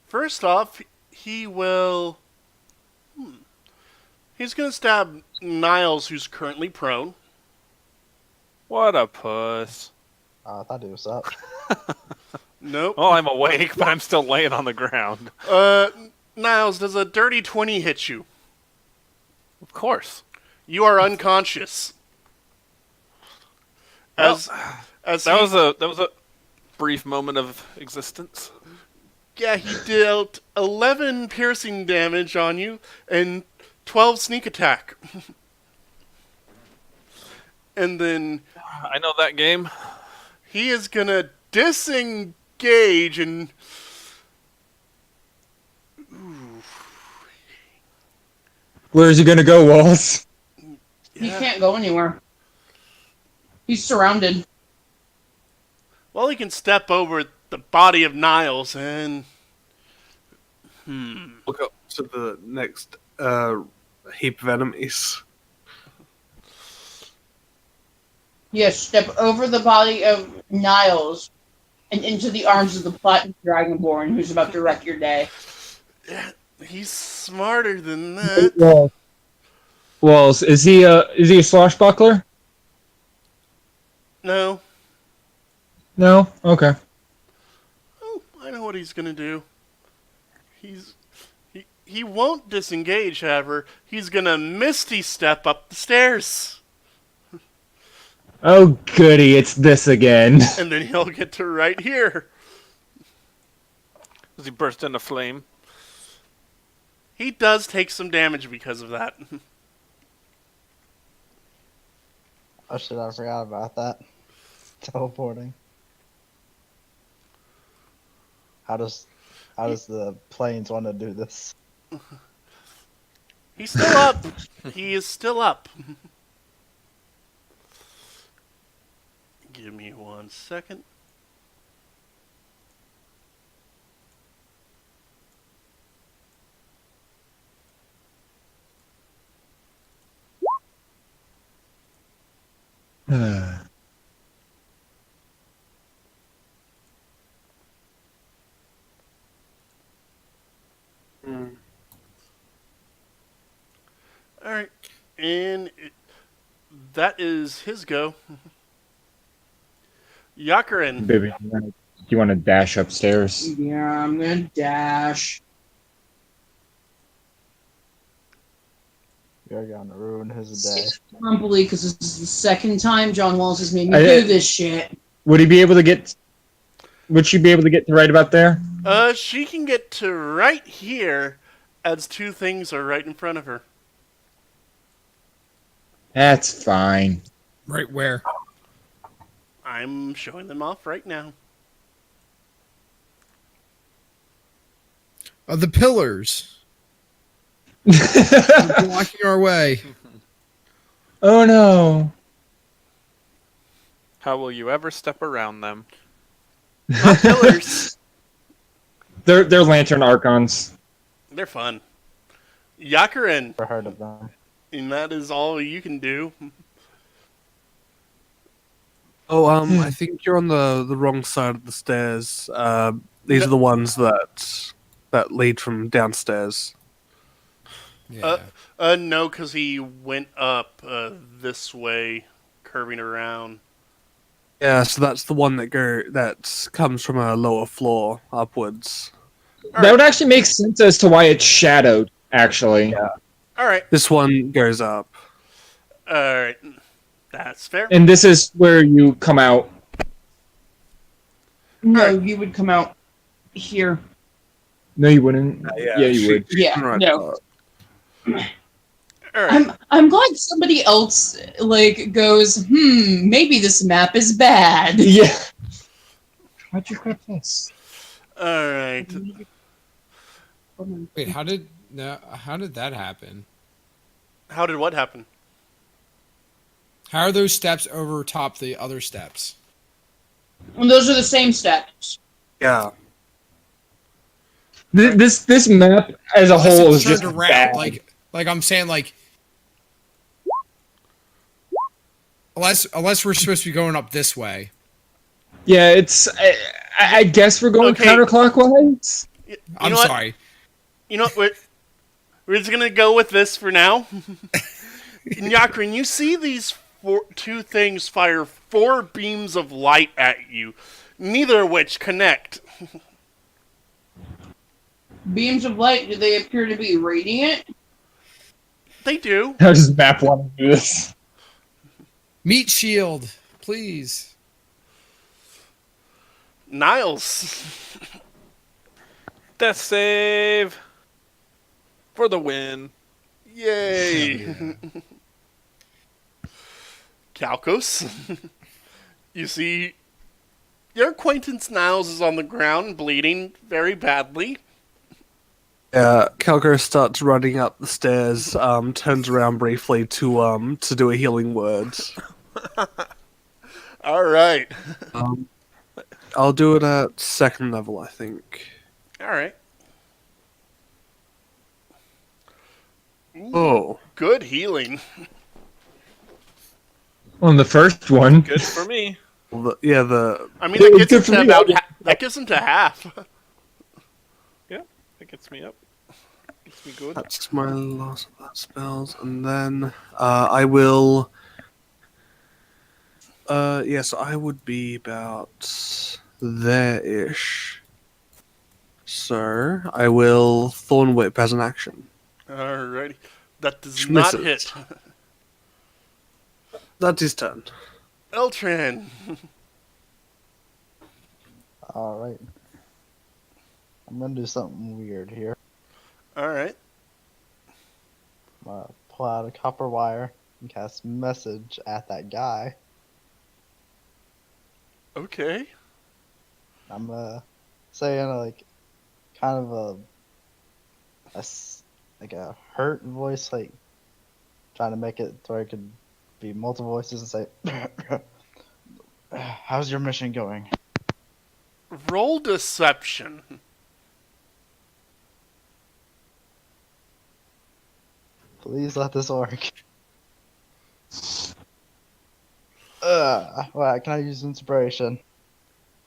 First off, he will. He's gonna stab Niles, who's currently prone. What a puss. I thought he was up. Nope. Well, I'm awake, but I'm still laying on the ground. Niles, does a dirty 20 hit you? Of course. You are unconscious. As That was a brief moment of existence. yeah, he dealt 11 piercing damage on you and 12 sneak attack. And then I know that game. he is gonna disengage and Where is he gonna go, Walls? He can't go anywhere. He's surrounded. well, he can step over the body of Niles and Look up to the next heap of enemies. Yes, step over the body of Niles and into the arms of the Platinum Dragonborn who's about to wreck your day. he's smarter than that. Walls, is he a swashbuckler? No. No? Okay. Oh, I know what he's gonna do. He won't disengage, however. He's gonna misty step up the stairs. Oh goody, it's this again. And then he'll get to right here. Does he burst into flame? He does take some damage because of that. Oh shit, I forgot about that. Teleporting. How does the planes want to do this? He's still up. He is still up. Give me 1 second. Alright. And that is his go. Yakarin. Baby, do you want to dash upstairs? Yeah, I'm gonna dash. You're gonna ruin his day. Grumpily, because this is the second time John Walls has made me I- do this shit. Would he be able to get would she be able to get to right about there? She can get to right here, as two things are right in front of her. That's fine. Right where? I'm showing them off right now. The pillars. They're blocking our way. Oh no. How will you ever step around them? Not pillars. They're lantern archons. They're fun. Yakurin, Never heard of them. and that is all you can do. Oh, I think you're on the wrong side of the stairs. These are the ones that lead from downstairs. Yeah. No, because he went up this way, curving around. Yeah, so that's the one that comes from a lower floor upwards. That would actually make sense as to why it's shadowed, actually. Yeah. All right, This one goes up. all right, that's fair. And this is where you come out. No, Alright. you would come out here. No, you wouldn't. Yeah, you she- would. she Yeah, can right no. up. All right, I'm glad somebody else like goes, maybe this map is bad. Yeah. How'd you grab this? all right. Wait, how did that happen? How did what happen? How are those steps over top the other steps? And those are the same steps. Yeah. This map as a Unless whole it's is just turned around, bad. like I'm saying, like unless we're supposed to be going up this way. Yeah, it's. I guess we're going Okay. counterclockwise. I'm know what? sorry. You know what? We're just gonna go with this for now. Yakurin, you see these two things fire 4 beams of light at you, neither of which connect. Beams of light, do they appear to be radiant? They do. How does map want to do this? Meat shield, please. Niles. Death save for the win. Yay. Calcos. You see, your acquaintance Niles is on the ground, bleeding very badly. Calco starts running up the stairs, turns around briefly to do a healing word. All right. I'll do it at 2nd level, I think. All right. Oh. Good healing. On the first one. Good for me. Well, the I mean, that Good gets him for to me, about I'll- that gets him to half. That gets me up. Gets me good. that's my last of that spells, and then I will. Yes, I would be about there-ish. So I will Thorn Whip as an action. Alrighty. That does Which not misses. hit. That's his turn. Eltran. Alright. I'm gonna do something weird here. Alright. I'm gonna pull out a copper wire and cast message at that guy. Okay. I'm saying like kind of like a hurt voice, like trying to make it to where it could be multiple voices and say, "How's your mission going?" Roll deception. Please let this work. Well, can I use inspiration?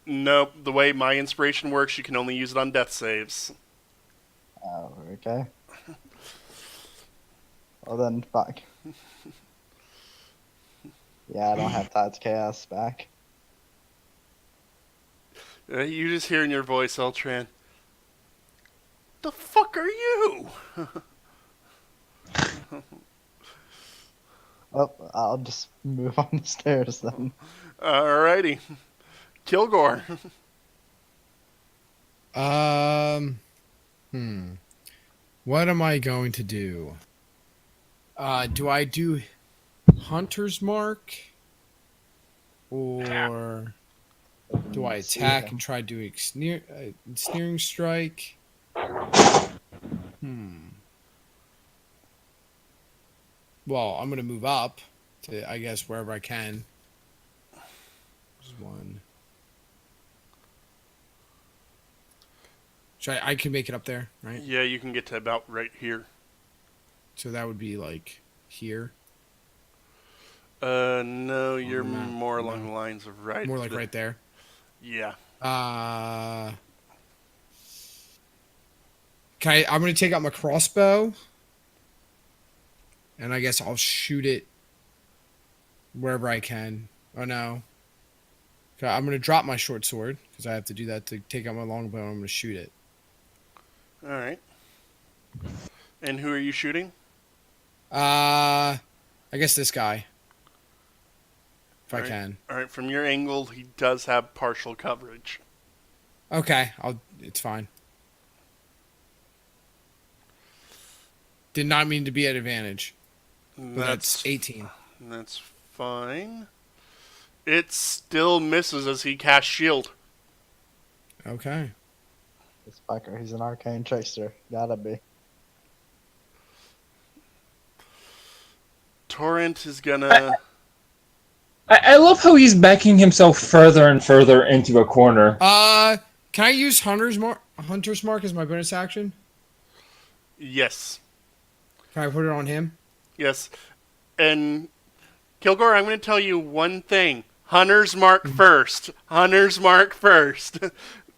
Nope. The way my inspiration works, you can only use it on death saves. Oh, okay. Well then, fuck. Yeah, I don't have Tides Chaos back. You just hear in your voice, Eltran. The fuck are you? Well, I'll just move on the stairs then. Alrighty. Kilgore. What am I going to do? Do I do Hunter's Mark? Or do I attack and try doing Sneering Strike? Well, I'm going to move up to, I guess, wherever I can. There's one. I can make it up there, right? Yeah, you can get to about right here. So that would be like here. No, you're no, more along no. the lines of right. More like right there. Yeah. I'm going to take out my crossbow. And I guess I'll shoot it wherever I can. Oh, no. Okay, I'm going to drop my short sword because I have to do that to take out my longbow. I'm going to shoot it. All right. And who are you shooting? I guess this guy. If I All right. can. All right. From your angle, he does have partial coverage. Okay, it's fine. Did not mean to be at advantage. But that's 18. That's fine. It still misses as he casts shield. Okay. This fucker, he's an arcane trickster. Gotta be. Torrent is gonna. I love how he's backing himself further and further into a corner. Can I use Hunter's Mark as my bonus action? Yes. Can I put it on him? Yes. And Kilgore, I'm going to tell you one thing. Hunter's Mark first. Hunter's Mark first.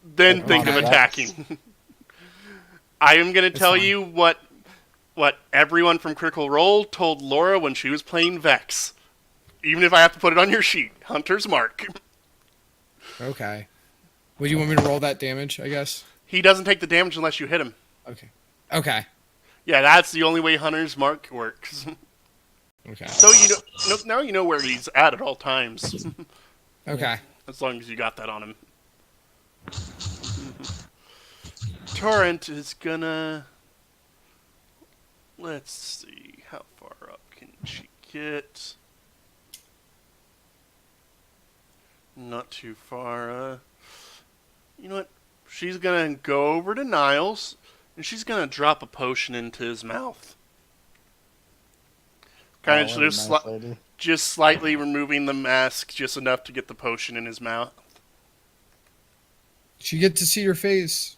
Then think of Okay. attacking. I am going to tell fine. you what everyone from Critical Role told Laura when she was playing Vex. Even if I have to put it on your sheet. Hunter's Mark. Okay. Would you want me to roll that damage, I guess? He doesn't take the damage unless you hit him. Okay. Okay. Yeah, that's the only way Hunter's Mark works. Okay. So now you know where he's at all times. Okay. As long as you got that on him. Torrent is gonna... Let's see, how far up can she get? Not too far. You know what? She's gonna go over to Niles, and she's gonna drop a potion into his mouth. Kind Oh, of what a just, nice lady. just slightly removing the mask, just enough to get the potion in his mouth. She get to see your face.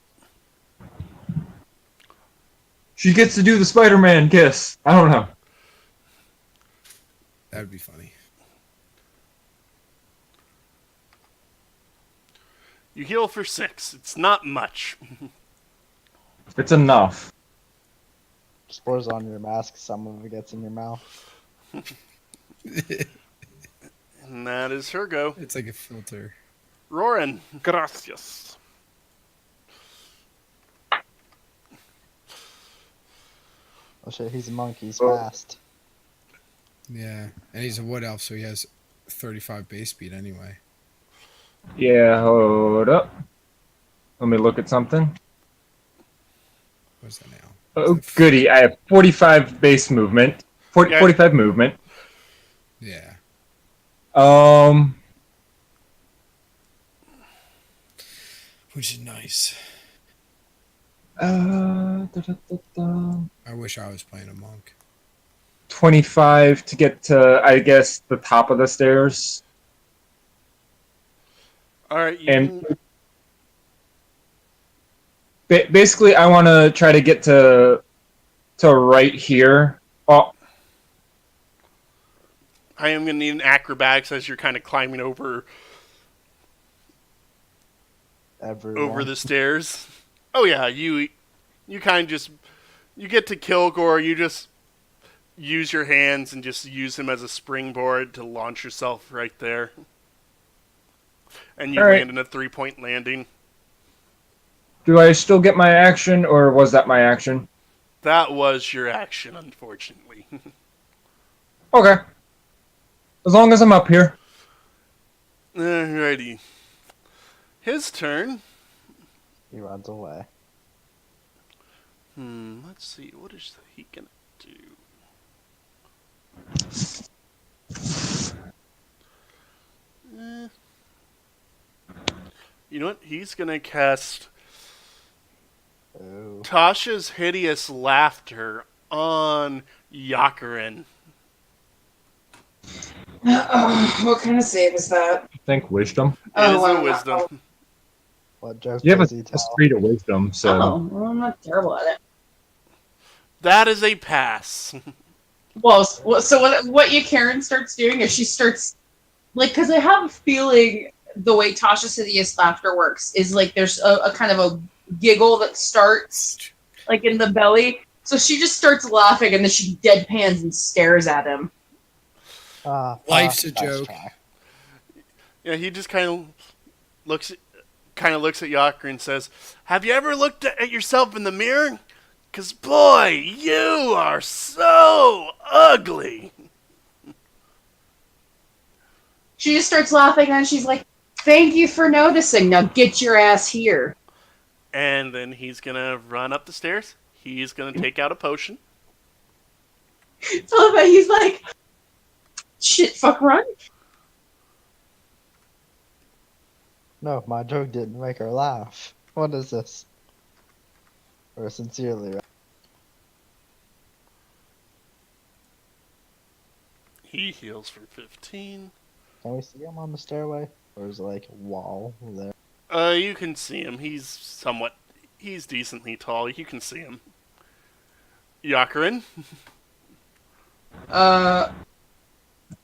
She gets to do the Spider-Man kiss. I don't know. That would be funny. You heal for 6. It's not much. It's enough. Spores on your mask, some of it gets in your mouth. And that is her go. It's like a filter. Roran. Gracias. Oh shit, he's a monkey, he's fast. Yeah. And he's a wood elf, so he has 35 base speed anyway. Yeah, hold up. Let me look at something. What's that now? Oh, goody. I have 45 base movement. 45 movement. Yeah. Which is nice. I wish I was playing a monk. 25 to get to, I guess, the top of the stairs. Alright, And basically, I want to try to get to right here. Oh, I am going to need an acrobatics as you're kind of climbing over Everyone. the stairs. Oh yeah, you kind of just... You get to Kilgore, you just use your hands and just use him as a springboard to launch yourself right there. And you All right. land in a 3-point landing. do I still get my action, or was that my action? That was your action, unfortunately. Okay. As long as I'm up here. Alrighty. His turn. He runs away. Let's see. What is he gonna do? You know what? He's gonna cast Oh. Tasha's Hideous Laughter on Yakurin. What kind of save is that? I think wisdom. It Oh, is wow. a wisdom. What joke You have does a he plus tell? 3 to wisdom, so Oh, well, I'm not terrible at it. That is a pass. Well, so what Karen starts doing is she starts, like, because I have a feeling the way Tasha's Hideous Laughter works is, like, there's a kind of a giggle that starts, like, in the belly. So she just starts laughing, and then she deadpans and stares at him. Life's a nice joke. try. Yeah, he just kind of looks at Yakurin and says, "Have you ever looked at yourself in the mirror? 'Cause boy, you are so ugly." She just starts laughing, and she's like, "Thank you for noticing. Now get your ass here." And then he's gonna run up the stairs. He's gonna take out a potion. So he's like, "Shit, fuck, run." No, my joke didn't make her laugh. What is this? Or sincerely, right? He heals for 15. Can we see him on the stairway? Or is it like a wall there? You can see him. He's decently tall. You can see him. Yakurin.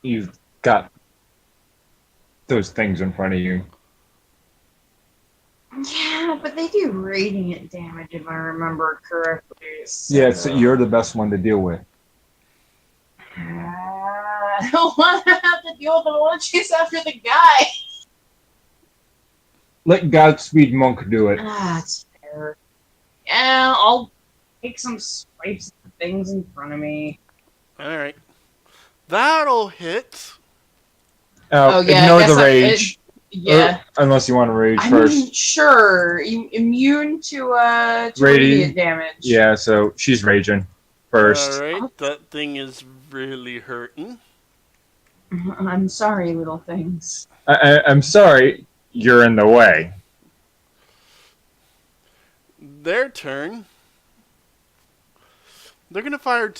you've got those things in front of you. Yeah, but they do radiant damage if I remember correctly. So... Yeah, so you're the best one to deal with. I don't want to have to deal with the one chase after the guy. Let Godspeed Monk do it. That's fair. Yeah, I'll take some swipes at things in front of me. Alright. That'll hit. Oh, yeah, I Ignore guess the rage. Yeah. Unless you want to rage I first. mean, sure. Immune to radiant damage. Yeah, so she's raging first. Alright, that thing is really hurting. I'm sorry, little things. I'm sorry, you're in the way. Their turn. They're going to fire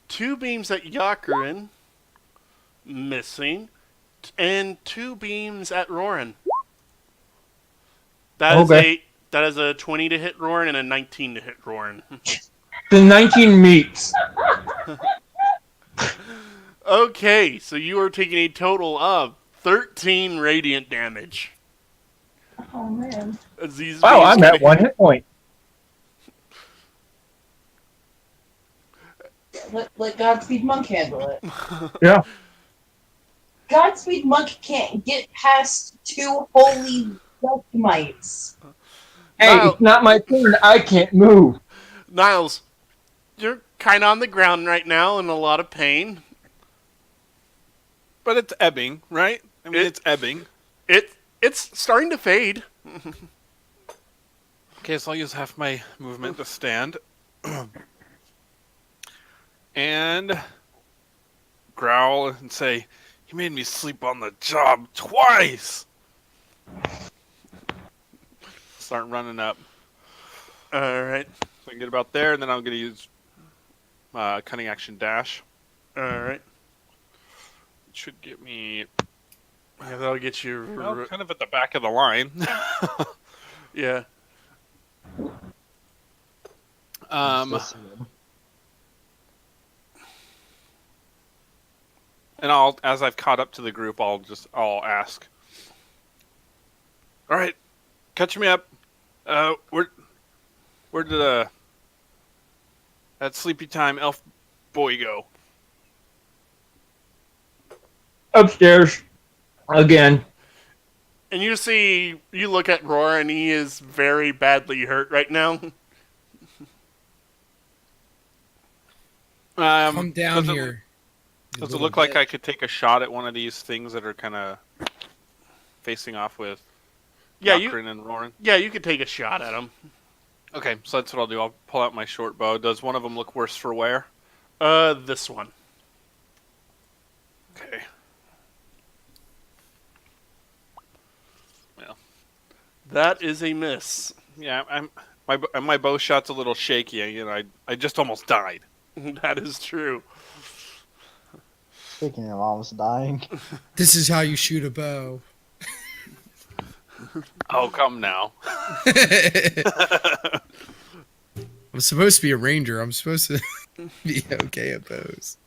two beams at Yakurin, missing, and 2 beams at Roran. That is a 20 to hit Roran and a 19 to hit Roran. The 19 meets. Okay, so you are taking a total of 13 radiant damage. Oh, man. As these Wow, beams I'm at 1 hit point. Let Godspeed Monk handle it. Yeah. Godspeed Monk can't get past 2 holy death mites. Hey, Now- it's not my turn. I can't move. Niles, you're kind of on the ground right now in a lot of pain. But it's ebbing, right? I mean, It- it's ebbing. It's starting to fade. Okay, so I'll use half my movement to stand. And growl and say, "He made me sleep on the job twice!" Start running up. Alright, So I can get about there, and then I'm going to use cunning action dash. alright. It should get me Yeah, that'll get you... kind of at the back of the line. Yeah. Just And as I've caught up to the group, I'll ask. All right, catch me up. Where did that sleepy time elf boy go? Upstairs. Again. And you look at Roar, and he is very badly hurt right now. Come down does it- here. you Does it little look like bitch. I could take a shot at one of these things that are kind of facing off with? Yeah, Yakrin and Roran. Yeah, you could take a shot at him. Okay, so that's what I'll do. I'll pull out my short bow. Does one of them look worse for wear? This one. Okay. Well, That is a miss. yeah, my bow shot's a little shaky. You know, I just almost died. That is true. Speaking of almost dying, This is how you shoot a bow. Oh, come now. I'm supposed to be a ranger. I'm supposed to be okay at bows.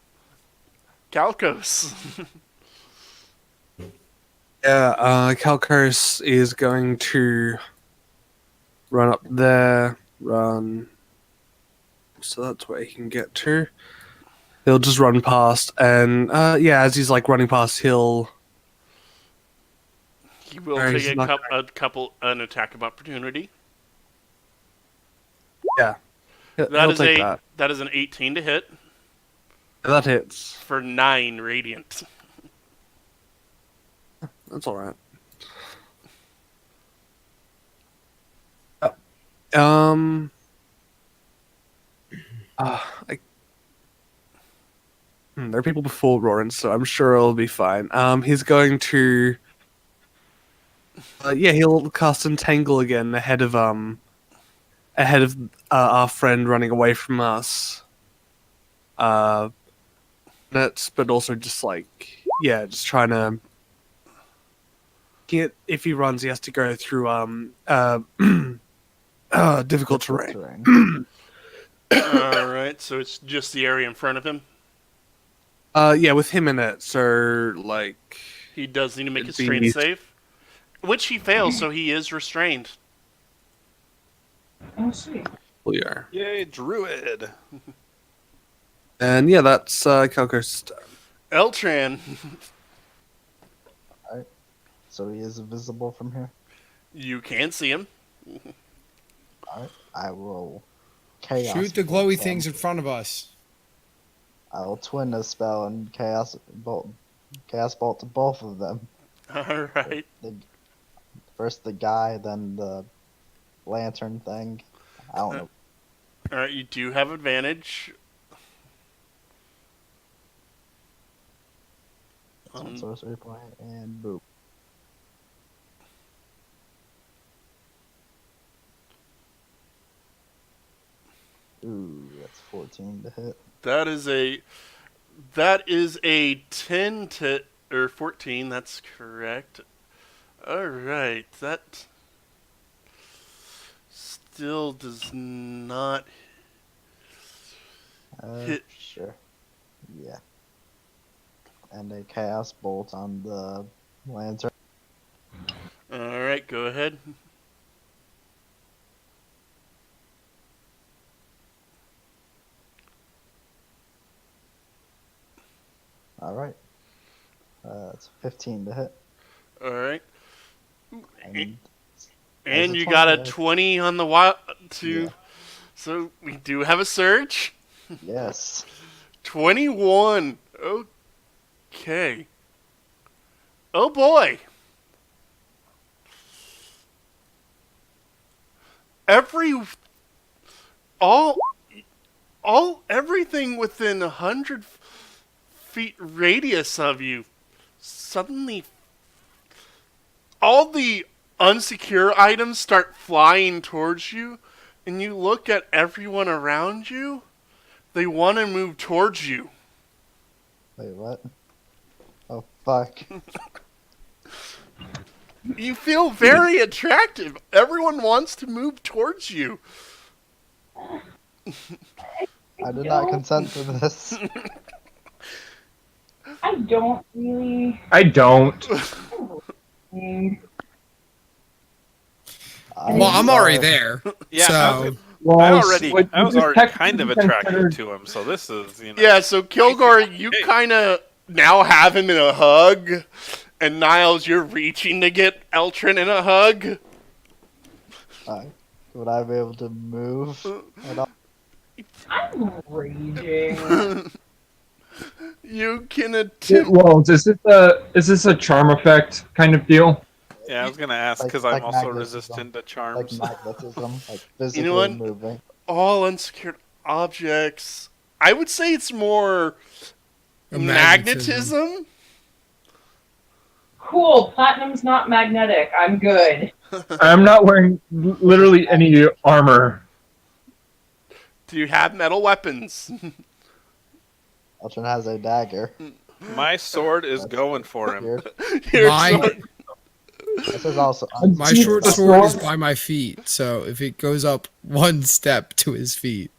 Calcos. Yeah, Calcos is going to run up there, run. So that's where he can get to. He'll just run past, and yeah, as he's like running past, he'll. He will Or take he's not an attack of opportunity. He'll take that. That is an 18 to hit That hits. for 9 radiant. That's all right. There are people before Roran, so I'm sure it'll be fine. He's going to. Yeah, he'll cast Entangle again ahead of our friend running away from us. But also just like just trying to. If he runs, he has to go through difficult terrain. Alright, so it's just the area in front of him. Yeah, with him in it, so like He does need to make a It'd be strength neat. save, which he fails, so he is restrained. Oh, sweet. yeah. Yay, druid. And yeah, that's Calcos. Eltran, so he is invisible from here. you can see him. Alright, I will chaos. Shoot the bolt glowy them. things in front of us. I will twin a spell and chaos bolt to both of them. Alright. First the guy, then the lantern thing. I don't know. Alright, you do have advantage. One sorcery point and boop. Ooh, that's 14 to hit. That is a 10 to or 14, that's correct. Alright, that still does not hit. Sure. Yeah. And a chaos bolt on the lantern. Alright, go ahead. Alright. It's 15 to hit. Alright. And And a you got a 20. 20 on the wild too. Yeah. So we do have a surge. yes. 21. Okay. Oh boy. Everything within 100 feet radius of you suddenly all the unsecure items start flying towards you, and you look at everyone around you. They want to move towards you. Wait, what? Oh, fuck. You feel very attractive. Everyone wants to move towards you. I did not consent to this. I don't really. I don't. Well, I'm already there. Yeah, So Well, I was was just already kind of technically attracted considered- to him, so this is, you know. Yeah, so Kilgore, you Hey. kind of now have him in a hug. And Niles, you're reaching to get Eltrin in a hug. Would I be able to move at all? I'm raging. You can attempt. Well, is this a charm effect kind of deal? Yeah, I was gonna ask Like- because like I'm also magnetism. resistant to Like charms. magnetism, like physically You know what? moving. All unsecured objects. I would say it's more A magnetism. magnetism. Cool. Platinum's not magnetic. I'm good. I'm not wearing literally any armor. Do you have metal weapons? Ultron has a dagger. My sword is That's going for him. Weird. Your My sword- This is also my See, short the sword is sword- by my feet, so if it goes up one step to his feet.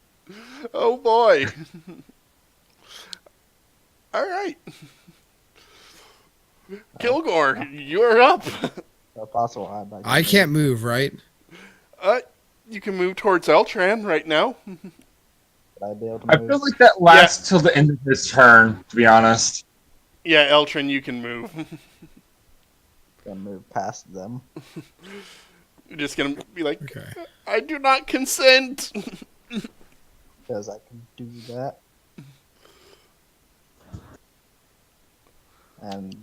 Oh boy. All right. Kilgore, you're up. possible. I can't move, right? You can move towards Eltran right now. Would I be able to I move? feel like that lasts till the end of his turn, to be honest. Yeah, Eltran, you can move. Gonna move past them. You're just gonna be like, Okay. I do not consent. Because I can do that. And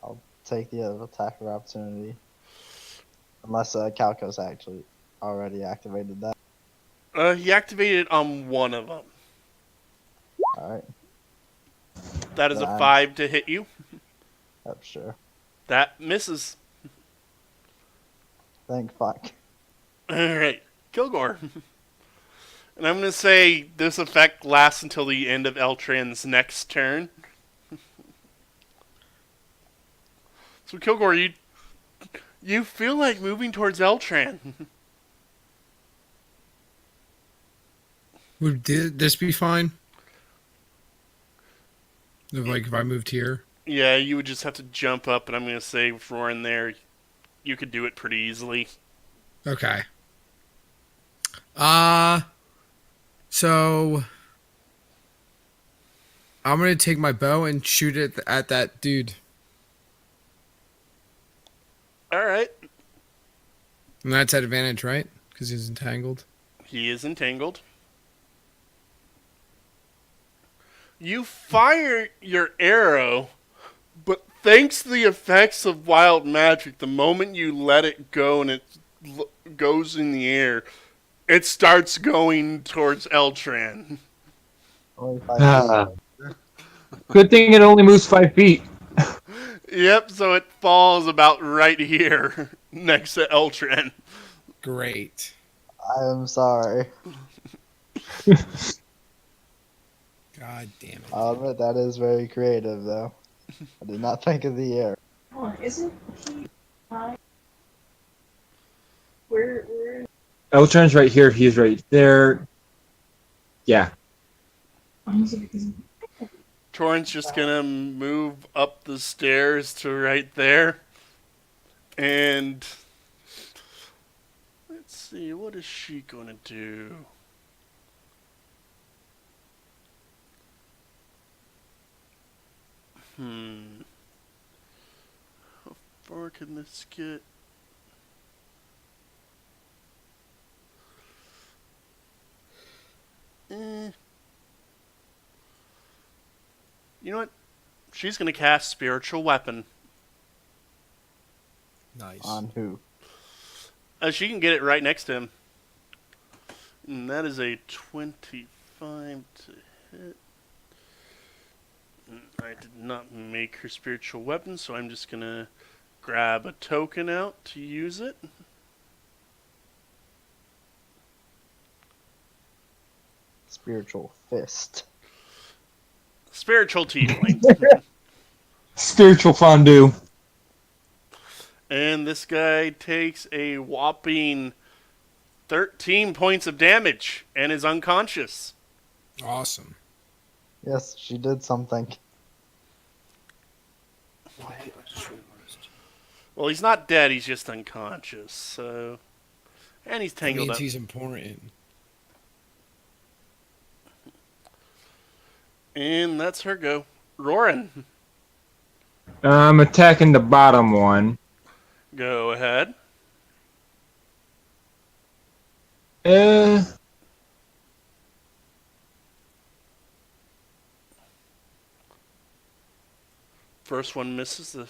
I'll take the other attack of opportunity. Unless Calco's actually already activated that. He activated on one of them. Alright, That is a Nice. 5 to hit you. oh, sure. That misses. Thank fuck. Alright, Kilgore. And I'm going to say this effect lasts until the end of Eltran's next turn. So Kilgore, you feel like moving towards Eltran. Would this be fine? Like if I moved here? Yeah, you would just have to jump up, and I'm going to say with Roarin there, you could do it pretty easily. Okay. So I'm gonna take my bow and shoot it at that dude. Alright, And that's at advantage, right? Because he's entangled. he is entangled. You fire your arrow, but thanks to the effects of wild magic, the moment you let it go and it goes in the air, it starts going towards Eltran. Only 5 Ah. feet. Good thing it only moves 5 feet. Yep, so it falls about right here next to Eltran. Great. I am sorry. God damn it. I'll admit that is very creative, though. I did not think of the air. Oh, isn't he high? Where? Eltron's right here. He's right there. Yeah. Torrent's just gonna move up the stairs to right there. And let's see, what is she gonna do? How far can this get? You know what? She's gonna cast Spiritual Weapon. Nice. On who? She can get it right next to him. And that is a 25 to hit. I did not make her spiritual weapon, so I'm just gonna grab a token out to use it. Spiritual fist. Spiritual tiefling. Spiritual fondue. And this guy takes a whopping 13 points of damage and is unconscious. Awesome. Yes, she did something. Well, he's not dead, he's just unconscious, so... And he's That tangled means up. he's important. And that's her go. Roarin, I'm attacking the bottom one. go ahead. First one misses, the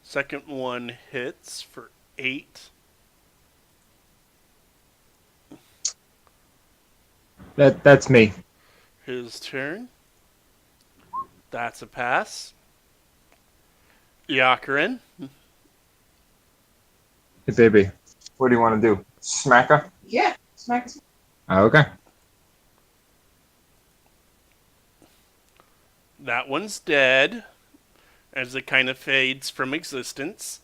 second one hits for 8. That's me. His turn. That's a pass. Yakurin. Hey, baby. What do you want to do? Smack her? Yeah, smack. Okay. That one's dead as it kind of fades from existence.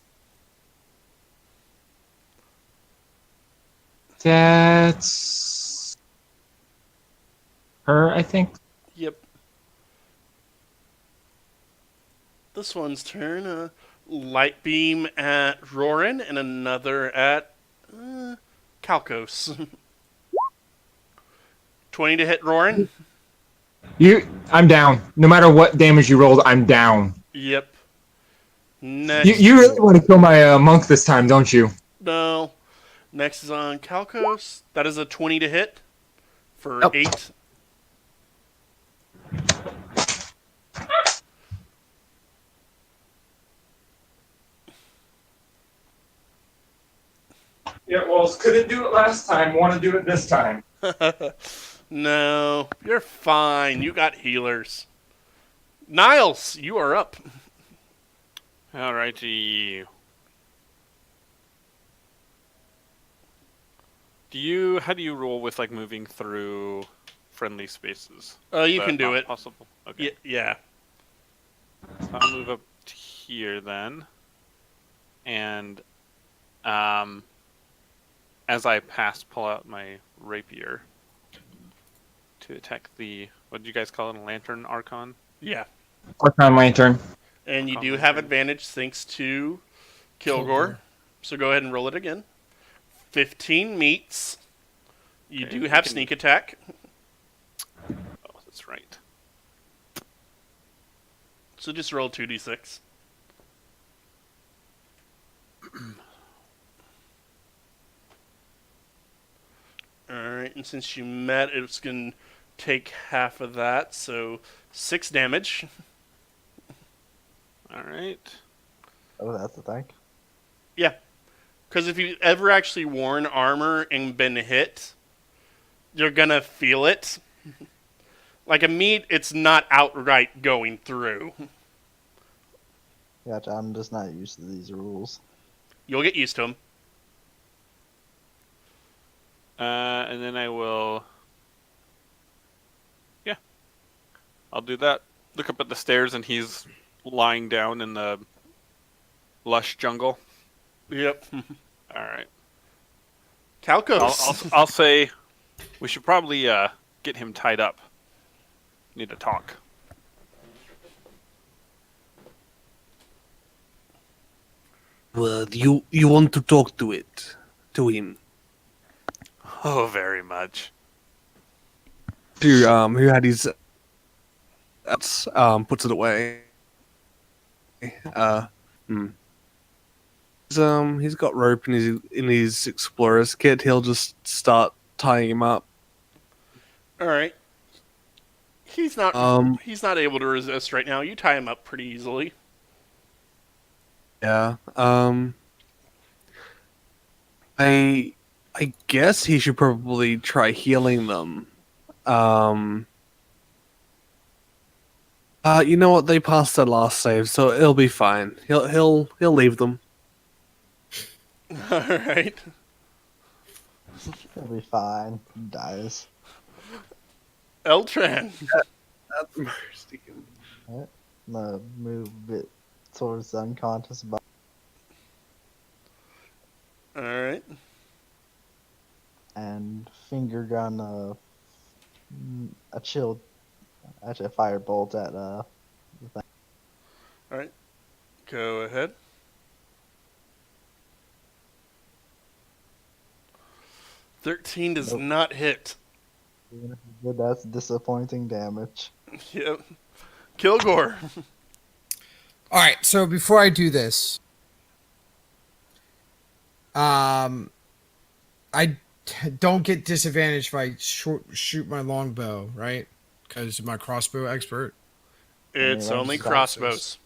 That's her, I think. Yep. This one's turn. Light beam at Rorin and another at Kalkos. 20 to hit Rorin. I'm down. No matter what damage you rolled, I'm down. Yep. Next. You really want to kill my monk this time, don't you? No. Next is on Kalkos. That is a 20 to hit for Nope. 8. Yeah, well, couldn't do it last time. Want to do it this time. No, you're fine. You got healers. Niles, you are up. Alrighty. How do you roll with like moving through friendly spaces? You Is can that do not it. Possible. Okay. Yeah. So I'll move up to here then, and as I pass, pull out my rapier to attack the, what did you guys call it, a lantern archon? Yeah. Archon Lantern. And you do have advantage thanks to Kilgore. So go ahead and roll it again. 15 meets. You Okay, do we have can- sneak attack. Oh, that's right. So just roll 2d6. Alright, and since you met, it's going to take half of that, so 6 damage. Alright. Oh, that's the thing. Yeah. Because if you've ever actually worn armor and been hit, you're going to feel it. Like a meat, it's not outright going through. Gotcha. I'm just not used to these rules. You'll get used to them. And then I will... Yeah. I'll do that. Look up at the stairs and he's lying down in the lush jungle. Yep. Alright. Kalkos. I'll say we should probably get him tied up. Need to talk. Well, you want to talk to him. Oh, very much. To who had his puts it away. He's got rope in his explorer's kit. He'll just start tying him up. Alright. He's not able to resist right now. You tie him up pretty easily. Yeah. I guess he should probably try healing them. You know what? They passed their last save, so it'll be fine. He'll leave them. Alright. It'll be fine. He dies. Eltran. I'm gonna move a bit towards the unconscious body. Alright. And finger gun a chill, actually a firebolt at the thing. Alright. Go ahead. $13 does Nope. not hit. Even if you did, that's disappointing damage. Yep. Kilgore. All right, so before I do this, I don't get disadvantaged if I shoot my longbow, right? Because my crossbow expert. It's Yeah, only that's crossbows.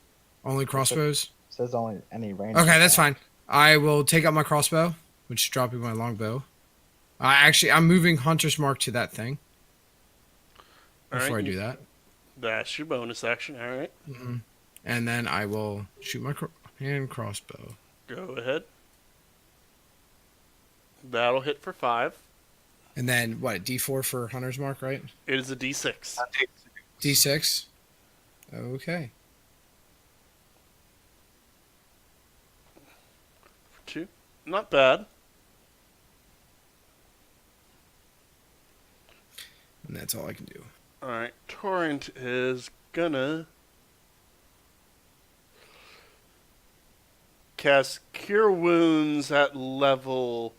Only crossbows. It says only any range. Okay, that's fine. I will take out my crossbow, which is dropping my longbow. Actually, I'm moving Hunter's Mark to that thing All before right, I do that. That's your bonus action. All right. And then I will shoot my hand crossbow. Go ahead. That'll hit for 5. And then, what, D4 for Hunter's Mark, right? It is a D6. D6? Okay. For 2. Not bad. And that's all I can do. Alright, Torrent is gonna cast Cure Wounds at level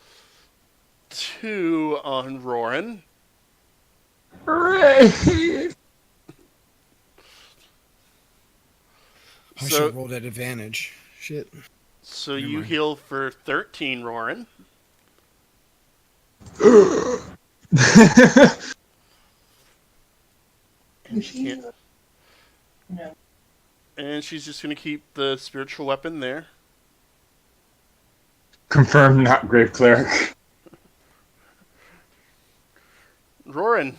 2 on Roran. Hooray! I So- should have rolled at advantage. Shit. So Never you mind. heal for 13, Roran. And she can't. No. And she's just gonna keep the spiritual weapon there. Confirmed, not Grave Cleric. Roran.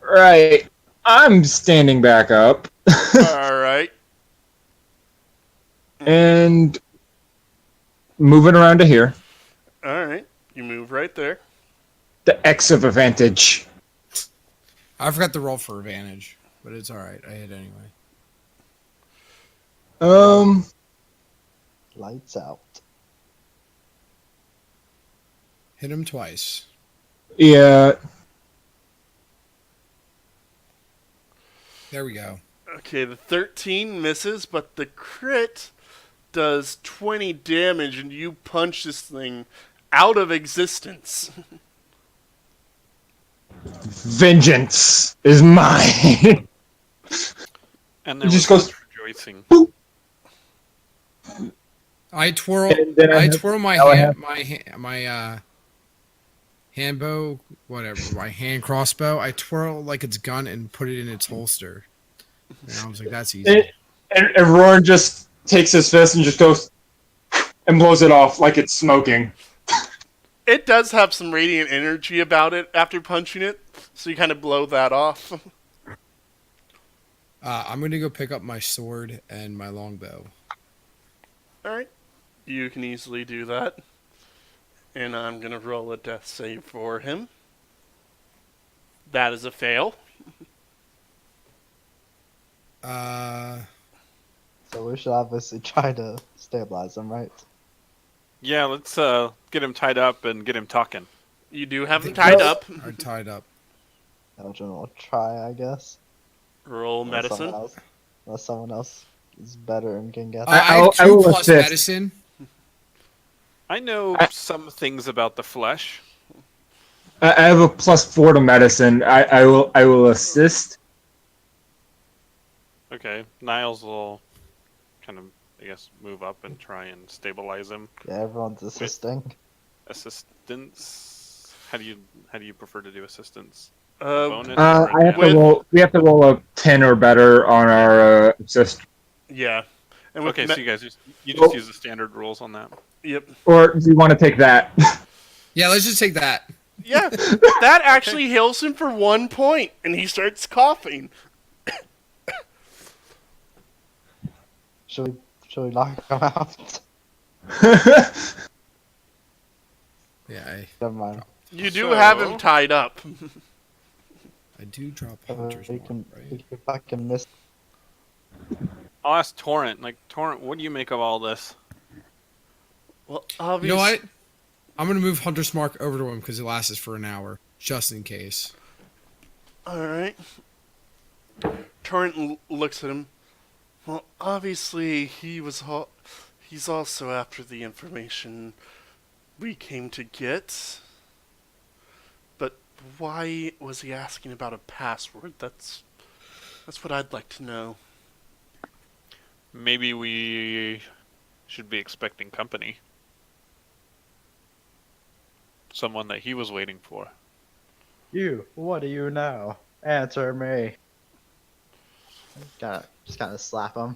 Right. I'm standing back up Alright. and moving around to here. Alright. You move right there. The X of advantage. I forgot to roll for advantage, but it's alright. I hit anyway. Lights out. Hit him twice. Yeah. There we go. Okay, the 13 misses, but the crit does 20 damage and you punch this thing out of existence. Vengeance is mine. And It there just was goes- much rejoicing. I twirl. And then I have- twirl my now I hand, my hand bow, whatever, my hand crossbow. I twirl like it's gun and put it in its holster. And I was like, that's easy. And Roran just takes his fist and just goes and blows it off like it's smoking. It does have some radiant energy about it after punching it, so you kind of blow that off. I'm gonna go pick up my sword and my longbow. Alright. You can easily do that. And I'm going to roll a death save for him. That is a fail. So we should obviously try to stabilize them, right? Yeah, let's get him tied up and get him talking. You do have him tied up. Are tied up. Eldrin will try, I guess. Roll medicine. Unless someone else is better and can get I that. have I 2 will plus assist. medicine. I know some things about the flesh. I have a +4 to medicine. I will assist. Okay, Niles will kind of, I guess, move up and try and stabilize him. Yeah, everyone's assisting. Assistance. How do you prefer to do assistance? Uh, Bonus? I have With- to roll. We have to roll a 10 or better on our assist. yeah. And with Okay, me- so you guys just Oh. use the standard rules on that. Yep. Or do you want to take that? Yeah, let's just take that. Yeah. That actually heals him for 1 point, and he starts coughing. Should we knock him out? Yeah, Never mind. You do have him So- tied up. I do drop Hunter's We Mark, can right? fucking miss. I'll ask Torrent. Like, Torrent, what do you make of all this? Well, You obviously. know what? I'm gonna move Hunter's Mark over to him because it lasts us for an hour, just in case. Alright. Torrent looks at him. Well, obviously, he's also after the information we came to get. But why was he asking about a password? That's what I'd like to know. Maybe we should be expecting company. Someone that he was waiting for. You, what do you know? Answer me. Just gotta slap him.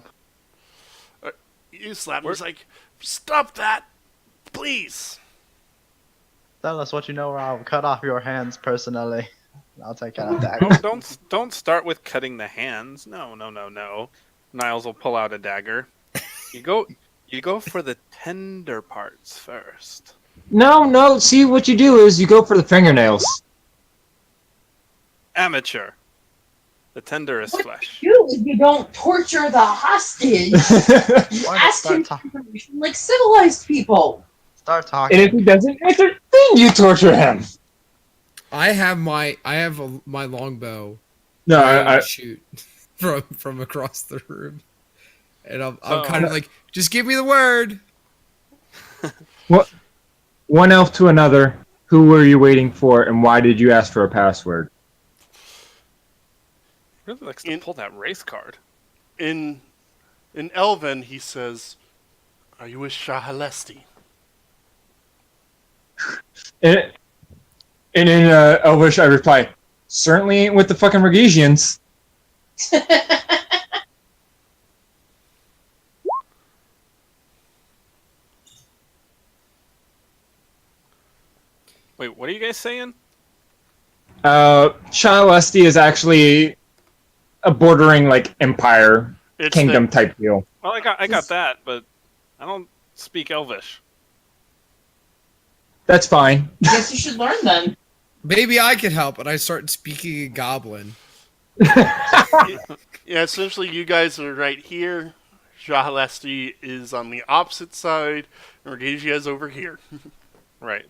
You slap him. He's like, stop that, please. Tell us what you know, or I'll cut off your hands personally. I'll take out a dagger. Don't start with cutting the hands. No. Niles will pull out a dagger. You go for the tender parts first. No. See, what you do is you go for the fingernails. Amateur. The tenderest flesh. You don't torture the hostage. You Why ask not him start for information like civilized people. Start And talking. if he doesn't answer, then you torture him. I have my longbow. No, I shoot from across the room, and I'm kind of like, just give me the word. one elf to another. Who were you waiting for, and why did you ask for a password? Really likes to pull that race card. In Elven, he says, "Are you with Shahalesti?" And in Elvish, I reply, certainly ain't with the fucking Regisians. Wait, what are you guys saying? Shahalesti is actually a bordering like empire It's kingdom type deal. Well, I got that, but I don't speak Elvish. That's fine. Guess you should learn then. Maybe I could help, and I start speaking in Goblin. Yeah, essentially, you guys are right here. Shahalesti is on the opposite side, and Regasia is over here. Right.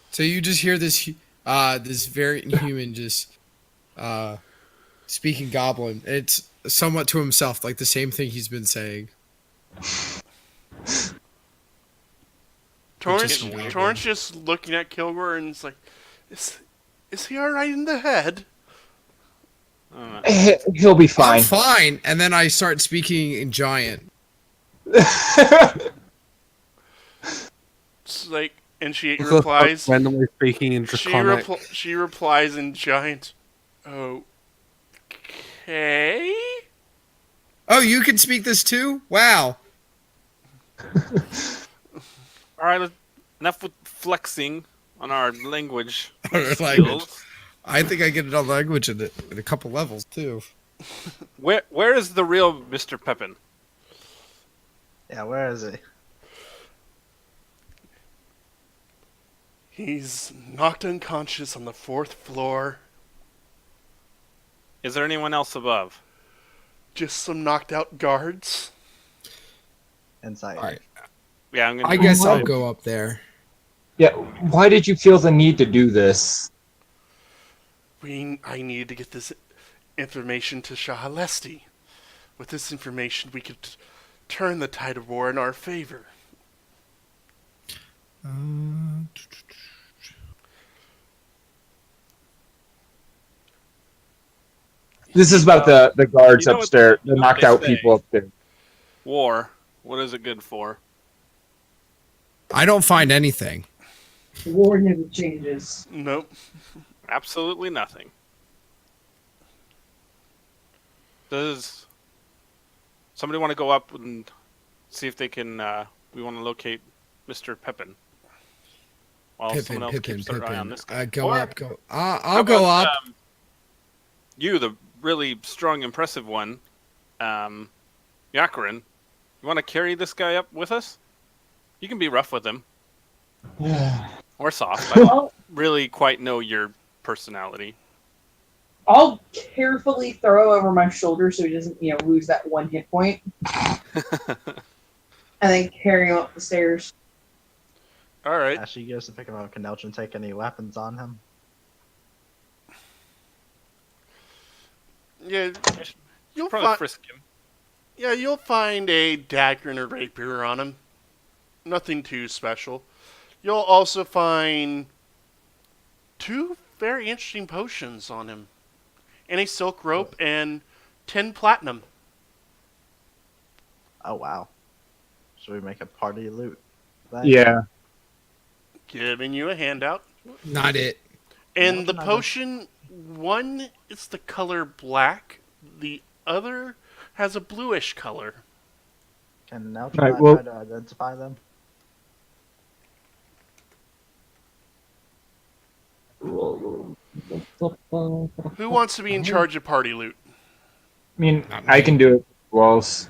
So you just hear this variant human just speaking Goblin. It's somewhat to himself, like the same thing he's been saying. Torrance just looking at Kilgore and it's like, is he alright in the head? I don't know. He'll be fine. I'm fine. And then I start speaking in Giant. It's like, and she replies, randomly speaking in Draconic. she replies in Giant, okay? Oh, you can speak this too? Wow. All right, enough with flexing on our language Our skills. language. I think I get another language in a couple levels too. Where is the real Mr. Pepin? Yeah, where is he? He's knocked unconscious on the 4th floor. Is there anyone else above? Just some knocked out guards. Inside. All right. Yeah, I'm gonna. I guess I'll go up there. Yeah, why did you feel the need to do this? I needed to get this information to Shahalesti. With this information, we could turn the tide of war in our favor. This is about the guards You know what- upstairs, you the know what knocked they out say. people upstairs. War. What is it good for? I don't find anything. War never changes. Nope. Absolutely nothing. Does somebody want to go up and see if they can? We want to locate Mr. Pepin. While someone else keeps their eye on this guy. Go Or up. Go. how I'll go about, up. You, the really strong, impressive one, Yakarin. You want to carry this guy up with us? You can be rough with him. Or soft. I don't really quite know your personality. I'll carefully throw over my shoulder so he doesn't, lose that one hit point. And then carry him up the stairs. Alright. As she goes to pick him up, can Elchin take any weapons on him? Yeah, you'll Probably frisk him. you'll find a dagger and a rapier on him. Nothing too special. You'll also find 2 very interesting potions on him. And a silk rope and 10 platinum. Oh, wow. Should we make a party loot? thing? Yeah. Giving you a handout. Not it. And No, the not potion One is the color black. The other has a bluish color. Can now Right, well- try to identify them? Who wants to be in charge of party loot? I mean, Not I me. can do it. Walls.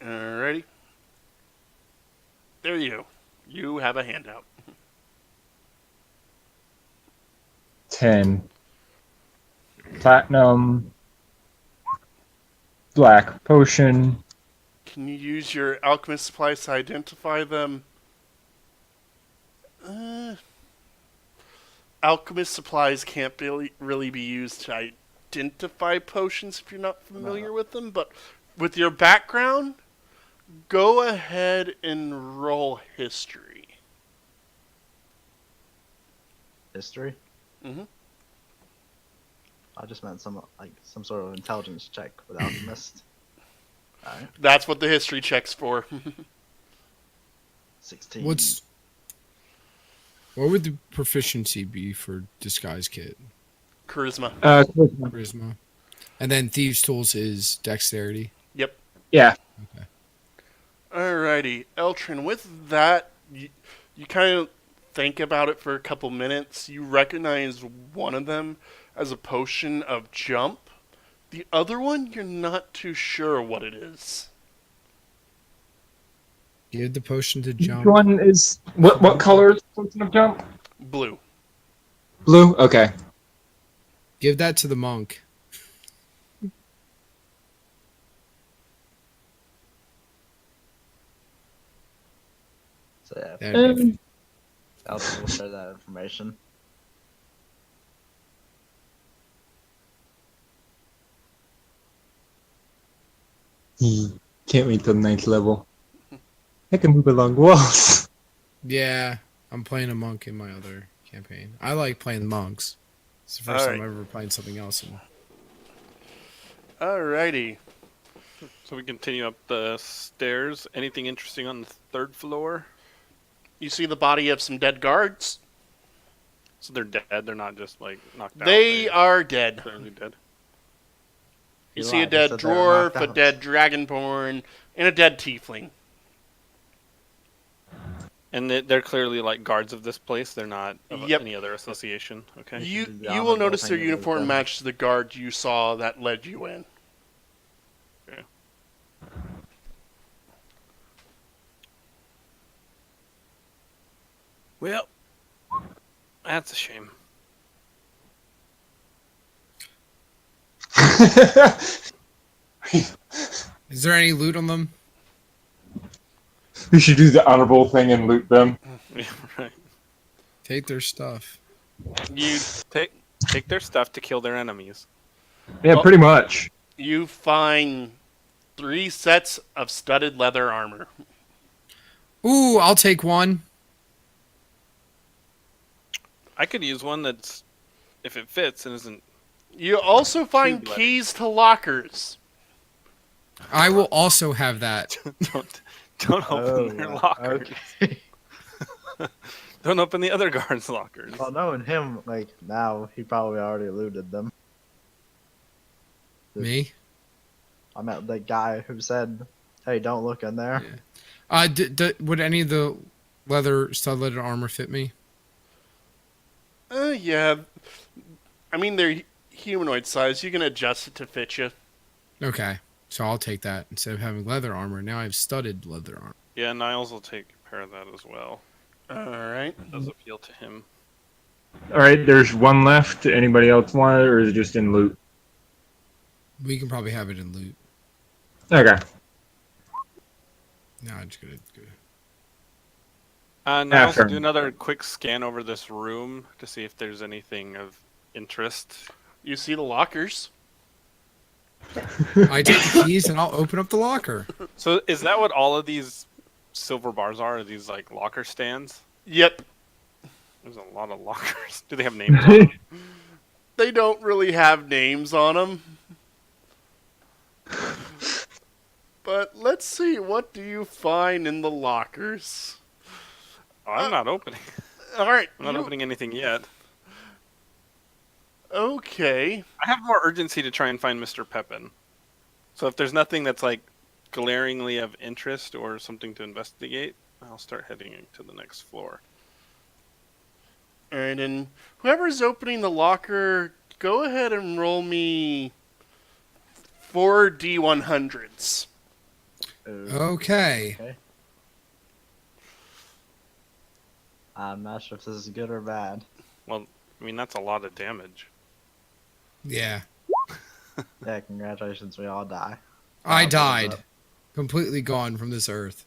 Alrighty. There you go. You have a handout. 10. Platinum. Black potion. Can you use your alchemist supplies to identify them? Alchemist supplies can't really be used to identify potions if you're not familiar with them, but with your background, go ahead and roll history. History? Mhm. I just meant some sort of intelligence check with alchemist. Alright. That's what the history check's for. 16. What would the proficiency be for disguise kit? Charisma. Charisma. And then thieves tools is dexterity. Yep. Yeah. Okay. Alrighty, Eltrin, with that, you kind of think about it for a couple minutes. You recognize one of them as a potion of jump. The other one, you're not too sure what it is. Give the potion to Which jump. one is what color is potion of jump? Blue. Blue. Okay. Give that to the monk. So yeah, That'd be- Elton will share that information. Can't wait till 9th level. I can move along walls. Yeah, I'm playing a monk in my other campaign. I like playing monks. It's the first time Alright. I've ever played something else. Alrighty. So we continue up the stairs. Anything interesting on the 3rd floor? You see the body of some dead guards. So they're dead. They're not just like knocked out. They They're are dead. clearly dead. You You see a lied, you dead said they were dwarf, knocked a out. dead dragonborn, and a dead tiefling. And they're clearly like guards of this place. They're not of Yep. any other association. Okay. You did the you will honorable notice their thing and moved uniform them. matches the guard you saw that led you in. Well, that's a shame. Is there any loot on them? We should do the honorable thing and loot them. Yeah, right. Take their stuff. You take their stuff to kill their enemies. Yeah, pretty much. You find 3 sets of studded leather armor. Ooh, I'll take one. I could use one that's, if it fits and isn't. You also find bloody. keys to lockers. I will also have that. Don't open their lockers. Okay. Don't open the other guards' lockers. Well, knowing him, like, now, he probably already looted them. Me? I met the guy who said, hey, don't look in there. Yeah. Would any of the stud-leather armor fit me? Yeah. I mean, they're humanoid size. You can adjust it to fit you. Okay, so I'll take that. Instead of having leather armor, now I have studded leather armor. Yeah, Niles will take a pair of that as well. Alright. It does appeal to him. Alright, there's one left. Anybody else want it, or is it just in loot? We can probably have it in loot. Okay. No, I'm just gonna. Niles will After. do another quick scan over this room to see if there's anything of interest. You see the lockers. I take the keys and I'll open up the locker. So is that what all of these silver bars are? Are these like locker stands? Yep. There's a lot of lockers. Do they have names on them? They don't really have names on them. But let's see, what do you find in the lockers? Oh, I'm not opening. Alright. I'm not opening anything yet. Okay. I have more urgency to try and find Mr. Pepin. So if there's nothing that's like glaringly of interest or something to investigate, I'll start heading to the next floor. Alright, and whoever's opening the locker, go ahead and roll me 4 D100s. Okay. Okay. I'm not sure if this is good or bad. Well, I mean, that's a lot of damage. Yeah. Yeah, congratulations, we all die. I Thumbs died. up. Completely gone from this earth.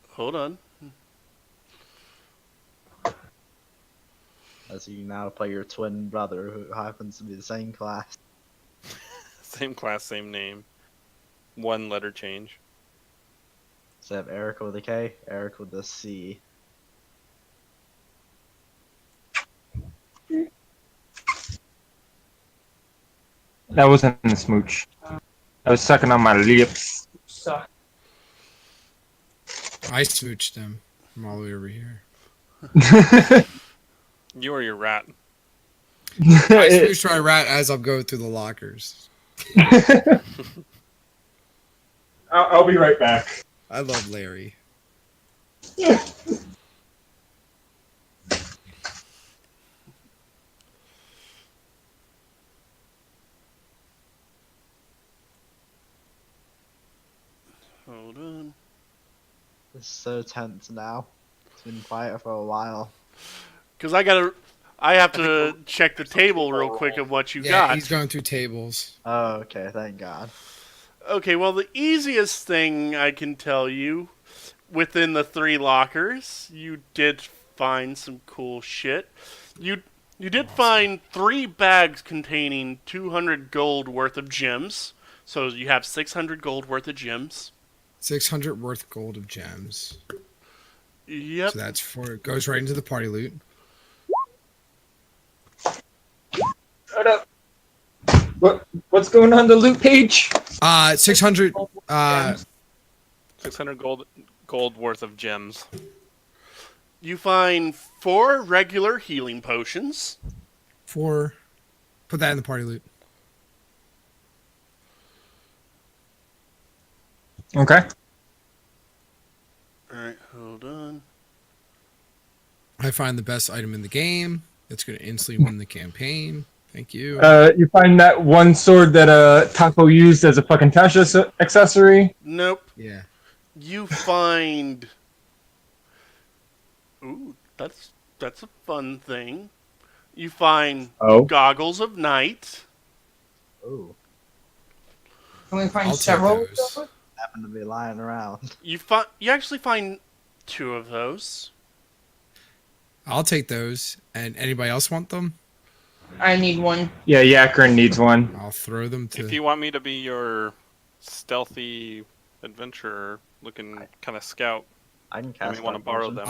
Hold on. As you now play your twin brother, who happens to be the same class. Same class, same name. 1 letter change. So I have Eric with a K, Eric with a C. That wasn't a smooch. I was sucking on my lips. I smooched him from all the way over here. You or your rat. I smooched my rat as I'm going through the lockers. I'll be right back. I love Larry. Hold on. It's so tense now. It's been quiet for a while. Because I have to check the table real quick of what you Yeah, got. he's going through tables. Oh, okay, thank God. Okay, well, the easiest thing I can tell you, within the 3 lockers, you did find some cool shit. You did find 3 bags containing 200 gold worth of gems. So you have 600 gold worth of gems. 600 worth gold of gems. Yep. So that's it goes right into the party loot. Shut up. What's going on the loot page? 600 600 gold worth of gems. You find 4 regular healing potions. put that in the party loot. Okay. Alright, hold on. I find the best item in the game. That's going to instantly win the campaign. Thank you. You find that one sword that Taco used as a fucking Tasha accessory? Nope. Yeah. You find... Ooh, that's a fun thing. You find Goggles of Night. Ooh, Can we find I'll take several? those. happen to be lying around. You actually find 2 of those. I'll take those. And anybody else want them? I need one. Yeah, Yakrin needs one. I'll throw them to... If you want me to be your stealthy adventurer looking kind of scout, I can you cast. may want to borrow them.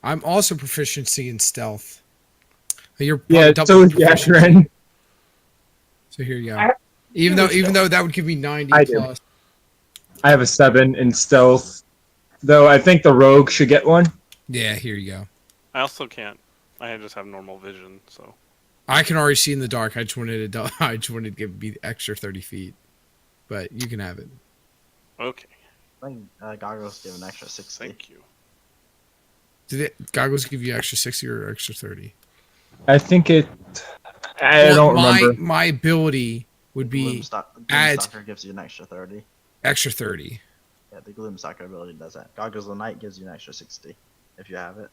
I'm also proficiency in stealth. You're Yeah, double so is proficiency. Yakrin. So here you go. Even though that would give me 90 I do. plus. I have a 7 in stealth. Though I think the rogue should get one. Yeah, here you go. I also can't. I just have normal vision, so. I can already see in the dark. I just wanted to give me the extra 30 feet. But you can have it. Okay, I think goggles give an extra 60. thank you. Did goggles give you extra 60 or extra 30? I think it. I don't remember. My ability would be Gloomstalker gives you an extra 30. extra 30. Yeah, the Gloomstalker ability does that. Goggles of Night gives you an extra 60 if you have it.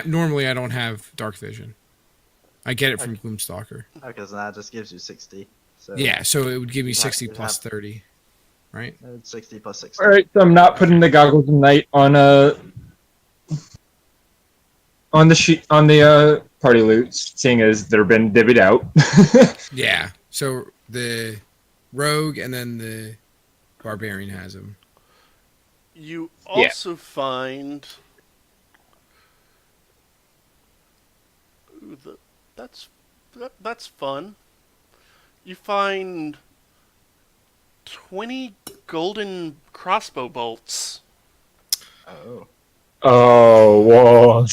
Normally I don't have dark vision. I get it from Gloomstalker. Because that just gives you 60. So Yeah, so it would give me 60 you plus have- 30. Right? It's 60 plus 60. All right, so I'm not putting the goggles of night on on the sheet on the party loot, seeing as they've been divvied out. Yeah. So the rogue and then the barbarian has them. You also find... Ooh, that's fun. You find 20 golden crossbow bolts. Oh. Oh, whoa!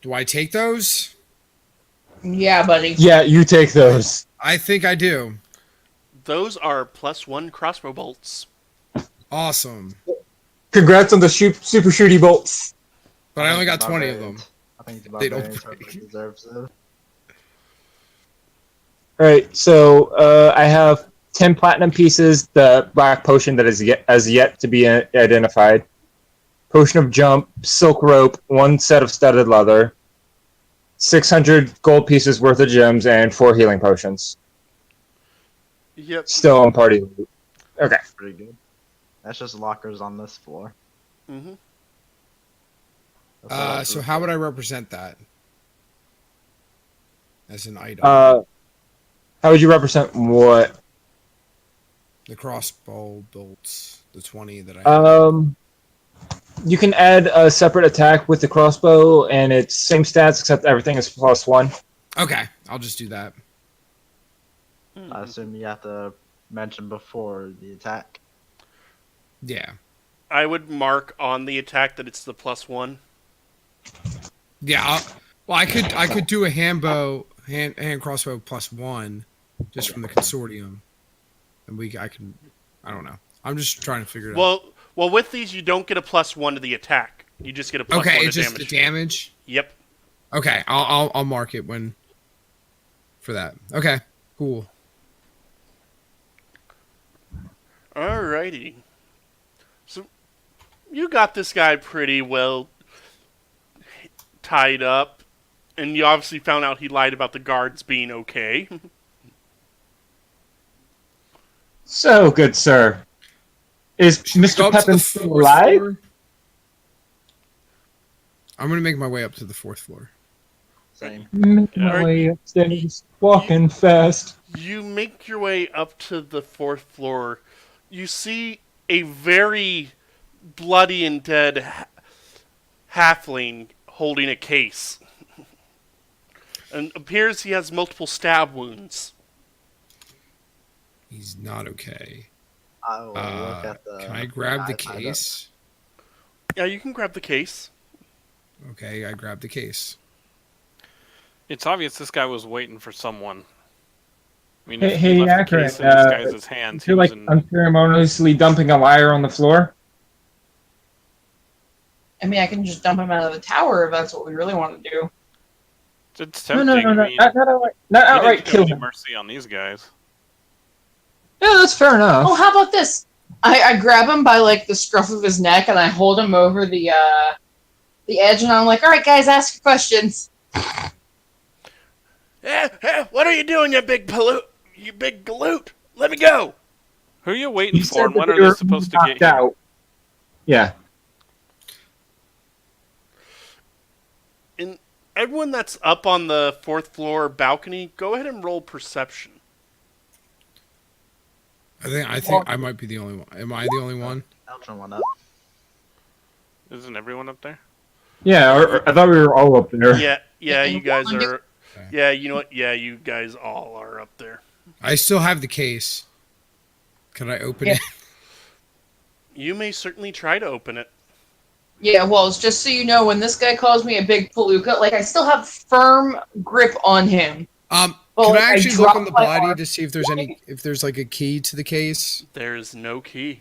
Do I take those? Yeah, buddy. Yeah, you take those. I think I do. Those are +1 crossbow bolts. Awesome. Congrats on the super shooty bolts. But I only got 20 of them. I think the They don't barbarian break. totally deserves it. Alright, so I have 10 platinum pieces, the black potion that is yet to be identified, potion of jump, silk rope, 1 set of studded leather, 600 gold pieces worth of gems, and 4 healing potions. Yep. Still on party loot. Okay. Pretty good. That's just lockers on this floor. Mm-hmm. So how would I represent that? As an item. How would you represent what? The crossbow bolts. The 20 that I have. You can add a separate attack with the crossbow, and it's same stats except everything is +1. Okay, I'll just do that. I assume you have to mention before the attack. Yeah. I would mark on the attack that it's the +1. Yeah. Well, I could do a hand crossbow +1 just from the consortium, and I don't know. I'm just trying to figure it out. Well, with these you don't get a +1 to the attack. You just get a +1 Okay, to it's just damage. the damage. Yep. Okay, I'll mark it for that. Okay, cool. Alrighty. So you got this guy pretty well tied up, and you obviously found out he lied about the guards being okay. So, good sir. Is Mr. Go up to Pepin the still fourth alive? floor. I'm gonna make my way up to the 4th floor. Same. Making my Alright. way upstairs, walking fast. You make your way up to the 4th floor. You see a very bloody and dead halfling holding a case. And appears he has multiple stab wounds. He's not okay. I will look at the. Can I grab the guy tied up. case? Yeah, you can grab the case. Okay, I grabbed the case. It's obvious this guy was waiting for someone. I mean, Hey, if he left the Akron, case in this guy's hands, he You're was like in... unceremoniously dumping a liar on the floor. I mean, I can just dump him out of the tower if that's what we really want to do. It's No, tempting. no, I mean, not outright, we outright didn't kill show any him. mercy on these guys. Yeah, that's fair enough. Oh, how about this? I grab him by like the scruff of his neck and I hold him over the edge, and I'm like, "All right, guys, ask your questions." What are you doing, you big pollute? You big galoot? Let me go! Who are you waiting You for, said and that when they are they were supposed to knocked get here? out. Yeah. And everyone that's up on the 4th floor balcony, go ahead and roll perception. I think I might be the only one. Am I the only one? Eltron one up. Isn't everyone up there? Yeah, or I thought we were all up there. Yeah, you guys are... Yeah, you know what? Yeah, you guys all are up there. I still have the case. Can I open Yeah. it? You may certainly try to open it. Yeah, well, it's just so you know, when this guy calls me a big palooka, like I still have firm grip on him. Can Well, I I actually look dropped on the my body arm. to see if there's like a key to the case? There's no key.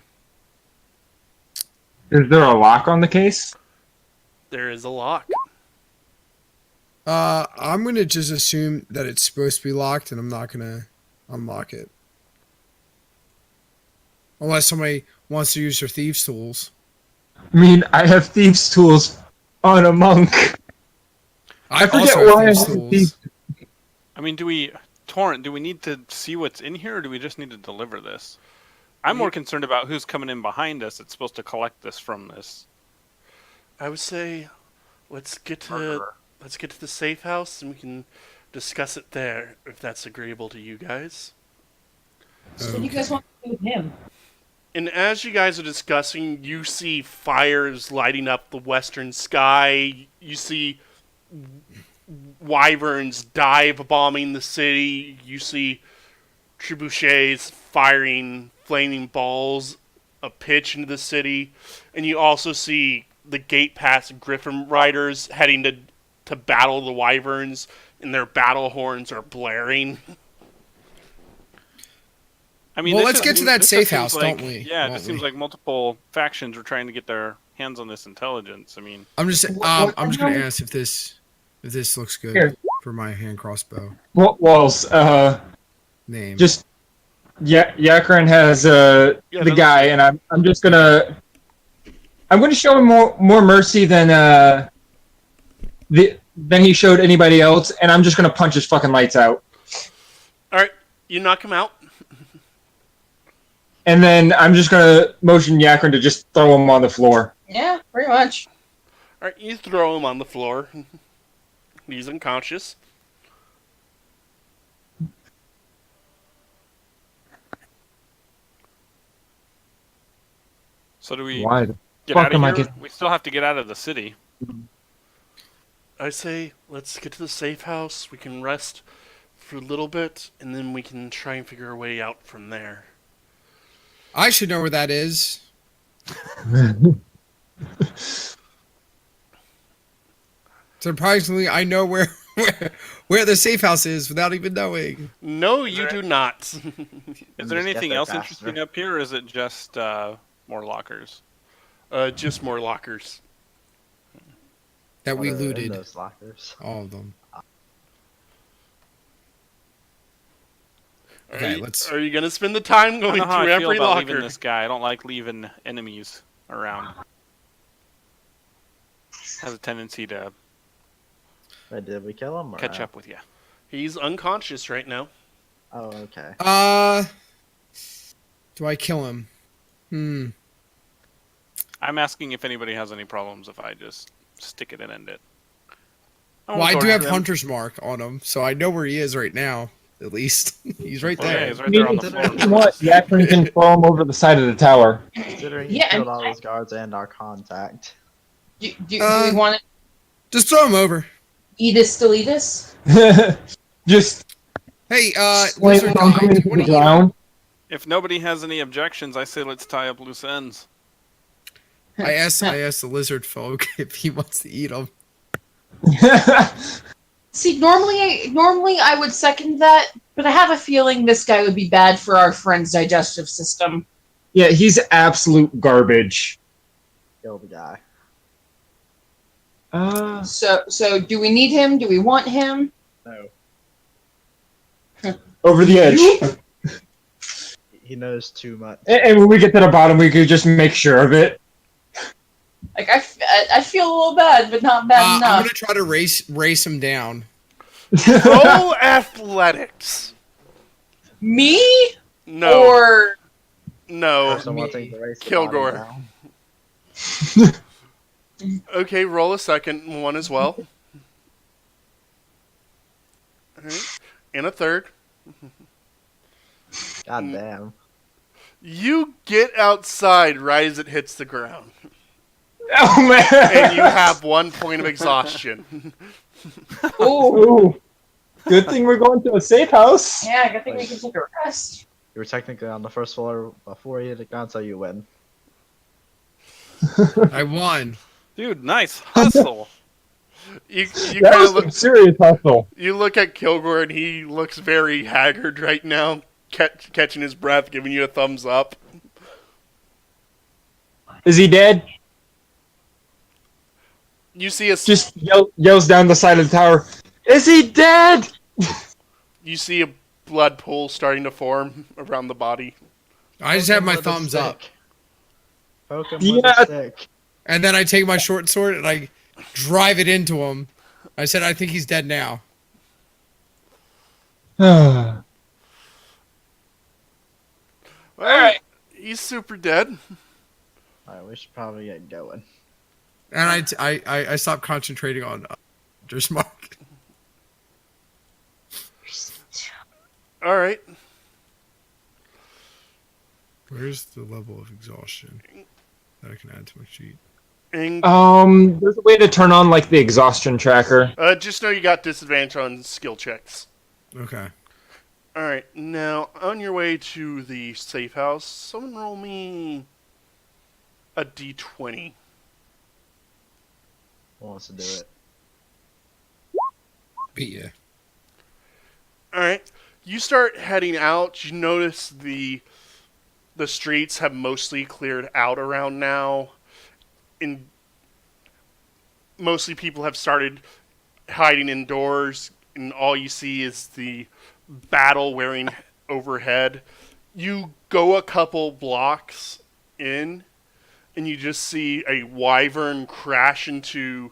Is there a lock on the case? There is a lock. I'm gonna just assume that it's supposed to be locked, and I'm not gonna unlock it. Unless somebody wants to use their thieves' tools. I mean, I have thieves' tools on a monk. I forget also have why I thieves' have tools. thieves- I mean, Torrent, do we need to see what's in here, or do we just need to deliver this? I'm more concerned about who's coming in behind us that's supposed to collect this from this. I would say, let's get to murderer. the safe house and we can discuss it there, if that's agreeable to you guys. So what do you guys want to do with him? And as you guys are discussing, you see fires lighting up the western sky. You see wyverns dive bombing the city. You see trebuchets firing flaming balls of pitch into the city. And you also see the gate pass Griffin riders heading to to battle the wyverns, and their battle horns are blaring. I mean, Well, this let's get to that this safe seems house, like, don't we? Yeah, it Won't just seems we? like multiple factions are trying to get their hands on this intelligence. I mean, I'm just What- gonna ask if this looks good Here. for my hand crossbow Walls, name. just Yakrin has Yeah, the those- guy, and I'm just gonna show him more mercy than he showed anybody else, and I'm just gonna punch his fucking lights out. All right, you knock him out. And then I'm just gonna motion Yakrin to just throw him on the floor. Yeah, pretty much. All right, you throw him on the floor. He's unconscious. so do we Why the get fuck out am I of here? get- We still have to get out of the city. I say, let's get to the safe house. We can rest for a little bit, and then we can try and figure a way out from there. I should know where that is. Surprisingly, I know where the safe house is without even knowing. No, you do not. Is there Just get anything there else faster. interesting up here, or is it just more lockers? Just more lockers. That we What are in looted. those lockers. All of them. Are Okay, you, let's. Are you gonna spend the time I don't going know how through I feel every about leaving locker? this guy. I don't like leaving enemies around. Has a tendency to Wait, did we kill him? Or catch up with you. He's unconscious right now. Oh, okay. Do I kill him? I'm asking if anybody has any problems if I just stick it and end it. Well, I do have him. Hunter's Mark on him, so I know where he is right now. At least he's right Oh, yeah, there. he's right there on the floor. You know what? Yakrin can throw him over the side of the tower. Considering he Yeah, killed and all those guards and our contact. Do we want to Just throw him over. Edis Deletus? Just Hey, slam lizard him guy, into you wanna the eat him? ground. If nobody has any objections, I say let's tie up loose ends. I asked the lizard folk if he wants to eat him. See, normally I would second that, but I have a feeling this guy would be bad for our friend's digestive system. Yeah, he's absolute garbage. Kill the guy. So do we need him? Do we want him? No. Over the edge. He knows too much. And when we get to the bottom, we could just make sure of it. Like I feel a little bad, but not bad I'm enough. gonna try to race him down. Roll athletics. Me No, or no. Person wanting to race the Kilgore. body down. Okay, roll a second one as well. Alright, and a third. God damn. You get outside right as it hits the ground, Oh man! and you have 1 point of exhaustion. Ooh. Good thing we're going to a safe house. yeah, I think we can take a rest. You were technically on the first floor before you hit the ground, so you win. I won. Dude, nice hustle. You That kind was of look. some serious hustle. You look at Kilgore, and he looks very haggard right now, catching his breath, giving you a thumbs up. Is he dead? You see a Just yells down the side of the tower. Is he dead? you see a blood pool starting to form around the body. I just Poke have him my with a thumbs up, stick. Poke him with Yeah. a stick. and then I take my short sword and I drive it into him. I said, I think he's dead now. Well, he's super dead. Alright, we should probably get going. And I stopped concentrating on Hunter's Mark. All right. Where's the level of exhaustion that I can add to my sheet? And There's a way to turn on like the exhaustion tracker. just know you got disadvantage on skill checks. Okay. All right. Now, on your way to the safe house, someone roll me a d20. Who wants to do it? Beat you. All right. You start heading out. You notice the streets have mostly cleared out around now. And mostly people have started hiding indoors, and all you see is the battle wearing overhead. You go a couple blocks in, and you just see a wyvern crash into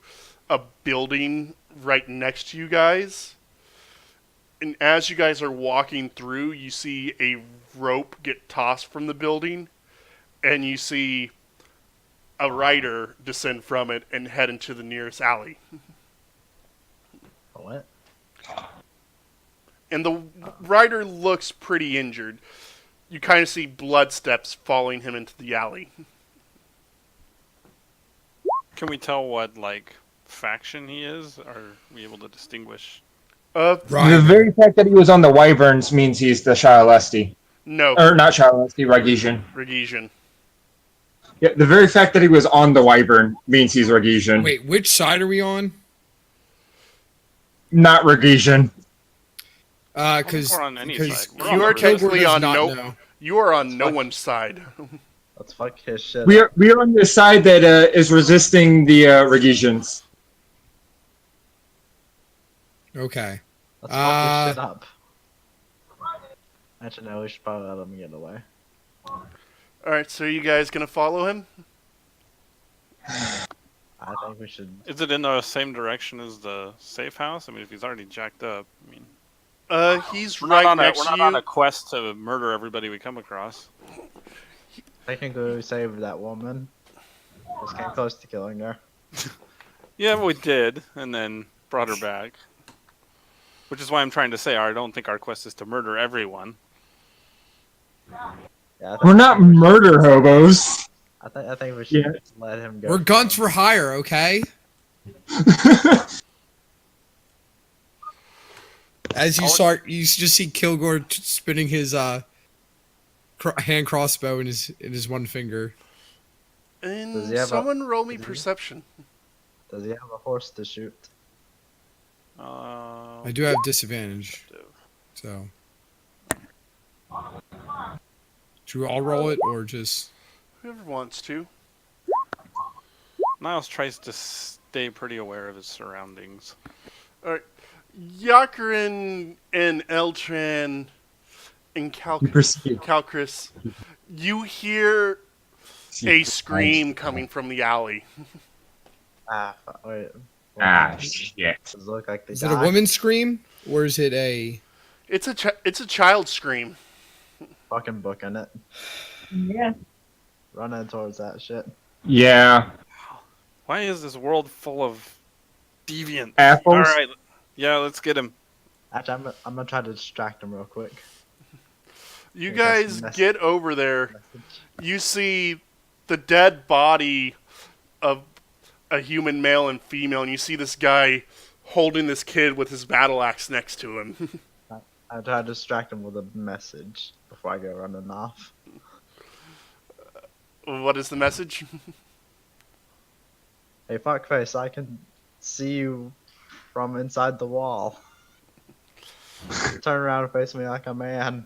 a building right next to you guys. And as you guys are walking through, you see a rope get tossed from the building, and you see a rider descend from it and head into the nearest alley. What? And the rider looks pretty injured. You kind of see blood steps following him into the alley. Can we tell what like faction he is? Are we able to distinguish? The very fact that he was on the Wyverns means he's the Shia No. Or not Shia Ragesian. Ragesian. Yeah, the very fact that he was on the Wyvern means he's Ragesian. Wait, which side are we on? Not Ragesian. Because We're on any side. We're on You the are river. technically on know. no. You are on no one's side. Let's fuck his shit. We are on the side that is resisting the Ragesians. Okay. Let's fuck his shit up. Actually, no, we should probably let him get away. Alright, so you guys gonna follow him? I think we should. Is it in the same direction as the safe house? I mean, if he's already jacked up, I mean, He's we're right not, next we're to not you. on a quest to murder everybody we come across. Technically, we saved that woman. Just came close to killing her. Yeah, we did, and then brought her back. Which is why I'm trying to say I don't think our quest is to murder everyone. Yeah, I think We're not we should- murder hobos. I think we should Yeah. let him go. We're guns for hire, okay? As you start, you just see Kilgore spinning his hand crossbow in his one finger. And Does he have someone roll me does he- perception. Does he have a horse to shoot? I do have disadvantage, so. Should we all roll it or just? Whoever wants to. Niles tries to stay pretty aware of his surroundings. Alright. Yakarin and Eltran and Calcris, you hear a scream coming from the alley. Wait. Shit. Does it look like they Is it a woman's scream or is it a? It's a child scream. Fucking booking it. Yeah. Running towards that shit. Yeah. Why is this world full of deviants? Apples? Alright, yeah, let's get him. Actually, I'm gonna try to distract him real quick. You Okay, that's guys the message. get over there. You see the dead body of a human male and female, and you see this guy holding this kid with his battle axe next to him. I try to distract him with a message before I go running off. What is the message? Hey, fuckface, I can see you from inside the wall. Turn around and face me like a man.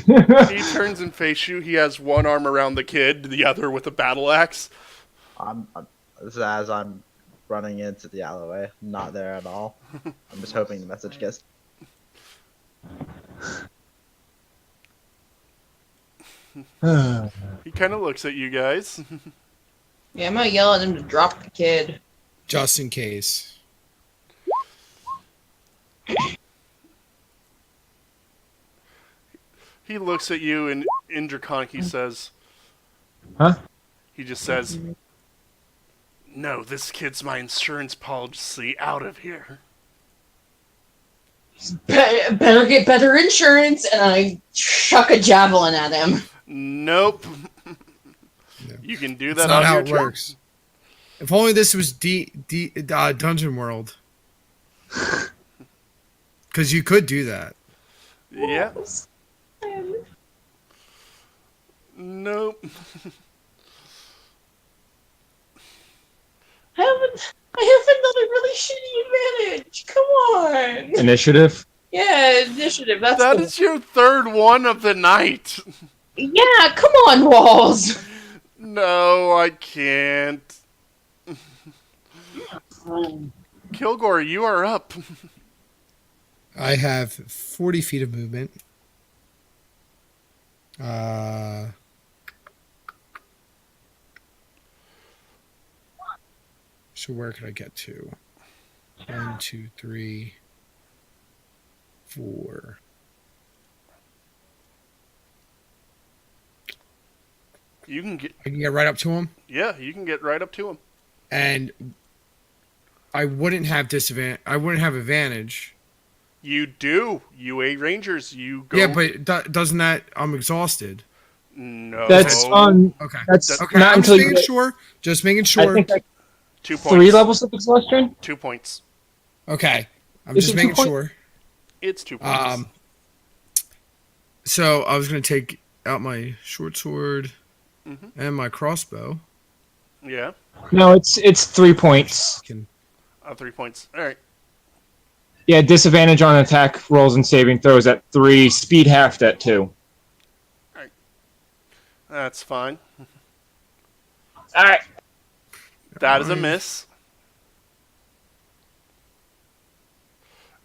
He turns and faces you. He has one arm around the kid, the other with a battle axe. This is as I'm running into the alleyway. I'm not there at all. I'm just hoping the message gets. He kind of looks at you guys. Yeah, I'm gonna yell at him to drop the kid. Just in case. He looks at you, and in Draconic he says... Huh? He just says, "No, this kid's my insurance policy out of here." Better get better insurance, and I chuck a javelin at him. Nope. You can do That's that not on how your it turn. works. If only this was Dungeon World. Because you could do that. Yeah. Nope. I have another really shitty advantage. Come Initiative. Yeah, initiative. That's That the- is your third one of the night. Yeah, come on, Walls. No, I can't. Kilgore, you are up. I have 40 feet of movement. So where could I get to? 1, 2, 3, 4. You can get. I can get right up to him, Yeah, you can get right up to him. and I wouldn't have disadvantage. I wouldn't have advantage. You do. You 8 Rangers. You go. Yeah, but doesn't that? I'm exhausted. No. That's on. Okay. That's Okay. not I'm just until you making get, sure. Just making I sure. think like 2 points. 3 levels of exhaustion. 2 points. Okay. I'm Is just it 2 making point- sure. It's 2 points. So I was gonna take out my short sword Mhm. and my crossbow. Yeah. No, it's 3 points. 3 points. All right. Yeah, disadvantage on attack rolls and saving throws at 3. Speed halved at 2. That's fine. All right. That is a miss.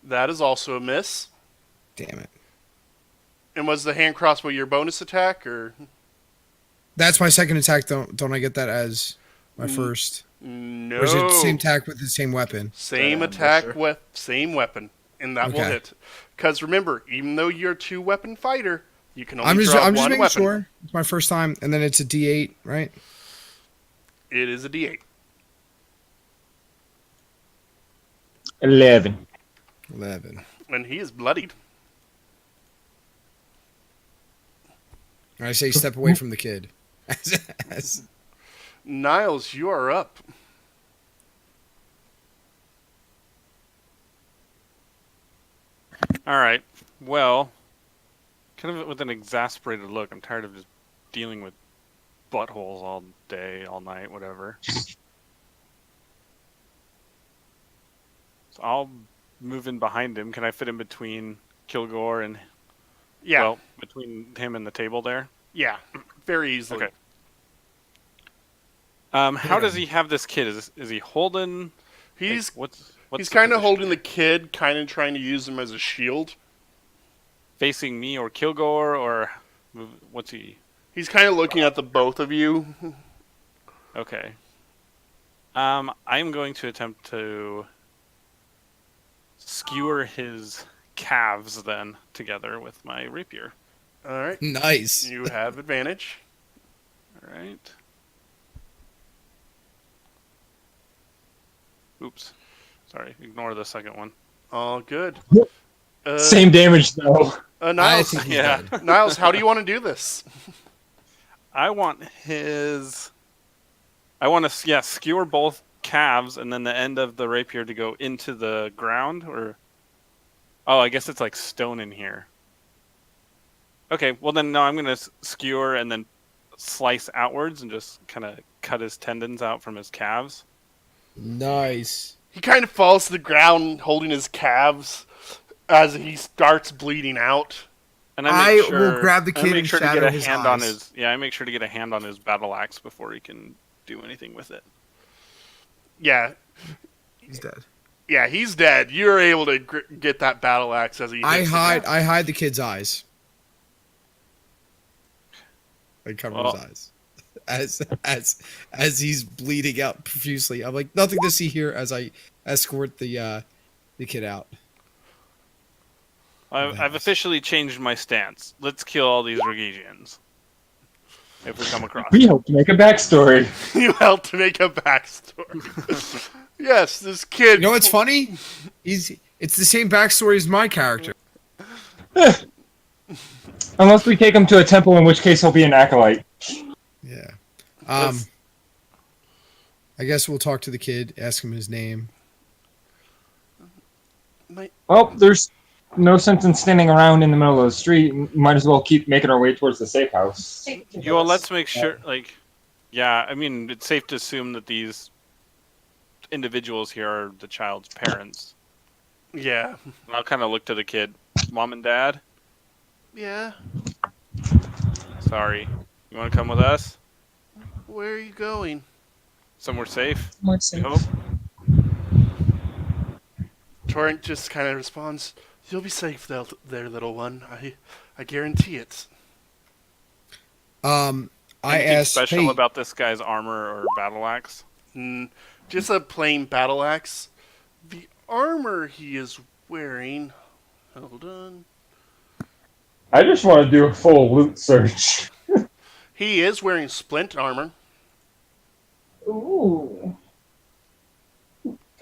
That is also a miss. Damn it. And was the hand crossbow your bonus attack, or That's my second attack. Don't I get that as my first? no? Or is it the same attack with the same weapon? Same Yeah, attack sure. with same weapon, and that will Okay. hit. Because remember, even though you're a 2-weapon fighter, you can only I'm just draw one making weapon. sure. It's my first time, and then it's a D8, right? It is a D8. 11. 11. And he is bloodied. I say step away from the kid. Niles, you are up. All right. Well, kind of with an exasperated look. I'm tired of just dealing with buttholes all day, all night, whatever. So I'll move in behind him. Can I fit in between Kilgore and Yeah, well, between him and the table there? yeah, very easily. Okay. How does he have this kid? Is he holding? He's what's he's the kind of position holding here? the kid, kind of trying to use him as a shield. Facing me or Kilgore or what's he? He's kind of looking at the both of you. Okay. I'm going to attempt to skewer his calves then together with my rapier. All right, Nice. you have advantage. All right. Oops. Sorry. Ignore the second one. All good. Same damage though. Niles, think he's Yeah. dead. Niles, how do you want to do this? I want his. I want to skewer both calves and then the end of the rapier to go into the ground or. Oh, I guess it's like stone in here. Okay, well then no, I'm gonna skewer and then slice outwards and just kind of cut his tendons out from his calves. Nice. He kind of falls to the ground, holding his calves as he starts bleeding out. And I make will grab the I kid make and sure to get shadow a his hand on eyes. his. Yeah, I make sure to get a hand on his battle axe before he can do anything with it. Yeah, He's dead. yeah, he's dead. You're able to get that battle axe as he. I hits the hide. ground. I hide the kid's eyes. I cover Well- his eyes as he's bleeding out profusely. I'm like, nothing to see here as I escort the kid out. I've Nice. officially changed my stance. Let's kill all these Regigians. If we come across We them. hope to make a backstory. You helped to make a backstory. Yes, this kid. You know what's funny? It's the same backstory as my character. Unless we take him to a temple, in which case he'll be an acolyte. Yeah. That's- I guess we'll talk to the kid, ask him his name. Well, there's no sense in standing around in the middle of the street. Might as well keep making our way towards the safe house. Well, let's make sure. Like, yeah, I mean, it's safe to assume that these individuals here are the child's parents. Yeah. And I'll kind of look to the kid. Mom and Dad, Yeah. sorry. You want to come with us? Where are you going? Somewhere safe? More We hope. Torrent just kind of responds, "You'll be safe there, little one. I guarantee it." I Anything asked, special hey, about this guy's armor or battle axe? Just a plain battle axe. The armor he is wearing. Hold on. I just want to do a full loot search. He is wearing splint armor. Ooh.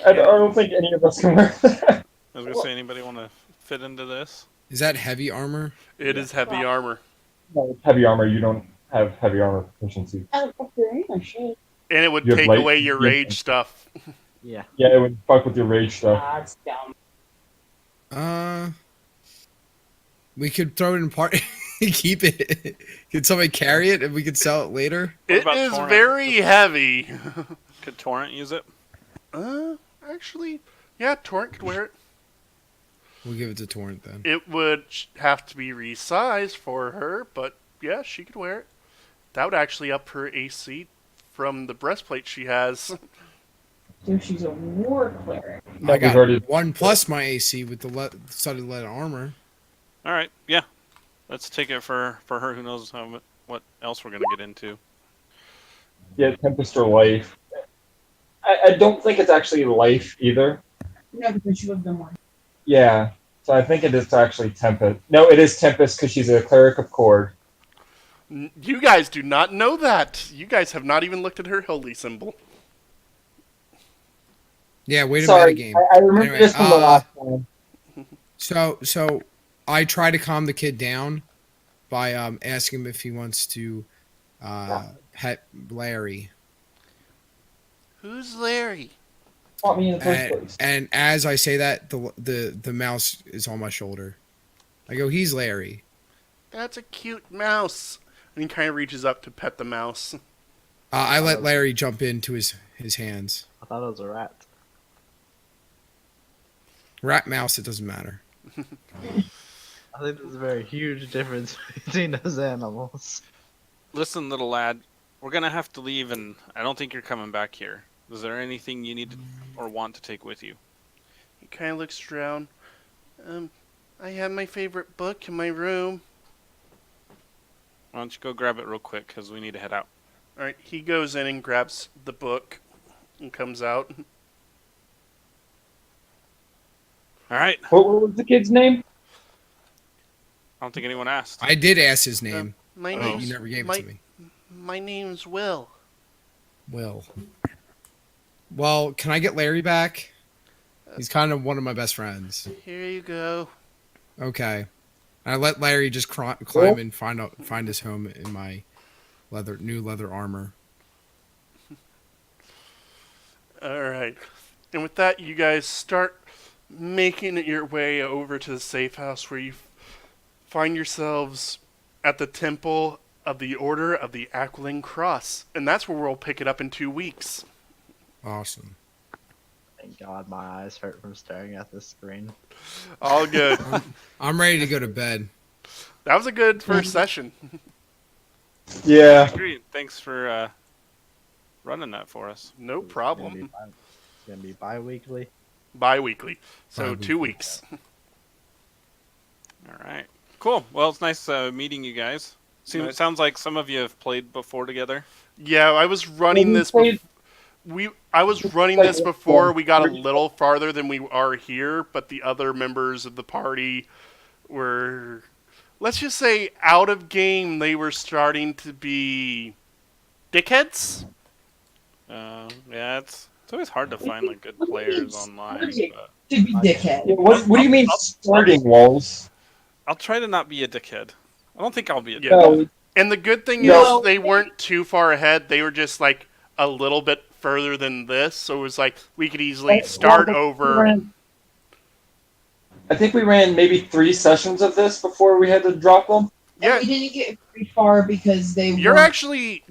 I don't think any of us can wear that. I was gonna say, anybody want to fit into this? is that heavy armor? It is heavy armor. No, it's heavy armor. You don't have heavy armor proficiency. And it would You have take light- away your yeah. rage stuff. Yeah. Yeah, it would fuck with your rage stuff. That's dumb. We could throw it in part. Keep it. Could somebody carry it and we could sell it later? It about is Torrent? very heavy. Could Torrent use it? Actually, yeah, Torrent could wear it. We'll give it to Torrent then. It would have to be resized for her, but yeah, she could wear it. That would actually up her AC from the breastplate she has. So she's a war cleric. I got already- 1 plus my AC with the studded lead armor. All right, yeah. Let's take it for her. Who knows what else we're gonna get into? Yeah, Tempest or Life. I don't think it's actually Life either. No, because you have the one. Yeah, so I think it is actually Tempest. No, it is Tempest because she's a cleric of Cord. You guys do not know that. You guys have not even looked at her holy symbol. Yeah, way to Sorry, metagame. I remember Anyway, this from the last one. So I try to calm the kid down by asking him if he wants to pet Larry. Who's Larry? Caught me in the first place. And as I say that, the mouse is on my shoulder. I go, he's Larry. That's a cute mouse. And he kind of reaches up to pet the mouse. I let Larry jump into his hands. I thought it was a rat. Rat, mouse, it doesn't matter. I think there's a very huge difference between those animals. Listen, little lad, we're gonna have to leave, and I don't think you're coming back here. Is there anything you need to, or want to take with you? He kind of looks around. I have my favorite book in my room. Why don't you go grab it real quick, because we need to head out. Alright, he goes in and grabs the book and comes out. All right. What was the kid's name? I don't think anyone asked. I did ask his name. My but name's you never gave it to me. My name's Will. Will. Well, can I get Larry back? He's kind of one of my best friends. Here you go. Okay. I let Larry just climb and find his home in my new leather armor. Alright. And with that, you guys start making your way over to the safe house where you find yourselves at the Temple of the Order of the Aquiline Cross. And that's where we'll pick it up in 2 weeks. Awesome. Thank God my eyes hurt from staring at this screen. All good. I'm ready to go to bed. That was a good first session. Yeah. Agreed. Thanks for running that for us. No It's problem. gonna be bi-weekly. Bi-weekly. So Bi-weekly. 2 weeks. All right. Cool. Well, it's nice meeting you guys. Nice. Sounds like some of you have played before together. Yeah, I was running this. I was running this before we got a little farther than we are here, but the other members of the party were, let's just say, out of game. They were starting to be dickheads. Yeah, it's always hard to find like good players online. But Should be dickhead. Yeah, what do you mean starting walls? I'll try to not be a dickhead. I don't think I'll be a Yeah. dickhead. No, And the good thing No. is they weren't too far ahead. They were just like a little bit further than this, so it was like we could easily start over. I think we ran maybe 3 sessions of this before we had to drop them. Yeah, And we didn't get very far because they you're weren't actually